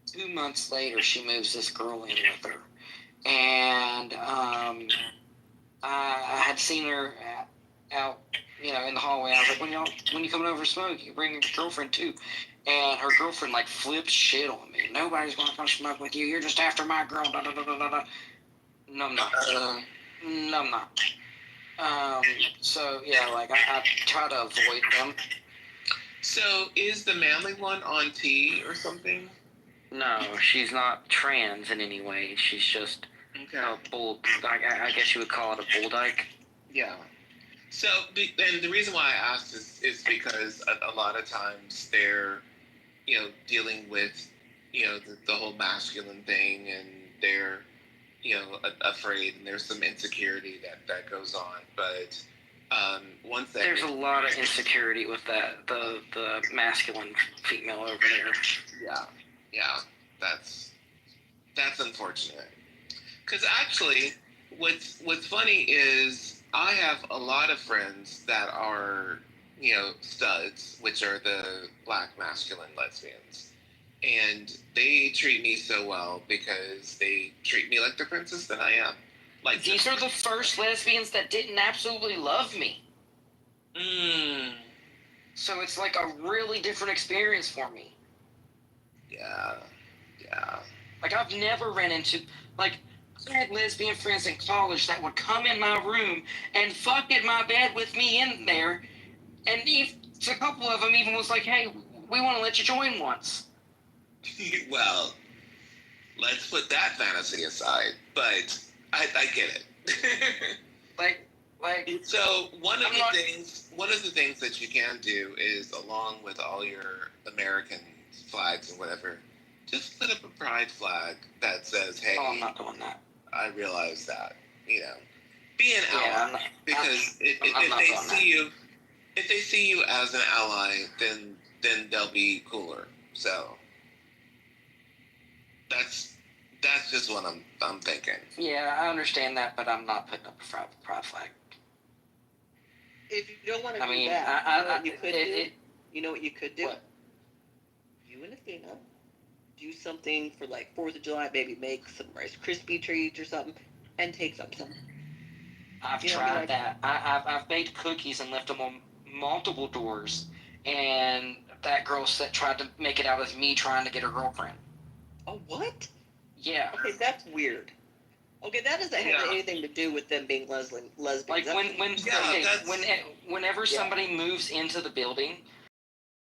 2 months later, she moves this girl in with her. And I had seen her out, you know, in the hallway. I was like, when you coming over to smoke, you bring your girlfriend too. And her girlfriend, like, flipped shit on me. "Nobody's going to come smoke with you. You're just after my girl. Da, da, da, da, da." No, I'm not. No, I'm not. So, yeah, like, I try to avoid them. So, is the manly one on T or something? No, she's not trans in any way. She's just a bull. I guess you would call it a bull dyke. Yeah. So, and the reason why I asked is because a lot of times they're, you know, dealing with, you know, the whole masculine thing, and they're, you know, afraid, and there's some insecurity that goes on. But one thing, there's a lot of insecurity with that the masculine female over there. Yeah, that's unfortunate. Because actually, what's funny is I have a lot of friends that are, you know, studs, which are the black masculine lesbians. And they treat me so well because they treat me like the princess that I am. Like, these are the first lesbians that didn't absolutely love me. So it's like a really different experience for me. Yeah. Like, I've never ran into, like, I had lesbian friends in college that would come in my room and fuck at my bed with me in there. And a couple of them even was like, "Hey, we want to let you join once." Well, let's put that fantasy aside. But I get it. like. So one of the things that you can do is, along with all your American flags and whatever, just put up a pride flag that says, "Hey." Oh, I'm not doing that. I realize that, you know, be an ally, because if they see you as an ally, then they'll be cooler. So that's just what I'm thinking. Yeah, I understand that, but I'm not putting up a pride flag. If you don't want to do you know what you could do? What? You and Athena do something for, like, 4th of July, maybe make some Rice Krispie treats or something, and take some. I've tried that. I've baked cookies and left them on multiple doors, and that girl tried to make it out as me trying to get her girlfriend. Oh, what? Yeah. Okay, that's weird. Okay, that doesn't have anything to do with them being lesbians. Like, whenever somebody moves into the building,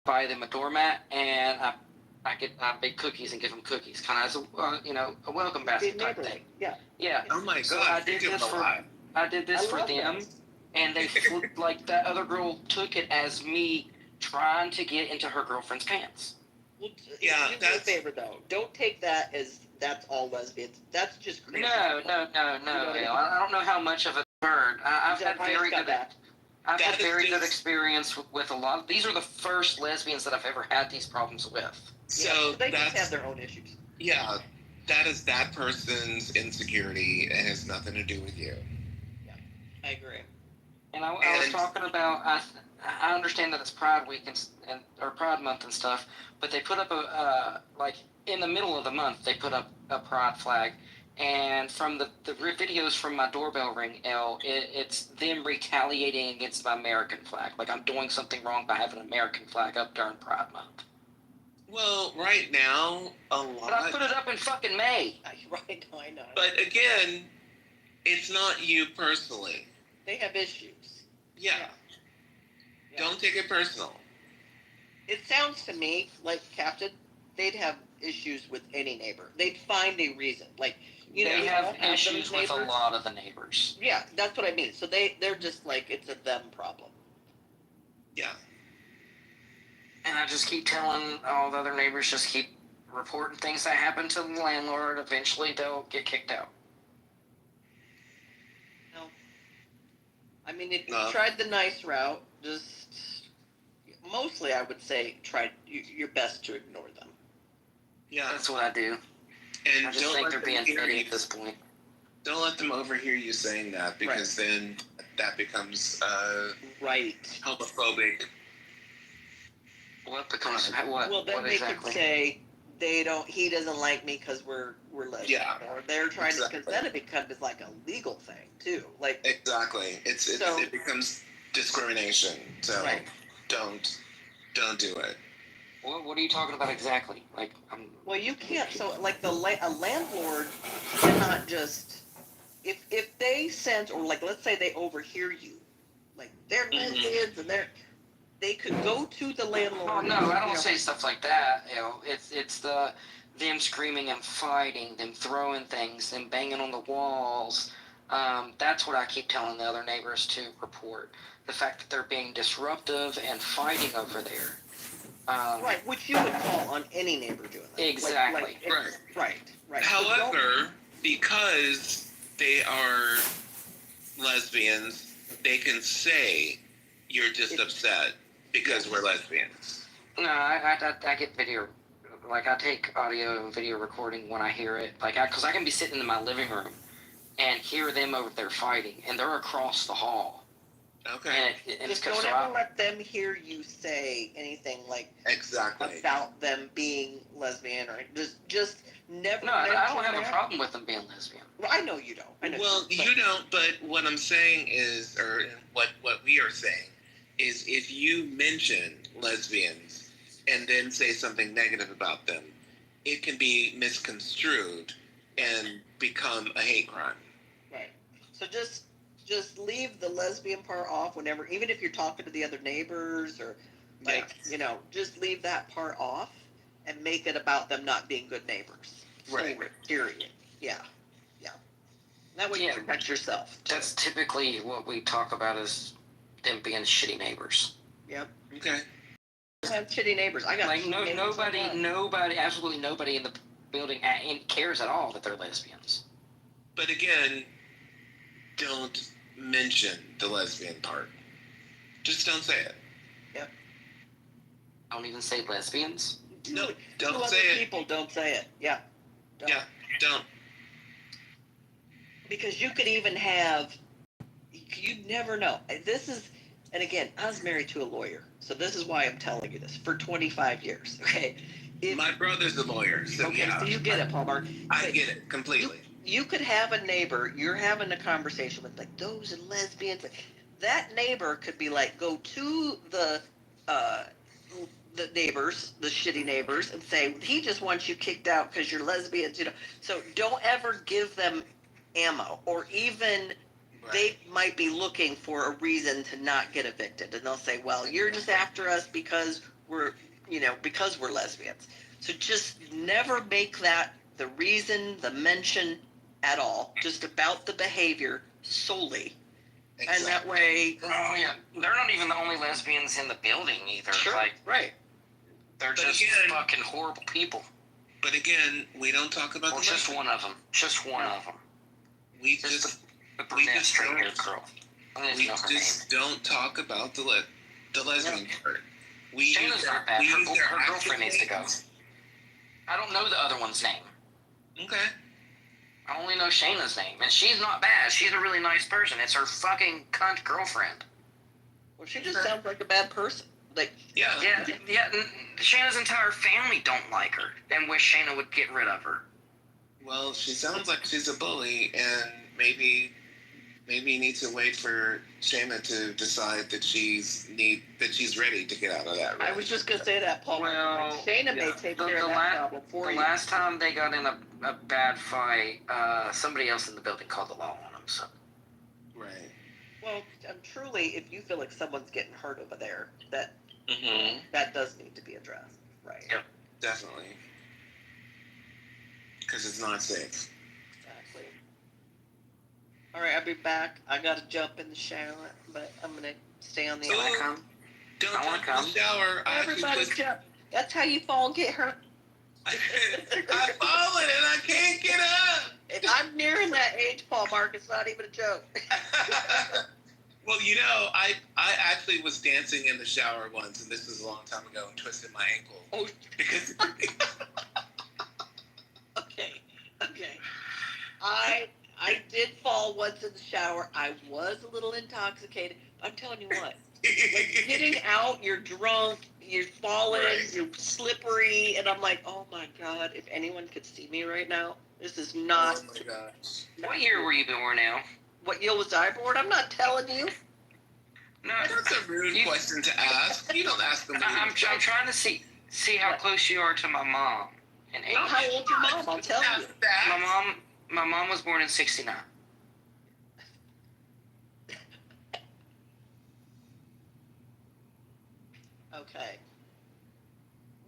buy them a doormat, and I bake cookies and give them cookies, kind of as a, you know, a welcome basket type thing. Yeah. Oh my God! So I did this for them, and they like, that other girl took it as me trying to get into her girlfriend's pants. Well, do me a favor though. Don't take that as that's all lesbians. That's just crazy. No. You know, I don't know how much of it heard. I've had very good experience with a lot of, these are the first lesbians that I've ever had these problems with. So they just have their own issues. Yeah, that is that person's insecurity. It has nothing to do with you. Yeah, I agree. And I was talking about, I understand that it's Pride Week or Pride Month and stuff, but they put up like in the middle of the month, they put up a Pride flag. And from the videos from my doorbell ring, it's them retaliating against my American flag. Like I'm doing something wrong by having an American flag up during Pride Month. Well, right now, a lot. But I put it up in fucking May. Right, I know. But again, it's not you personally. They have issues. Yeah. Don't take it personal. It sounds to me like, Captain, they'd have issues with any neighbor. They'd find a reason. Like, you know, they we have all have issues those with a neighbors. lot of the neighbors. Yeah, that's what I mean. So they're just like, it's a them problem. Yeah. And I just keep telling all the other neighbors, just keep reporting things that happen to the landlord. Eventually they'll get kicked out. No. I mean, if you tried the nice route, just mostly I would say try your best to ignore them. Yeah. That's what I do. And I just think they're being petty at this point. Don't let them overhear you saying that, because then that becomes homophobic. What becomes what? Well, then what they exactly? could say he doesn't like me because we're lesbian. Yeah. Or they're trying to, because then it becomes like a legal thing too. Like exactly, it becomes discrimination. So don't do it. What are you talking about exactly? Like, well, you can't. So, like, a landlord cannot just if they sense, or like, let's say they overhear you, like they're lesbians and they could go to the landlord. Oh no, I don't say stuff like that. You know, it's them screaming and fighting, them throwing things, them banging on the walls. That's what I keep telling the other neighbors to report. The fact that they're being disruptive and fighting over there. Right, which you would call on any neighbor doing that. Exactly. Right. However, because they are lesbians, they can say you're just upset because we're lesbians. No, I get video. Like, I take audio and video recording when I hear it. Like, because I can be sitting in my living room and hear them over there fighting, and they're across the hall. Okay. And just don't ever let them hear you say anything like about them being lesbian, or just never. No, I don't have a problem with them being lesbian. Well, I know you don't. You don't. But what I'm saying is, or what we are saying is, if you mention lesbians and then say something negative about them, it can be misconstrued and become a hate crime. Right. So just leave the lesbian part off whenever, even if you're talking to the other neighbors, or just leave that part off and make it about them not being good neighbors. Right. Period. Yeah. That way you protect yourself. That's typically what we talk about, is them being shitty neighbors. Yep. Okay. I have shitty neighbors. I got like nobody, absolutely nobody in the building cares at all that they're lesbians. But again, don't mention the lesbian part. Just don't say it. Yep. Don't even say lesbians? No, don't Two say other it. people don't say it. Yeah. Don't. Because you could even have, you'd never know. And again, I was married to a lawyer, so this is why I'm telling you this, for 25 years, okay? My brother's a lawyer, so okay, so you get it, Palmer. I get it completely. You could have a neighbor, you're having a conversation with, like, those are lesbians. That neighbor could be like, go to the neighbors, the shitty neighbors, and say, he just wants you kicked out because you're lesbians, So don't ever give them ammo, or even they might be looking for a reason to not get evicted, and they'll say, well, you're just after us because we're lesbians. So just never make that the reason, the mention at all, just about the behavior solely. Exactly. And that way... Oh, yeah. They're not even the only lesbians in the building either. Sure, right. They're just fucking horrible people. But again, we don't talk about the just one of them. Just one of them. We just don't talk about the lesbian part. Shayna's not bad. Her girlfriend needs to go. I don't know the other one's name. Okay. I only know Shayna's name, and she's not bad. She's a really nice person. It's her fucking cunt girlfriend. Well, she just sounds like a bad person. Like, Yeah. Shayna's entire family don't like her and wish Shayna would get rid of her. Well, she sounds like she's a bully, and maybe you need to wait for Shayna to decide that she's ready to get out of that. I was just gonna say that, Paul. Well, Shayna may take care of that problem for the you. last time they got in a bad fight, somebody else in the building called the law on them. So. Right. Well, truly, if you feel like someone's getting hurt over there, that Mm-hmm. that does need to be addressed, right? Yep. Definitely. Because it's not safe. Exactly. All right, I'll be back. I gotta jump in the shower, but I'm gonna stay on the. Don't I jump come. in the shower. Everybody jump. That's how you fall and get hurt. I've fallen and I can't get up. If I'm nearing that age, Paul Mark, it's not even a joke. Well, I actually was dancing in the shower once, and this was a long time ago, and twisted my ankle. Oh, because Okay. I did fall once in the shower. I was a little intoxicated. I'm telling you what, like getting out, you're drunk, you're falling, you're slippery, and I'm like, oh my God, if anyone could see me right now, this is not. Oh my gosh. What year were you born now? What year was I born? I'm not telling you. No, that's a rude question to ask. You don't ask them. I'm trying to see how close you are to my mom. And age. How old's your mom? I'll tell you. My mom was born in '69. Okay.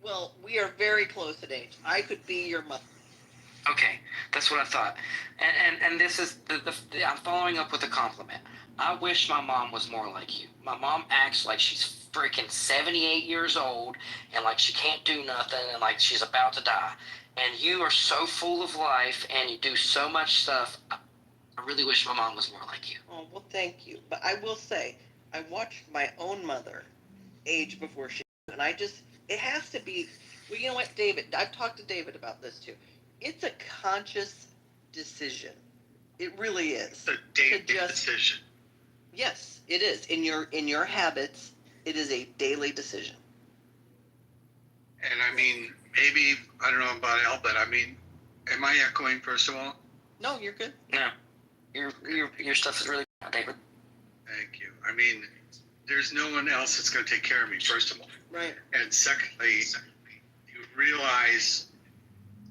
Well, we are very close in age. I could be your mother. Okay, that's what I thought. And this is I'm following up with a compliment. I wish my mom was more like you. My mom acts like she's freaking 78 years old and like she can't do nothing and like she's about to die. And you are so full of life and you do so much stuff. I really wish my mom was more like you. Oh, well, thank you. But I will say, I watched my own mother age before she, and it has to be, well, you know what, David, I've talked to David about this too. It's a conscious decision. It really is. A daily decision. Yes, it is. In your habits, it is a daily decision. And I mean, maybe, I don't know about Al, but I mean, am I echoing first of all? No, you're good. No. Your stuff is really good, David. Thank you. I mean, there's no one else that's going to take care of me, first of all. Right. And secondly, you realize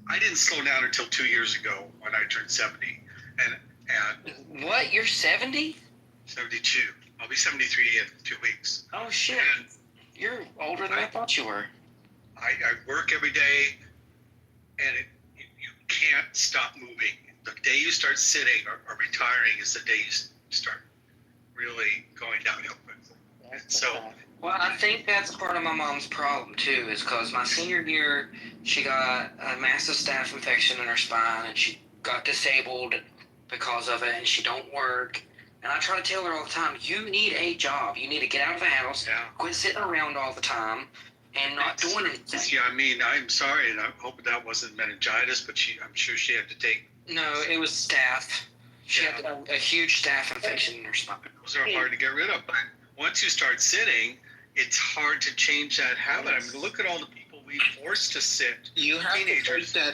I didn't slow down until 2 years ago when I turned 70. And What? You're 70? 72. I'll be 73 in 2 weeks. Oh shit! You're older than I thought you were. I work every day, and you can't stop moving. The day you start sitting or retiring is the day you start really going downhill quickly. So, Well, I think that's part of my mom's problem too, is because my senior year, she got a massive staph infection in her spine, and she got disabled because of it, and she don't work. And I try to tell her all the time, you need a job. You need to get out of the house, quit sitting around all the time, and not doing anything. yeah, I mean, I'm sorry, and I hope that wasn't meningitis, but I'm sure she had to take. No, it was staph. She had a huge staph infection in her spine. Those are hard to get rid of, but once you start sitting, it's hard to change that habit. I mean, look at all the people we forced to sit. You have teenagers to that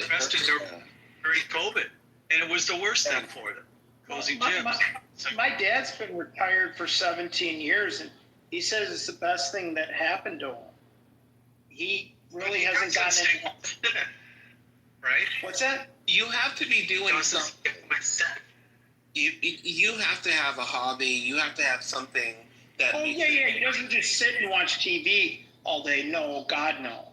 during COVID, and it was the worst thing for them. Closing gyms. My dad's been retired for 17 years, and he says it's the best thing that happened to him. He really hasn't gotten any. Right? What's that? You have to be doing something. You have to have a hobby. You have to have something that. Oh yeah. He doesn't just sit and watch TV all day. No, God no.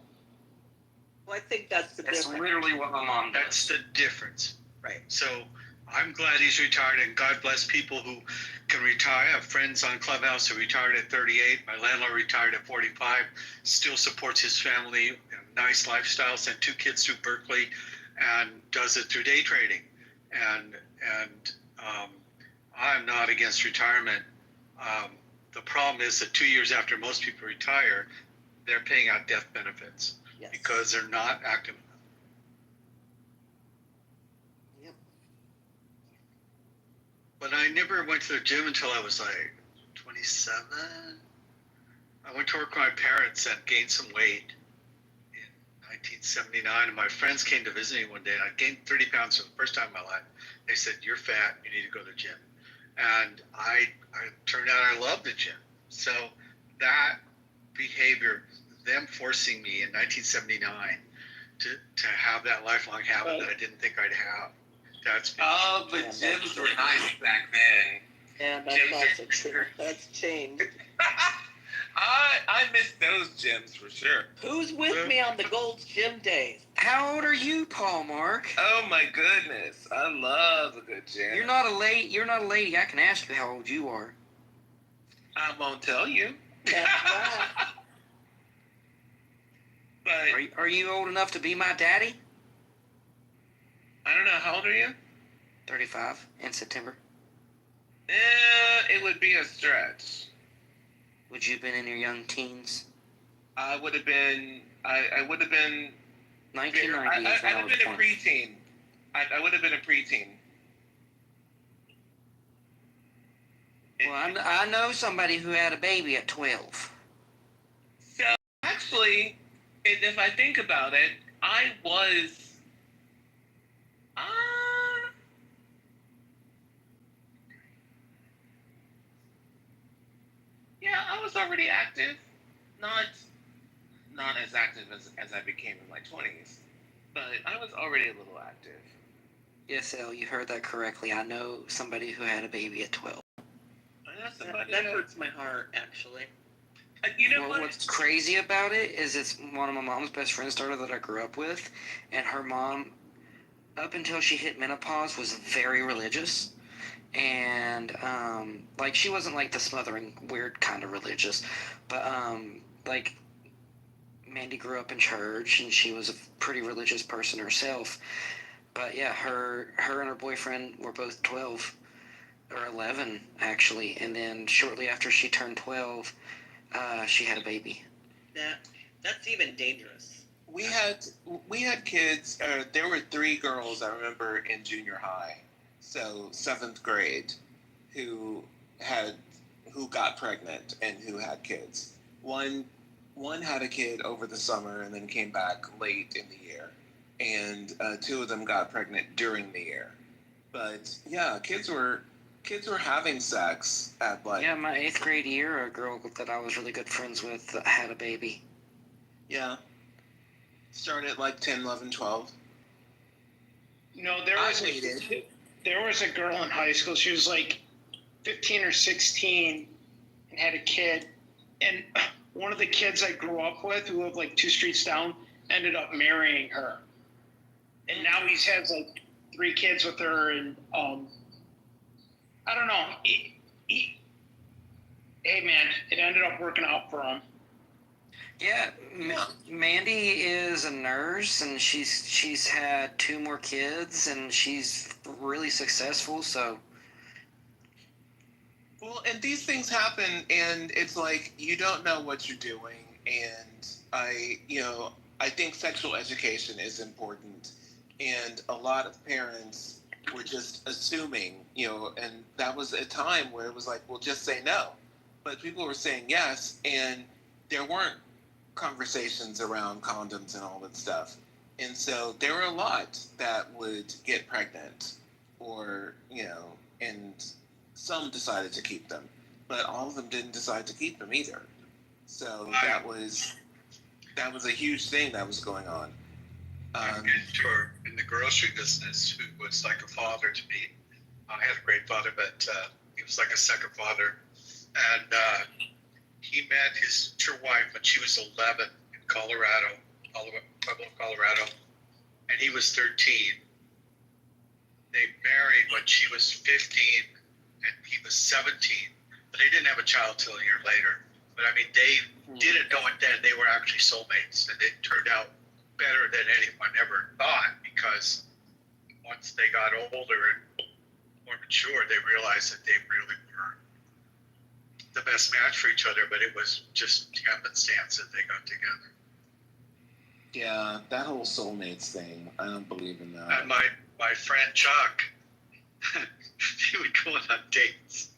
Well, I think that's the difference. That's literally what my mom does. That's the difference. Right. So I'm glad he's retired, and God bless people who can retire. I have friends on Clubhouse who retired at 38. My landlord retired at 45, still supports his family, nice lifestyle, sent 2 kids through Berkeley, and does it through day trading. And I'm not against retirement. The problem is that 2 years after most people retire, they're paying out death benefits because they're not active. But I never went to the gym until I was like 27. I went to work with my parents and gained some weight in 1979, and my friends came to visit me one day, and I gained 30 pounds for the first time in my life. They said, "You're fat. You need to go to the gym." And I turned out I loved the gym. So that behavior, them forcing me in 1979 to have that lifelong habit that I didn't think I'd have. That's been but gyms were nice back then. Yeah, that's also true. That's changed. I miss those gyms for sure. Who's with me on the Gold's Gym days? How old are you, Paul Mark? Oh my goodness, I love a good gym. You're not a lady. I can ask you how old you are. I won't tell you. That's right. But Are you old enough to be my daddy? I don't know. How old are you? 35 in September. It would be a stretch. Would you have been in your young teens? I would have been. I would have been. 1990 I'd is when I have was been a born. preteen. I would have been a preteen. Well, I know somebody who had a baby at 12. So actually, if I think about it, I was. Yeah, I was already active. Not as active as I became in my 20s, but I was already a little active. Yes, Elle, you heard that correctly. I know somebody who had a baby at 12. I know somebody That hurts my heart, actually. You know Well, what's crazy about it is it's one of my mom's best friends started that I grew up with, and her mom, up until she hit menopause, was very religious. And like she wasn't like the smothering weird kind of religious, but like Mandy grew up in church and she was a pretty religious person herself. But yeah, her and her boyfriend were both 12 or 11 actually, and then shortly after she turned 12, she had a baby. That's even dangerous. We had kids. There were 3 girls I remember in junior high, so 7th grade, who got pregnant and who had kids. One had a kid over the summer and then came back late in the year, and 2 of them got pregnant during the year. But yeah, kids were having sex at like. Yeah, my 8th grade year, a girl that I was really good friends with had a baby. Yeah. Started at like 10, 11, 12. No, there was a girl in high school. She was like 15 or 16 and had a kid. And one of the kids I grew up with, who lived like 2 streets down, ended up marrying her. And now he has like 3 kids with her. And I don't know. Hey man, it ended up working out for him. Yeah, Mandy is a nurse, and she's had 2 more kids, and she's really successful. So, well, and these things happen, and it's like you don't know what you're doing, and I think sexual education is important, and a lot of parents were just assuming, and that was a time where it was like, well, just say no, but people were saying yes, and there weren't conversations around condoms and all that stuff. And so there were a lot that would get pregnant or, and some decided to keep them, but all of them didn't decide to keep them either. So that was a huge thing that was going on. My mentor in the grocery business, who was like a father to me. I had a great father, but he was like a second father. And he met his future wife when she was 11 in Colorado, Pueblo, Colorado, and he was 13. They married when she was 15 and he was 17, but they didn't have a child till a year later. But I mean, they didn't know it then. They were actually soulmates, and it turned out better than anyone ever thought, because once they got older and more mature, they realized that they really were the best match for each other, but it was just happenstance that they got together. Yeah, that whole soulmates thing, I don't believe in that. And my friend Chuck, he would go on dates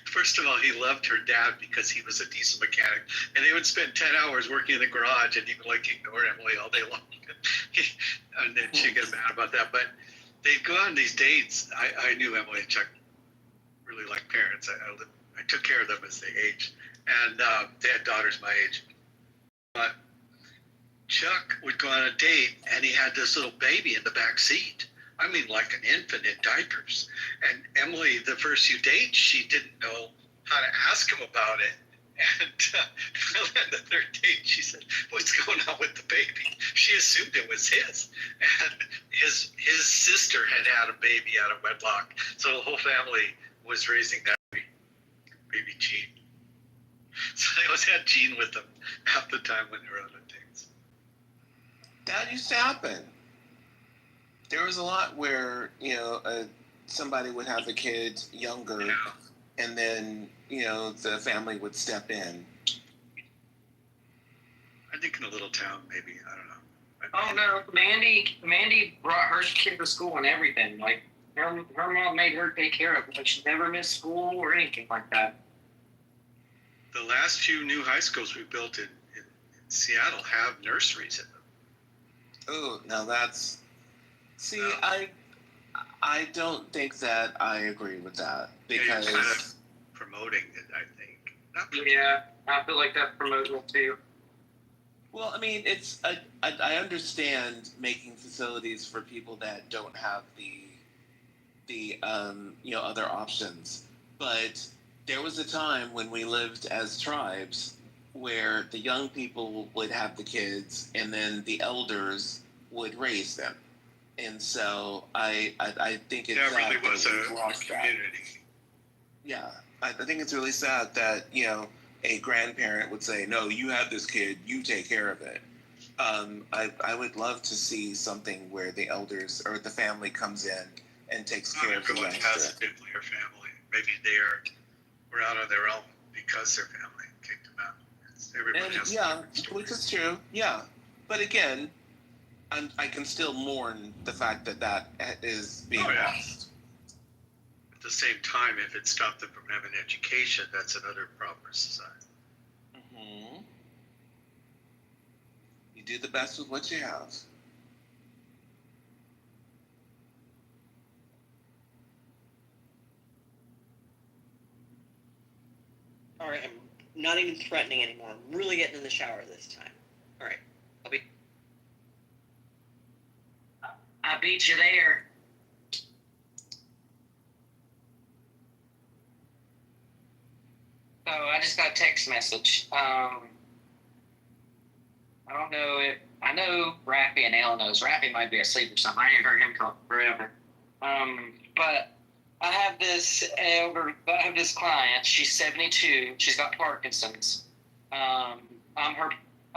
First of all, he loved her dad because he was a diesel mechanic, and they would spend 10 hours working in the garage, and he would like ignore Emily all day long. And then she'd get mad about that. But they'd go on these dates. I knew Emily and Chuck really like parents. I took care of them as they aged, and they had daughters my age. But Chuck would go on a date, and he had this little baby in the back seat. I mean, like an infant in diapers. And Emily, the first few dates, she didn't know how to ask him about it. And on the third date, she said, "What's going on with the baby?" She assumed it was his. And his sister had a baby out of wedlock. So the whole family was raising that baby Gene. So they always had Gene with them half the time when they were on the dates. That used to happen. There was a lot where, somebody would have a kid younger, and then, the family would step in. I think in a little town, maybe. I don't know. Oh no, Mandy brought her kid to school and everything. Like her mom made her take care of it. Like she never missed school or anything like that. The last few new high schools we built in Seattle have nurseries in them. Oh, now that's... See, I don't think that I agree with that, because... You're kind of promoting it, I think. Yeah, I feel like that's promotional too. Well, I mean, I understand making facilities for people that don't have the other options, but there was a time when we lived as tribes where the young people would have the kids and then the elders would raise them. And so I think it's that really sad was that a we've lost that. community. Yeah, I think it's really sad that, a grandparent would say, "No, you have this kid, you take care of it." I would love to see something where the elders or the family comes in and takes care of the Everyone youngster. has a nuclear family. Maybe were out on their own because their family kicked them out. Everybody has Which is true. Yeah, but again, I can still mourn the fact that is being lost. At the same time, if it stopped them from having education, that's another problem for society. Mm-hmm. You do the best with what you have. All right, I'm not even threatening anymore. I'm really getting in the shower this time. All right, I'll be... I beat you there. So I just got a text message. I don't know if I know Rappy and Al knows. Rappy might be asleep or something. I ain't heard him talk forever. But I have this client. She's 72. She's got Parkinson's. I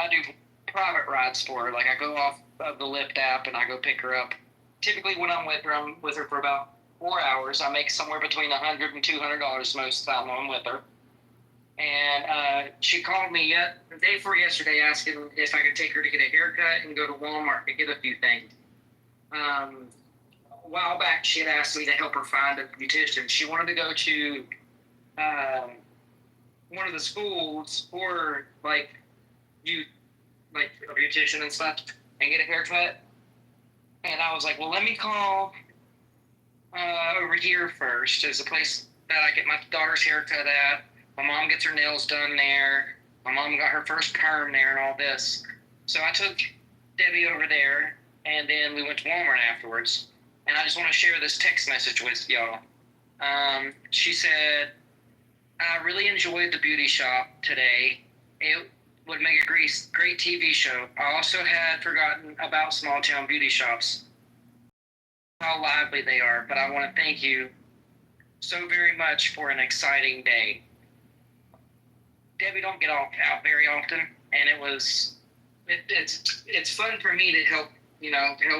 do private rides for her. Like I go off of the Lyft app and I go pick her up. Typically when I'm with her for about 4 hours. I make somewhere between $100 and $200 most of the time when I'm with her. And she called me the day before yesterday asking if I could take her to get a haircut and go to Walmart to get a few things. A while back, she had asked me to help her find a beautician. She wanted to go to one of the schools for like a beautician and stuff and get a haircut. And I was like, well, let me call over here first. There's a place that I get my daughter's haircut at. My mom gets her nails done there. My mom got her first perm there and all this. So I took Debbie over there, and then we went to Walmart afterwards. And I just want to share this text message with y'all. She said, I really enjoyed the beauty shop today. It would make a great TV show. I also had forgotten about small town beauty shops, how lively they are, but I want to thank you so very much for an exciting day. Debbie don't get out very often, and it's fun for me to help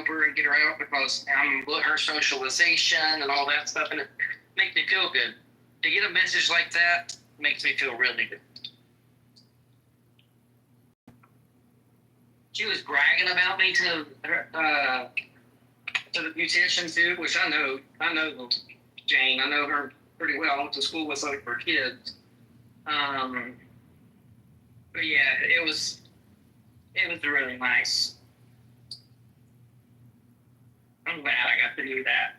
her and get her out because I'm her socialization and all that stuff, and it makes me feel good. To get a message like that makes me feel really good. She was bragging about me to the beautician too, which I know Jane. I know her pretty well. I went to school with like for kids. But yeah, it was really nice. I'm glad I got to do that.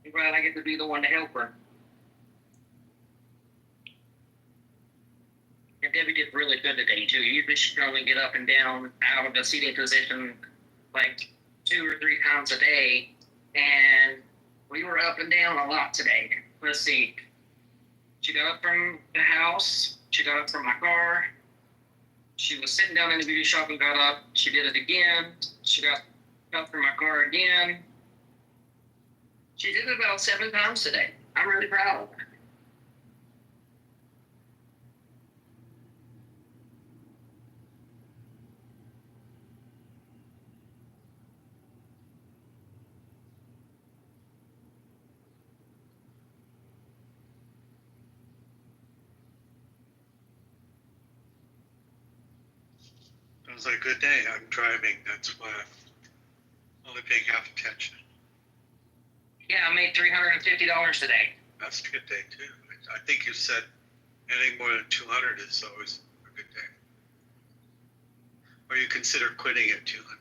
I'm glad I get to be the one to help her. And Debbie did really good today too. Usually she can only get up and down out of the seating position like 2 or 3 times a day, and we were up and down a lot today. Let's see. She got up from the house. She got up from my car. She was sitting down in the beauty shop and got up. She did it again. She got up from my car again. She did it about 7 times today. I'm really proud of her. Sounds like a good day. I'm driving. That's why I'm only paying half attention. Yeah, I made $350 today. That's a good day too. I think you said anything more than 200 is always a good day. Or you consider quitting at 200.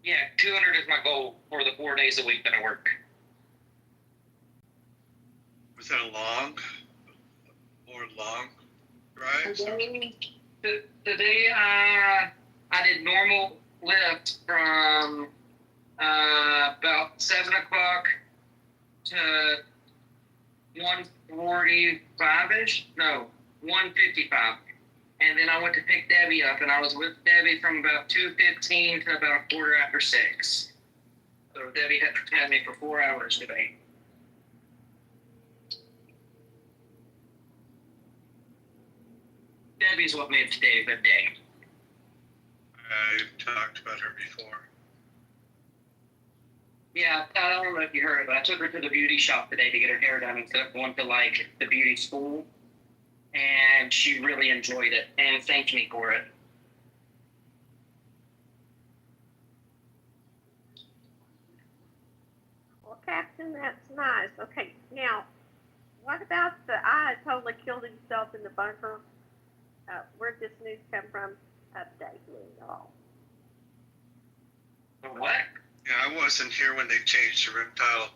Yeah, 200 is my goal for the 4 days a week that I work. Was that a more long drive? Today I did normal lift from about 7 o'clock to 1:45-ish. No, 1:55. And then I went to pick Debbie up, and I was with Debbie from about 2:15 to about 6:15. So Debbie had me for 4 hours today. Debbie's what made today a good day. I've talked about her before. Yeah, I don't know if you heard, but I took her to the beauty shop today to get her hair done instead of going to like the beauty school. And she really enjoyed it and thanked me for it. Well, Captain, that's nice. Okay, now, what about I totally killed himself in the bunker? Where'd this news come from? Update me, y'all. What? Yeah, I wasn't here when they changed the room title.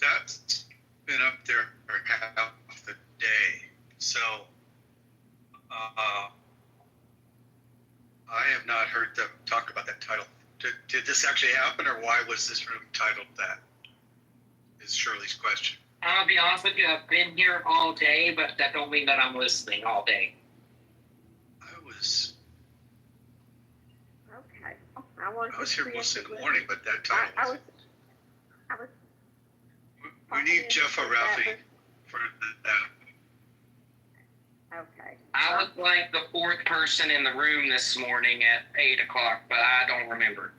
That's been up there for half the day. So, I have not heard them talk about that title. Did this actually happen, or why was this room titled that? Is Shirley's question. I'll be honest with you, I've been here all day, but that don't mean that I'm listening all day. Okay. I was here most of the morning, but that title. We need Jeff O'Raffi for that. Okay. I was like the 4th person in the room this morning at 8 o'clock, but I don't remember.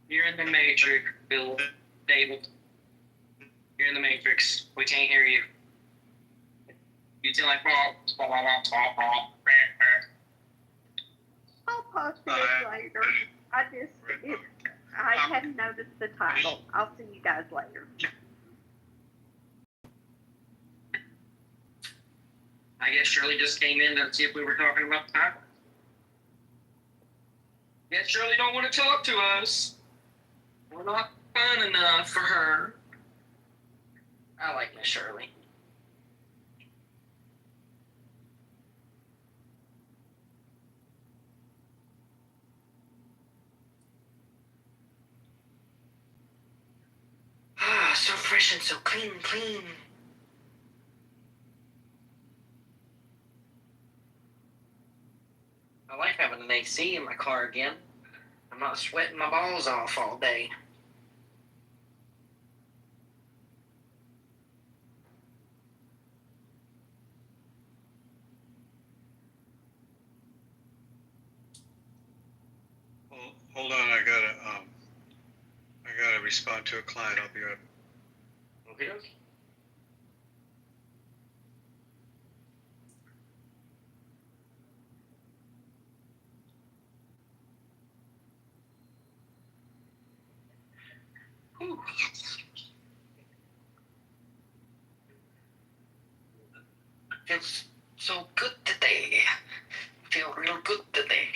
You're in the Matrix, Bill. David. You're in the Matrix. We can't hear you. You sound like I'll post it later. I hadn't noticed the title. I'll see you guys later. I guess Shirley just came in to see if we were talking about the title. Guess Shirley don't want to talk to us. We're not fun enough for her. I like Miss Shirley. Ah, so fresh and so clean. I like having an AC in my car again. I'm not sweating my balls off all day. Well, hold on, I gotta respond to a client. I'll be right. Okay. Feels so good today. Feel real good today.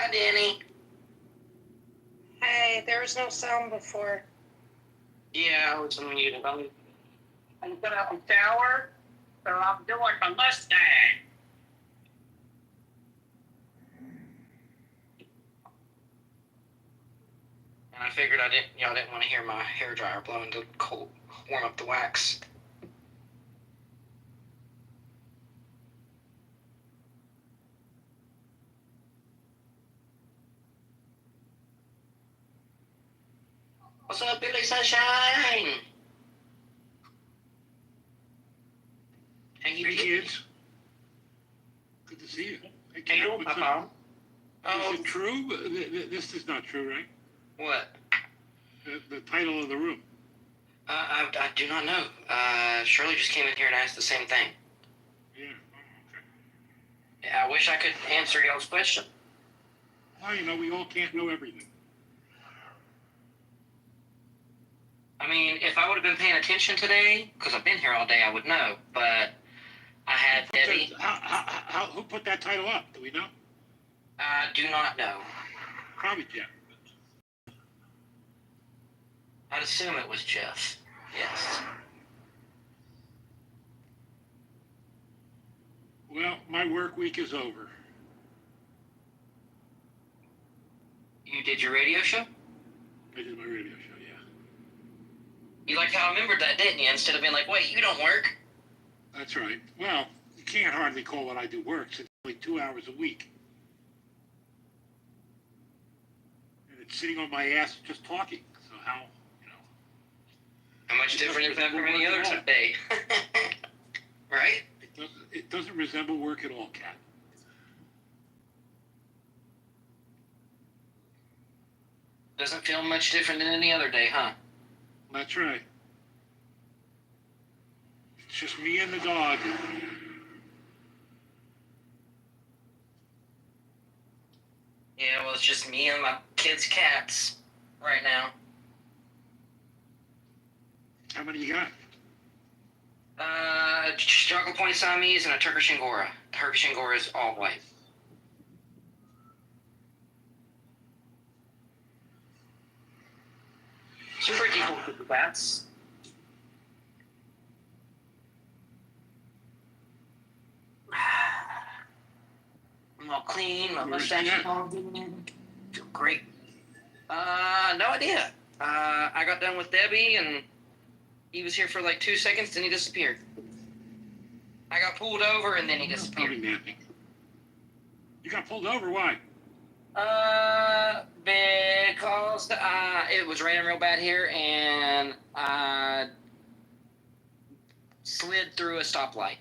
Hi, Danny. Hey, there was no sound before. Yeah, I was muted. I'm gonna shower, so I'm doing my Mustang. And I figured y'all didn't want to hear my hair dryer blowing the cold, warm up the wax. What's up, Billy Sunshine? Hey, kids. Good to see you. Hey, Hey, Kat, what's Papa. up? Is it true? This is not true, right? What? The title of the room. I do not know. Shirley just came in here and asked the same thing. Yeah. Yeah, I wish I could answer y'all's question. Well, we all can't know everything. I mean, if I would have been paying attention today, because I've been here all day, I would know. But I had Debbie. Who put that title up? Do we know? I do not know. Probably Jeff. I'd assume it was Jeff. Yes. Well, my work week is over. You did your radio show? I did my radio show, yeah. You liked how I remembered that, didn't you? Instead of being like, wait, you don't work. That's right. Well, you can't hardly call what I do work. It's only 2 hours a week. And it's sitting on my ass just talking. So how much different is that from any other day? Right? It doesn't resemble work at all, Kat. Doesn't feel much different than any other day, huh? That's right. It's just me and the dog. Yeah, well, it's just me and my kids' cats right now. How many you got? Struggle Point Siamese and a Turkish Angora. Turkish Angora is all white. Super equal to the bats. I'm all clean, my mustache is all good. Feel great. No idea. I got done with Debbie and he was here for like 2 seconds, then he disappeared. I got pulled over and then he disappeared. You got pulled over? Why? Because it was raining real bad here and I slid through a stoplight.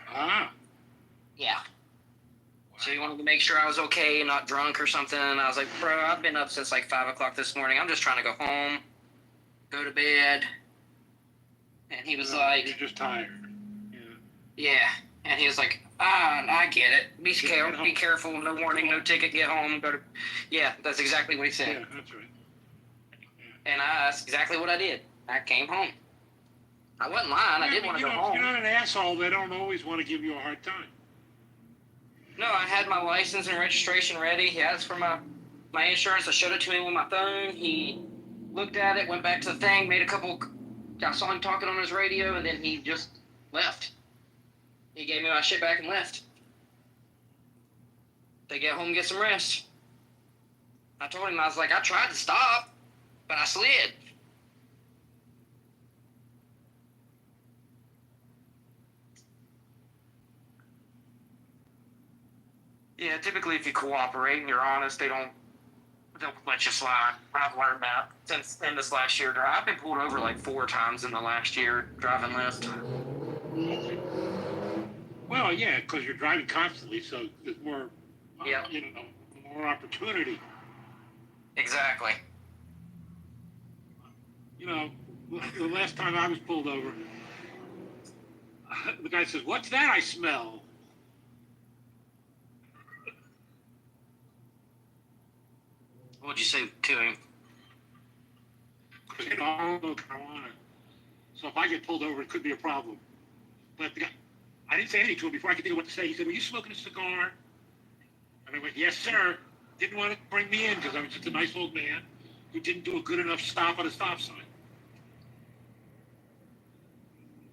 Ah. Yeah. So he wanted to make sure I was okay and not drunk or something. And I was like, bro, I've been up since like 5 o'clock this morning. I'm just trying to go home, go to bed. And he was like... You're just tired. Yeah. And he was like, I get it. Be careful. No warning, no ticket, get home, go to... Yeah, that's exactly what he said. Yeah, that's right. And that's exactly what I did. I came home. I wasn't lying. I did want to go home. You're not an asshole. They don't always want to give you a hard time. No, I had my license and registration ready. He asked for my insurance. I showed it to him with my phone. He looked at it, went back to the thing, made a couple... I saw him talking on his radio, and then he just left. He gave me my shit back and left. They get home and get some rest. I told him, I was like, I tried to stop, but I slid. Yeah, typically if you cooperate and you're honest, they don't let you slide. I've learned that since in this last year. I've been pulled over like 4 times in the last year driving left. Well, yeah, because you're driving constantly, so there's more, more opportunity. Exactly. The last time I was pulled over, the guy says, "What's that I smell?" What'd you say to him? I don't know marijuana. So if I get pulled over, it could be a problem. But the guy, I didn't say anything to him before I could think of what to say. He said, "Were you smoking a cigar?" And I went, "Yes, sir." didn't want to bring me in because I was just a nice old man who didn't do a good enough stop at a stop sign.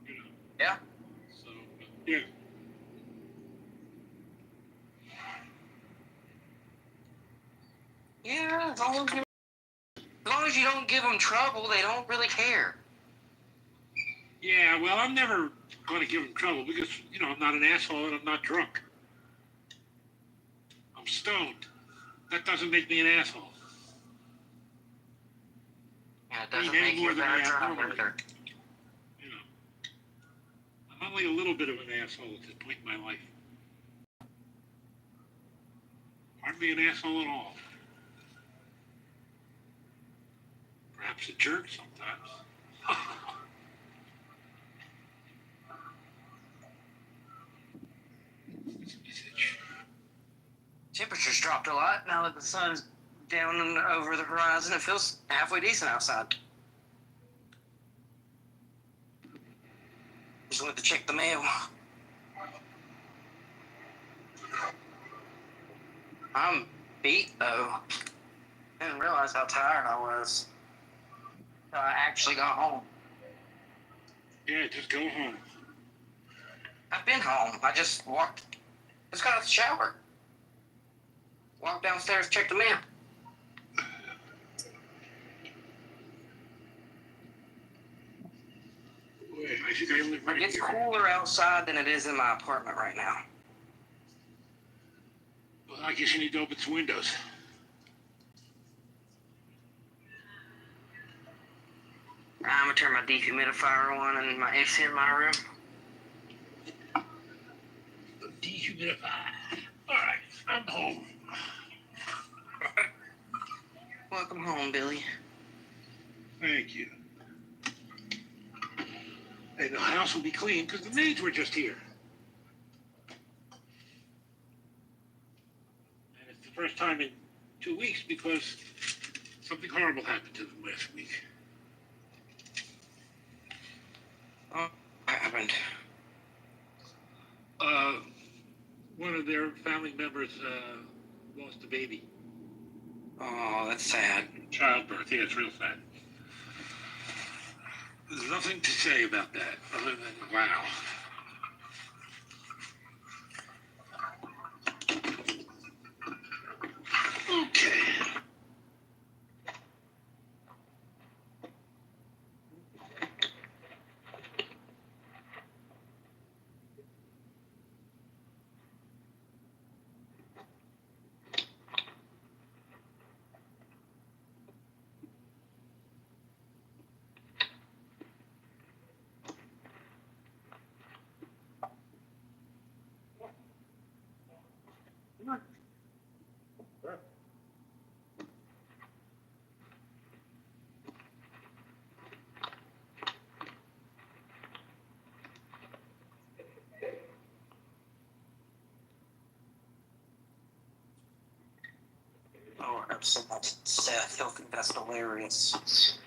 You know. Yeah. So, yeah. Yeah, as long as you don't give them trouble, they don't really care. Yeah, well, I'm never going to give him trouble because, you know, I'm not an asshole and I'm not drunk. I'm stoned. That doesn't make me an asshole. Yeah, it doesn't make you a bad driver either. You know, I'm only a little bit of an asshole at this point in my life. Hardly an asshole at all. Perhaps a jerk sometimes. Temperature's dropped a lot now that the sun's down and over the horizon. It feels halfway decent outside. Just went to check the mail. I'm beat though. Didn't realize how tired I was until I actually got home. Yeah, just go home. I've been home. I just got out of the shower. Walked downstairs, checked the mail. Boy, I think I live right It's here. cooler outside than it is in my apartment right now. Well, I guess you need to open some windows. I'm gonna turn my dehumidifier on and my AC in my room. Dehumidifier. All right, I'm home. Welcome home, Billy. Thank you. And the house will be clean because the maids were just here. And it's the first time in 2 weeks because something horrible happened to them last week. Oh, what happened? One of their family members lost a baby. Oh, that's sad. Childbirth, yeah, it's real sad. There's nothing to say about that other than wow. Okay. Oh, I have so much Seth. He'll think that's hilarious.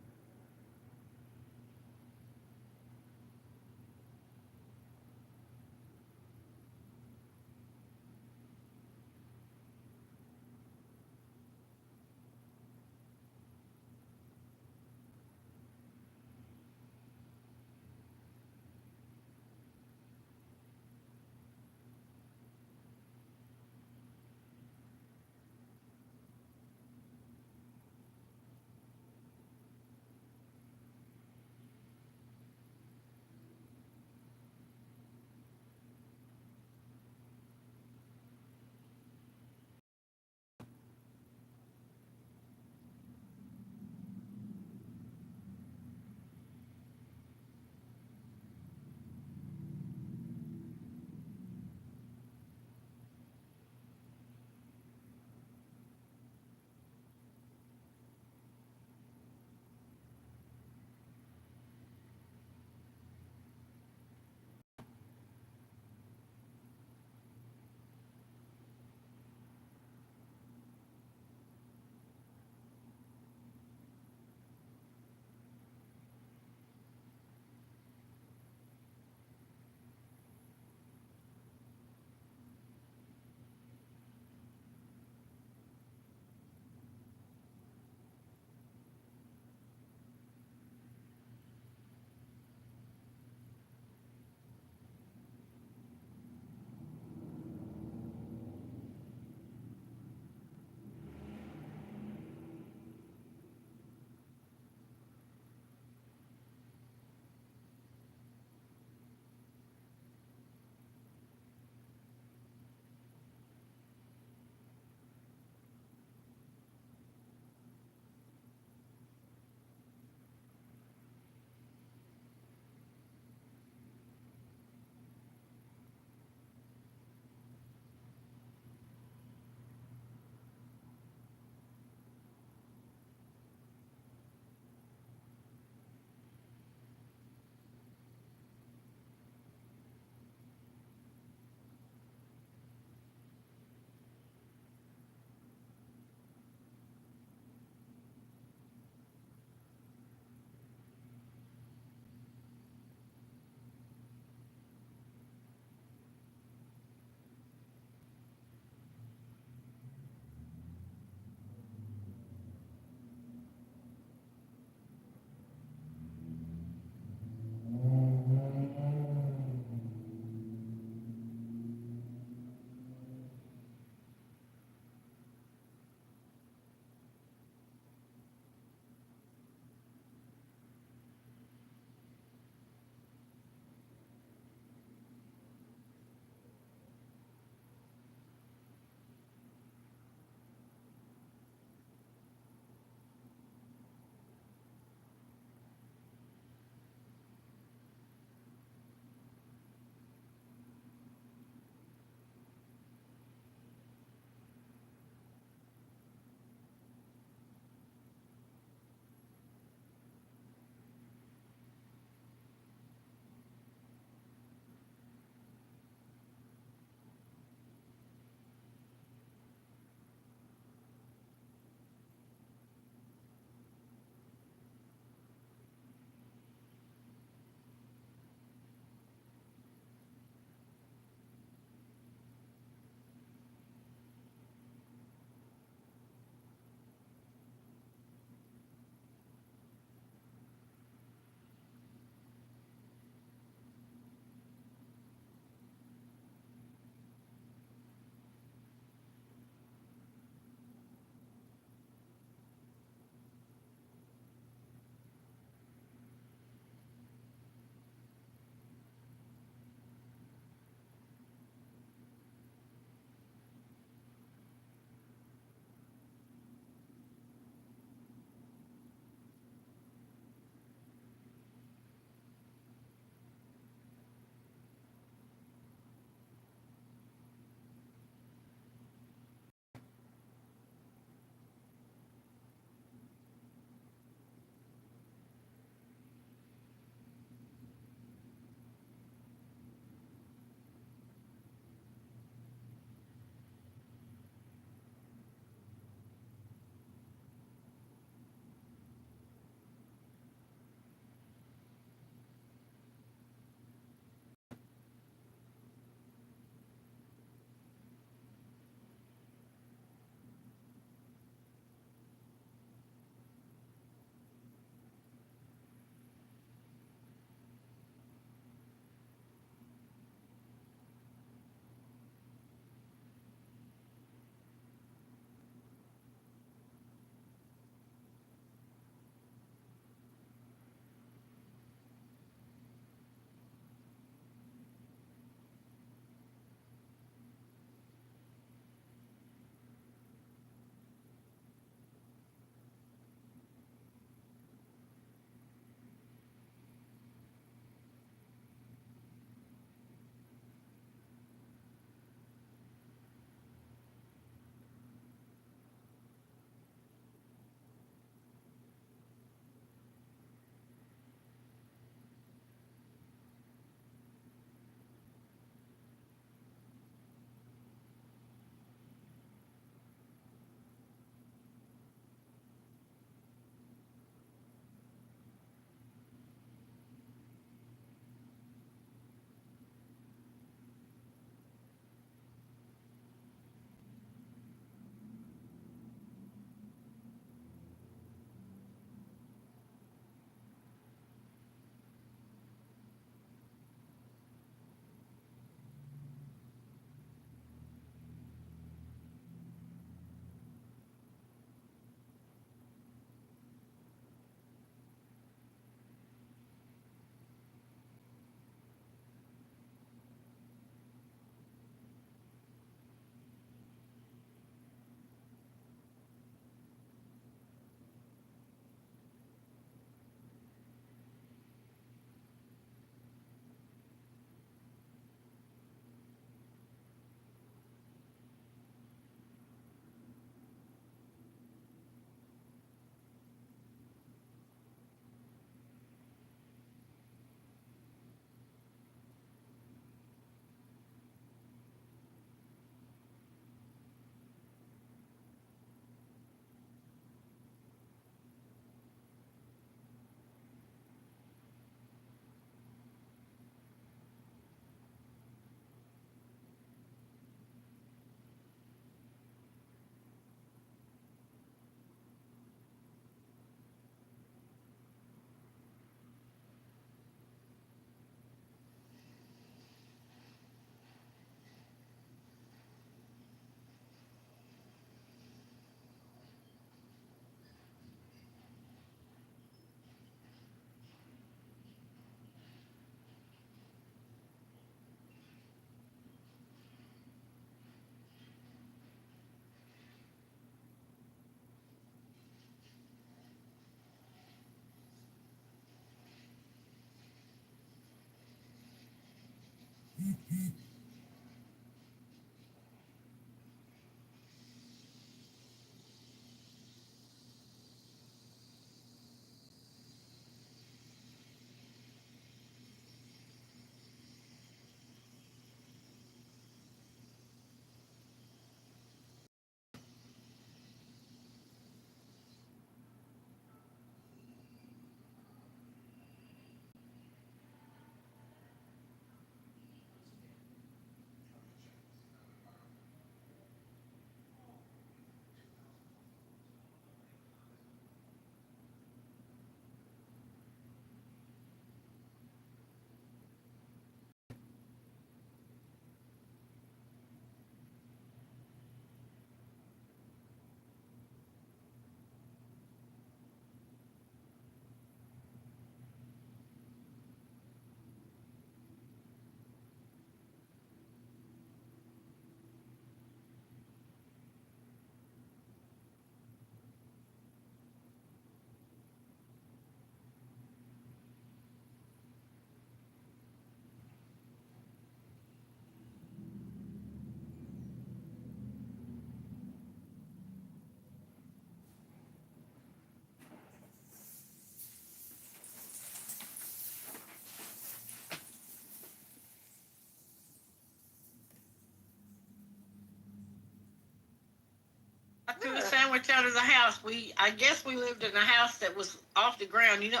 I threw a sandwich out of the house. I guess we lived in a house that was off the ground. You know,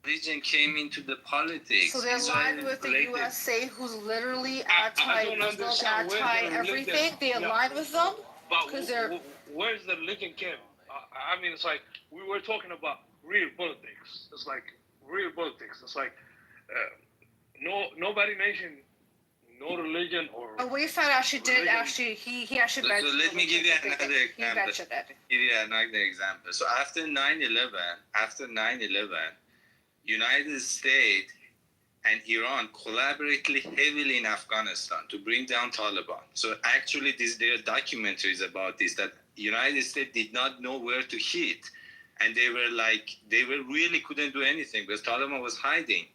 Religion came into the politics. So they're aligned with the USA, who's literally anti-Muslim, anti-everything. They align with them because they're. Where's the religion came? I mean, it's like we were talking about real politics. It's like real politics. It's like nobody mentioned no religion or. Oh, Wayside actually did actually. He actually mentioned. So let me give you another example. He mentioned it. Give you another example. So after 9/11, United States and Iran collaborated heavily in Afghanistan to bring down Taliban. So actually, there are documentaries about this, that United States did not know where to hit. And they were really couldn't do anything because Taliban was hiding.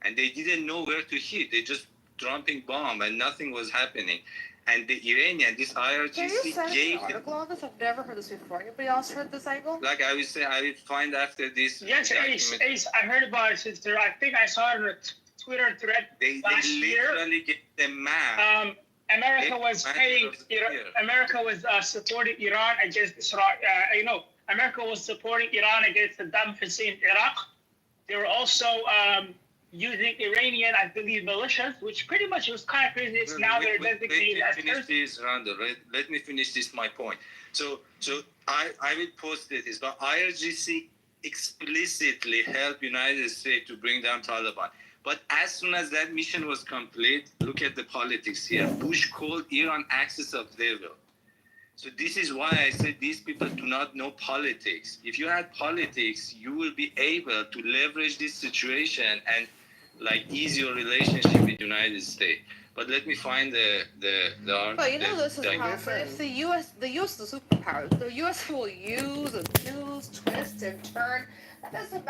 And they didn't know where to hit. They just dropping bomb and nothing was happening. And the Iranian, this IRGC Can you send gave an article on this? I've never heard this before. Anybody else heard this angle? Like I would say, I will find after this. Yes, Ace, I heard about it, sister. I think I saw it on a Twitter thread last year. They literally get the map. America was paying. America was supporting Iran against Israel. America was supporting Iran against Saddam Hussein, Iraq. They were also using Iranian, I believe, militias, which pretty much was kind of crazy. It's now they're designated as terrorists. Let me finish this, my point. So I will post this, but IRGC explicitly helped United States to bring down Taliban. But as soon as that mission was complete, look at the politics here. Bush called Iran axis of devil. So this is why I said these people do not know politics. If you had politics, you will be able to leverage this situation and ease your relationship with the United States. But let me find the But you know this is a concept. If the U.S. is the superpower, the U.S. will use, abuse, twist, and turn. That doesn't matter.